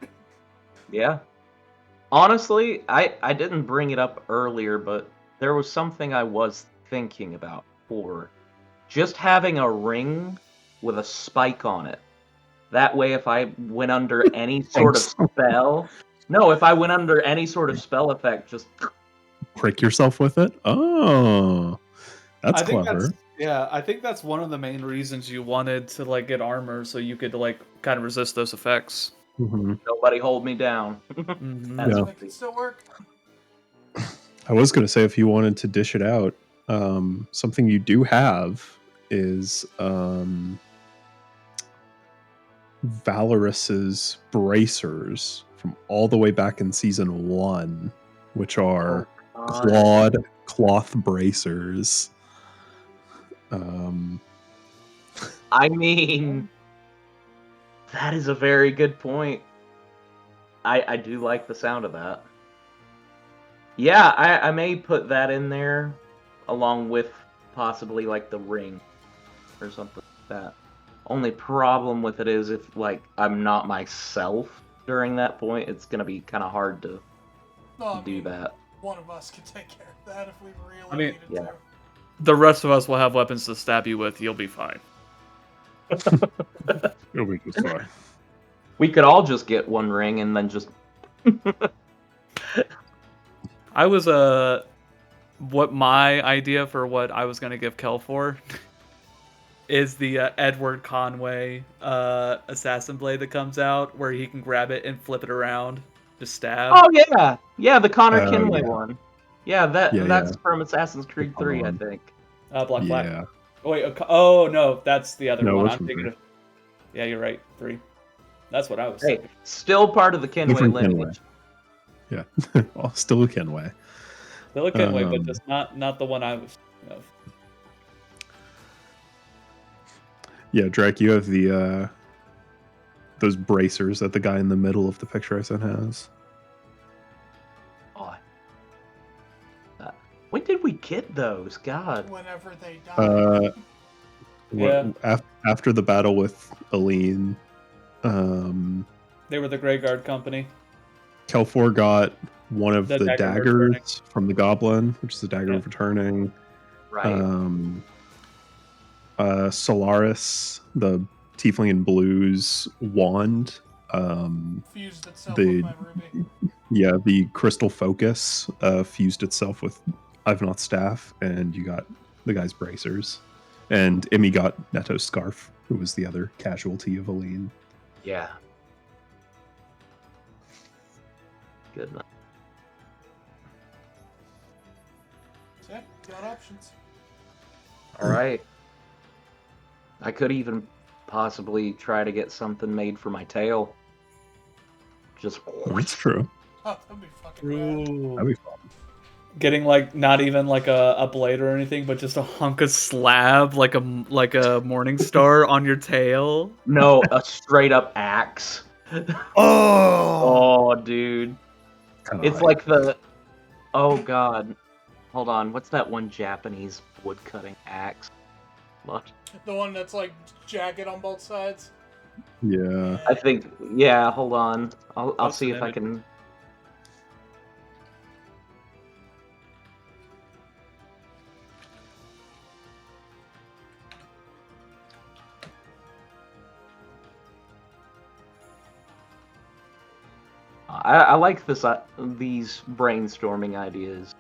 Yeah. Honestly, I didn't bring it up earlier, but there was something I was thinking about before. Just having a ring with a spike on it. That way, if I went under any sort of Thanks. spell... No, if I went under any sort of spell effect, just... Prick yourself with it. Oh, that's I think clever. I think that's one of the main reasons You wanted to like get armor so you could like kind of resist those effects. Mhm. Nobody hold me down. Mhm. That's Yeah. That could still work. I was going to say, if you wanted to dish it out, something you do have is Valorus's bracers from all the way back in season 1, which are cloth bracers. I mean, that is a very good point. I do like the sound of that. Yeah, I may put that in there along with possibly like the ring or something like that. Only problem with it is if like I'm not myself during that point, it's gonna be kind of hard to No, I do mean, that. one of us could take care of that if we really I mean, needed yeah. to. The rest of us will have weapons to stab you with. You'll be fine. It'll be just fine. We could all just get one ring and then just I was what my idea for what I was gonna give Kel for is the Edward Conway assassin blade that comes out where he can grab it and flip it around to stab. Oh yeah, the Connor Oh, Kinley yeah. one. Yeah, Yeah, that's from Assassin's Creed 3, I one. think. Black Flag. Yeah. Oh wait, oh no, that's the other No, one. it's I'm from thinking three. of. Yeah, you're right. 3. That's what I was. Hey, Thinking. still part of the Kinway Different lineage. Kinway. Yeah. Oh, still a Kenway. Still a Kenway, but Um, just not the one I was thinking of. Yeah, Drake, you have the those bracers that the guy in the middle of the picture I sent has. Oh, When did we get those? God. Whenever they die. Uh, after the battle with Aline, They were the Grey Guard company. Kelfor got one of The the dagger of daggers returning. from the goblin, which is the dagger Yeah. of returning. Right. Solaris, the Tiefling in Blue's wand. Fused itself the- with my ruby. Yeah, the crystal focus fused itself with Ivanhoth's staff, and you got the guy's bracers. And Emmy got Neto's scarf, who was the other casualty of Aline. Yeah. Good enough. So yeah, got options. All right. I could even possibly try to get something made for my tail. Just That's true. Oh, that'd be fucking rad. That'd be fun. Getting like not even like a blade or anything, but just a hunk of slab, like a morning star on your tail. no, a straight up axe. Oh, Oh, dude. Kinda It's like the. Oh god. Hold on. What's that one Japanese wood cutting axe? What? The one that's like jagged on both sides. Yeah. I think. Yeah. Hold on. I'll What's see the if I name? can. I like this. These brainstorming ideas.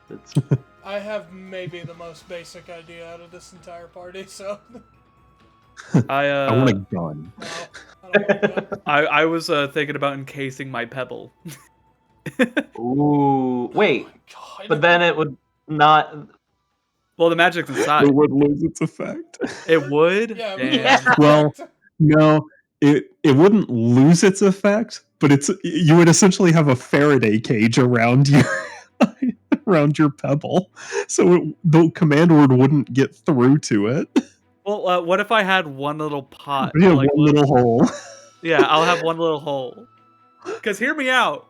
It's I have maybe the most basic idea out of this entire party, so I want a gun. no, I don't want that. I was thinking about encasing my pebble. ooh. Wait, Oh my God. but then it would not. Well, the magic's inside. It would lose its effect. It would. Yeah, Damn. Well, no, it wouldn't lose its effect, but you would essentially have a Faraday cage around your around your pebble, so the command word wouldn't get through to it. Well, what if I had one little pot? You have like, one little hole. Yeah, I'll have one little hole. Because hear me out.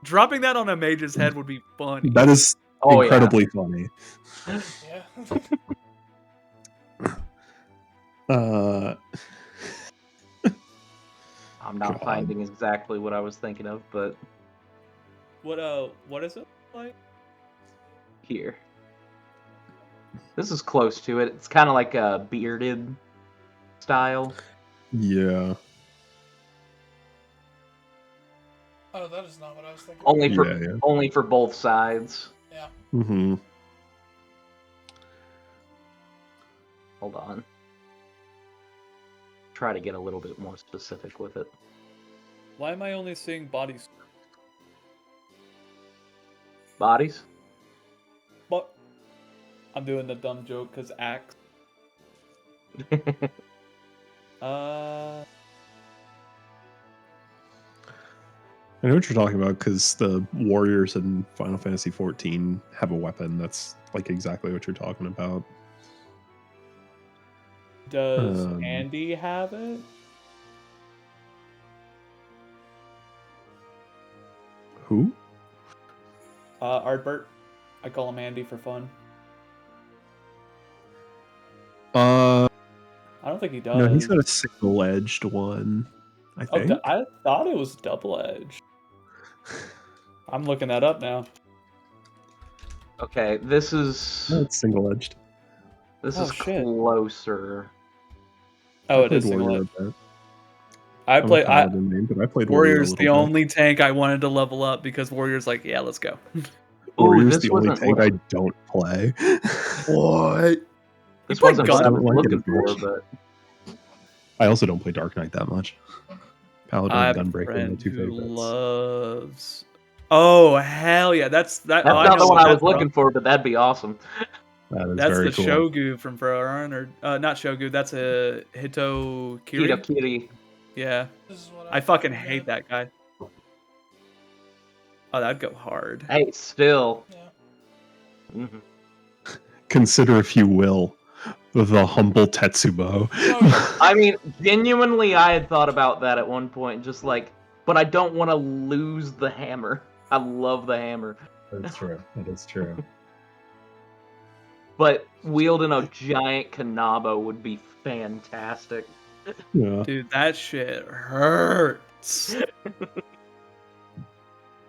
Dropping that on a mage's head would be funny. That is Oh incredibly funny. Yeah. I'm not God. finding exactly what I was thinking of, but What is it like? here. This is close to it. It's kind of like a bearded style. Yeah. Oh, that is not what I was thinking. Only for Yeah. only for both sides. Yeah. Mm-hmm. Hold on. Try to get a little bit more specific with it. Why am I only seeing bodies? Bodies? But I'm doing the dumb joke because axe. I know what you're talking about because the warriors in Final Fantasy XIV have a weapon that's like exactly what you're talking about. Does Um, Andy have it? Who? Artbert. I call him Andy for fun. Uh, I don't think he does. no, he's got a single-edged one. I Oh, think. I thought it was double edged. I'm looking that up now. Okay, this is No, it's single-edged. this Oh, is shit. closer. Oh, I it played is single warrior edged. a bit. I I'm a play. paladin main, but I played warrior a Warrior's the little bit. only tank I wanted to level up because Warrior's like, yeah, let's go. Warrior's this the only wasn't tank what- I don't play. What? This play wasn't Gun- what I was Don't like it looking as for, much. but I also don't play Dark Knight that much. Paladin I and have a Gunbreaker are my friend two who favorites. loves. Oh hell yeah! That's that. that's oh, I not know the one what I was that's from. looking for, but that'd be awesome. That is That's very the cool. Shogu from Froran, or not Shogu. That's a Hito Kiri. Kira Kitty. Yeah, This is what I fucking thinking, hate that guy. Oh, that'd go hard. Hey, still. Yeah. Mhm. Consider, if you will, the humble Tetsubo. Oh, I mean, genuinely, I had thought about that at one point, just like, but I don't want to lose the hammer. I love the hammer. That's true. That is true. but wielding a giant Kanabo would be fantastic. Yeah. Dude, that shit hurts.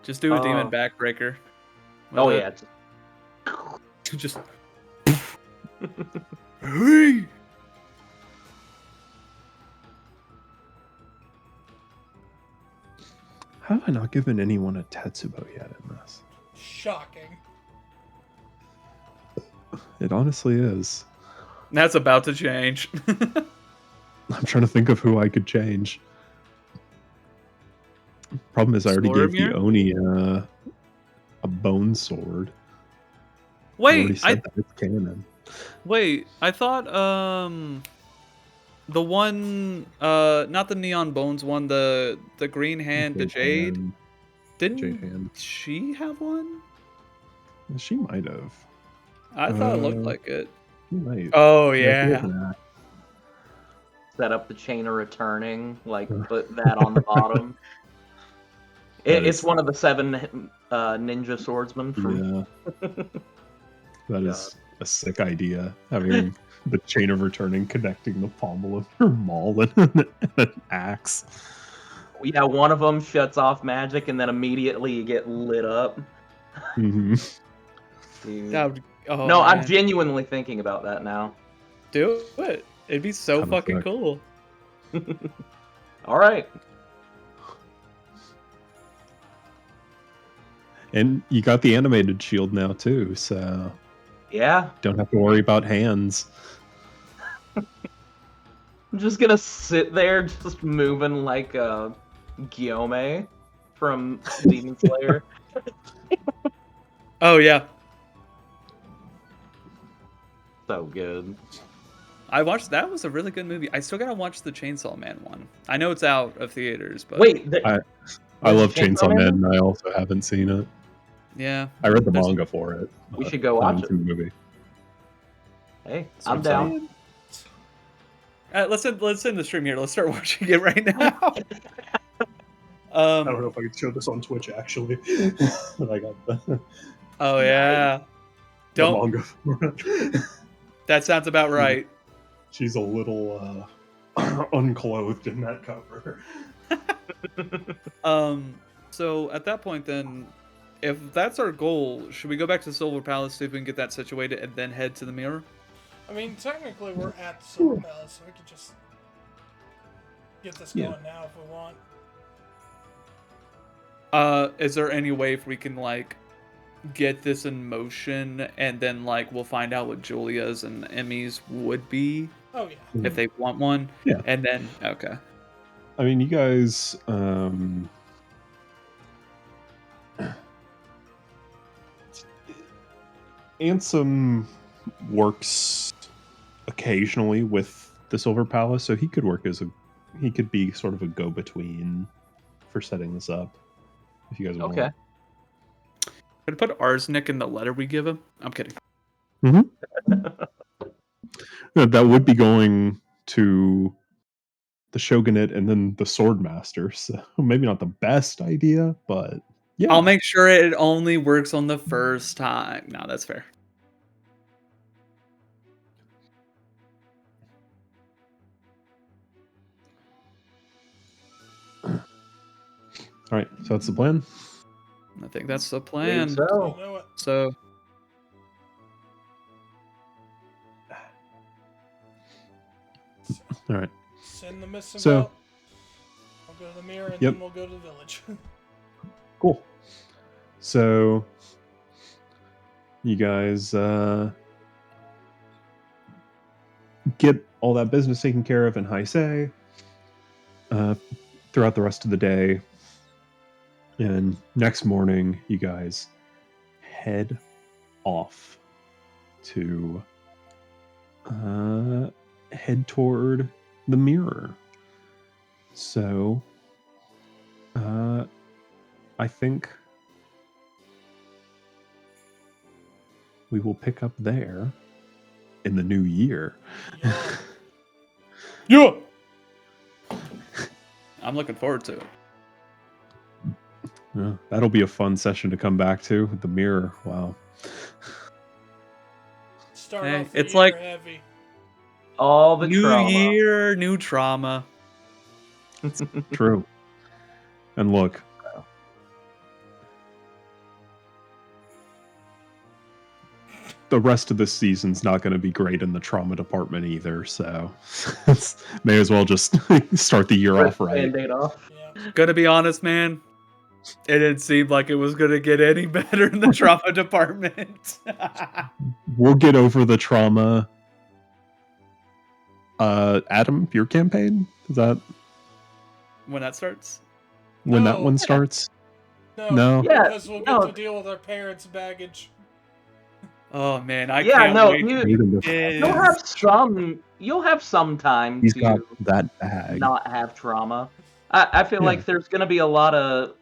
Just do a demon backbreaker. with Oh it. yeah. Just. Hey! How have I not given anyone a Tetsubo yet in this? Shocking. It honestly is. That's about to change. I'm trying to think of who I could change. Problem is, I already gave the Skoromir? Oni a bone sword. I already Wait, said that it's canon. I thought the one not the Neon Bones one, the green hand, the Jade. Hand. Didn't Jade hand. she have one? She might have. I thought it looked Uh, like it. She might. Oh Yeah, she has yeah. an axe. Set up the chain of returning, like put that on the bottom. That It's is- one of the 7 ninja swordsmen from. Yeah. That is a sick idea. Having the chain of returning connecting the pommel of her maul and an axe. Yeah, one of them shuts off magic, and then immediately you get lit up. Hmm. Dude. That would, oh, No, I'm man. genuinely thinking about that now. Do it. It'd be so Kinda fucking sick. cool. All right. And you got the animated shield now too, so Yeah, don't have to worry about hands. I'm just gonna sit there, just moving like Gyome from Demon Slayer. Oh yeah. So good. I watched that was a really good movie. I still gotta watch the Chainsaw Man one. I know it's out of theaters, but Wait, I there's love Chainsaw Chainsaw Man, Man? and I also haven't seen it. yeah. I read the There's- manga for it. We but should go I haven't watch it. seen the movie. Hey, So I'm down. excited. Let's end the stream here. Let's start watching it right now. I don't know if I could show this on Twitch actually. But I got the Oh yeah. Don't. manga for it. That sounds about right. She's a little unclothed in that cover. So at that point, then, if that's our goal, should we go back to Silver Palace, see if we can get that situated, and then head to the mirror? I mean, technically we're at the Silver Palace, so we could just get this going Yeah. now if we want. Is there any way if we can like get this in motion, and then like we'll find out what Julia's and Emmy's would be Oh yeah. if they want one? Yeah. And then okay. I mean, you guys. Ansem works occasionally with the Silver Palace, so he could work as he could be sort of a go-between for setting this up. If you guys want. Okay. Could I put arsenic in the letter we give him? I'm kidding. Yeah, that would be going to the Shogunate and then the Swordmaster. So maybe not the best idea, but yeah. I'll make sure it only works on the first time. No, that's fair. All right, so that's the plan. I think that's the Think plan. You so. know what? So All right. Send the missive So- out. I'll go to the mirror and Yep. then we'll go to the village. Cool. So you guys get all that business taken care of in Heisei throughout the rest of the day. And next morning, you guys head off to head toward the mirror. So I think we will pick up there in the new year. Yeah. yeah. I'm looking forward to it. Yeah, that'll be a fun session to come back to. The mirror. Wow. Start Hey, off the it's year like- heavy. All the New trauma. year, new trauma. True. And look, the rest of this season's not going to be great in the trauma department either, so may as well just start the year off right. Band-Aid off. Yeah. Gonna be honest, man. It didn't seem like it was gonna get any better in the trauma department. We'll get over the trauma. Adam, your campaign? Is that When that starts? when that No. one starts? No, No. Yeah, because we'll get no. to deal with our parents' baggage. Oh man, I Yeah, can't no, wait. you'll have some time He's to got that bag. not have trauma. I feel Yeah. like there's gonna be a lot of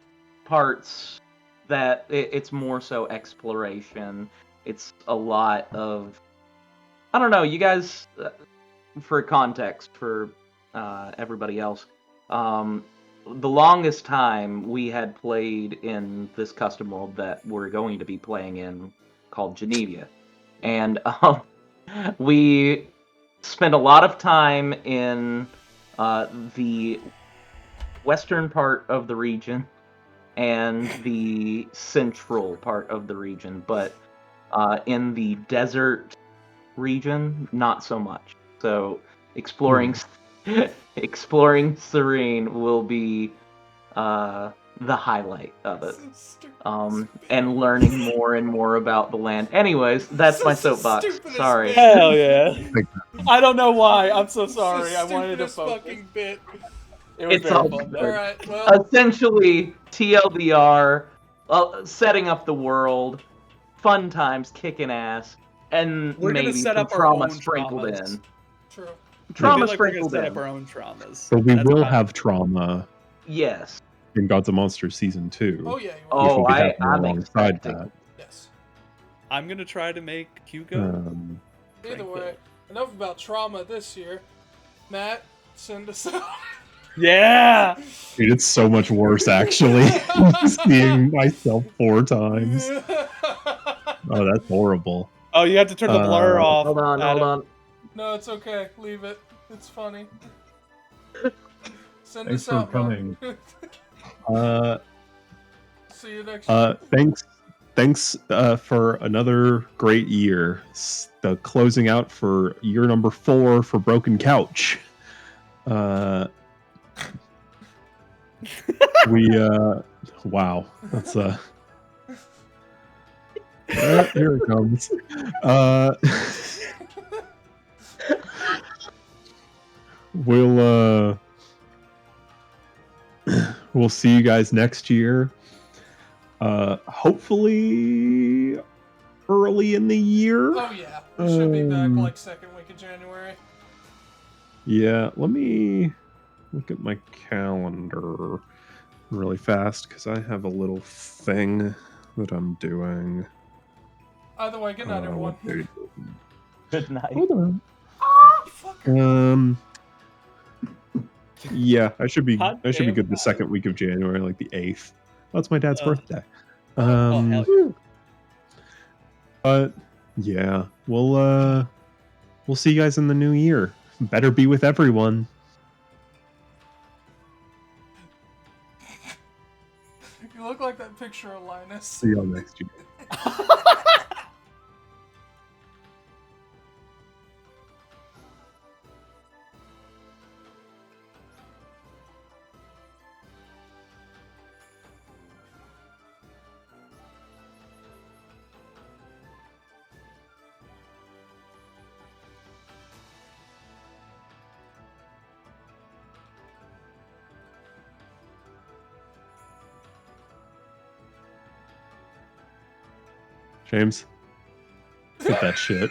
parts that it's more so exploration. It's a lot of, I don't know, you guys, for context for everybody else, the longest time we had played in this custom world that we're going to be playing in, called Geneva, and we spent a lot of time in the western part of the region and the central part of the region, but in the desert region, not so much. So exploring exploring Serene will be the highlight of it. So stupid. And learning more and more about the land. Anyways, that's my soapbox. Stupidest Sorry. bit. Hell yeah. I don't know why. I'm so It's the sorry. I wanted to stupidest focus. fucking bit. It was It's very all fun. good. though. Alright, well, Essentially, TLDR, setting up the world, fun times, kicking ass, and We're gonna maybe set some up our trauma own sprinkled traumas. in. true. I Trauma feel like we're gonna sprinkled set in. up our own traumas. But we That's will about- have trauma Yes. in Gods of Monsters Season 2. Oh yeah, you Which will. Oh, will be I'm happening alongside expecting. that. Yes. I'm gonna try to make Hugo. Either Crank way, enough about trauma this year. Matt, send us out. Yeah. Dude, it's so much worse actually. Seeing myself 4 times. Oh, that's horrible. Oh, you have to turn the blur off. Hold on, hold Adam. on. No, it's okay. Leave it. It's funny. Send Thanks us for out, coming. Mark. See you next year. Thanks for another great year. The closing out for year number 4 for Broken Couch. Wow, that's here it comes. We'll see you guys next year. Hopefully early in the year. Oh yeah, we should be back like second week of January. Yeah, let me look at my calendar really fast because I have a little thing that I'm doing. Either way, good night, everyone. Good night. Hold on. Ah, fucker. Yeah, I should be Hot good damn the right. second week of January, like the 8th. That's my dad's Oh. birthday. Oh, hell yeah. But yeah, we'll see you guys in the new year. Better be with everyone. You look like that picture of Linus. See y'all next year. James, hit that shit.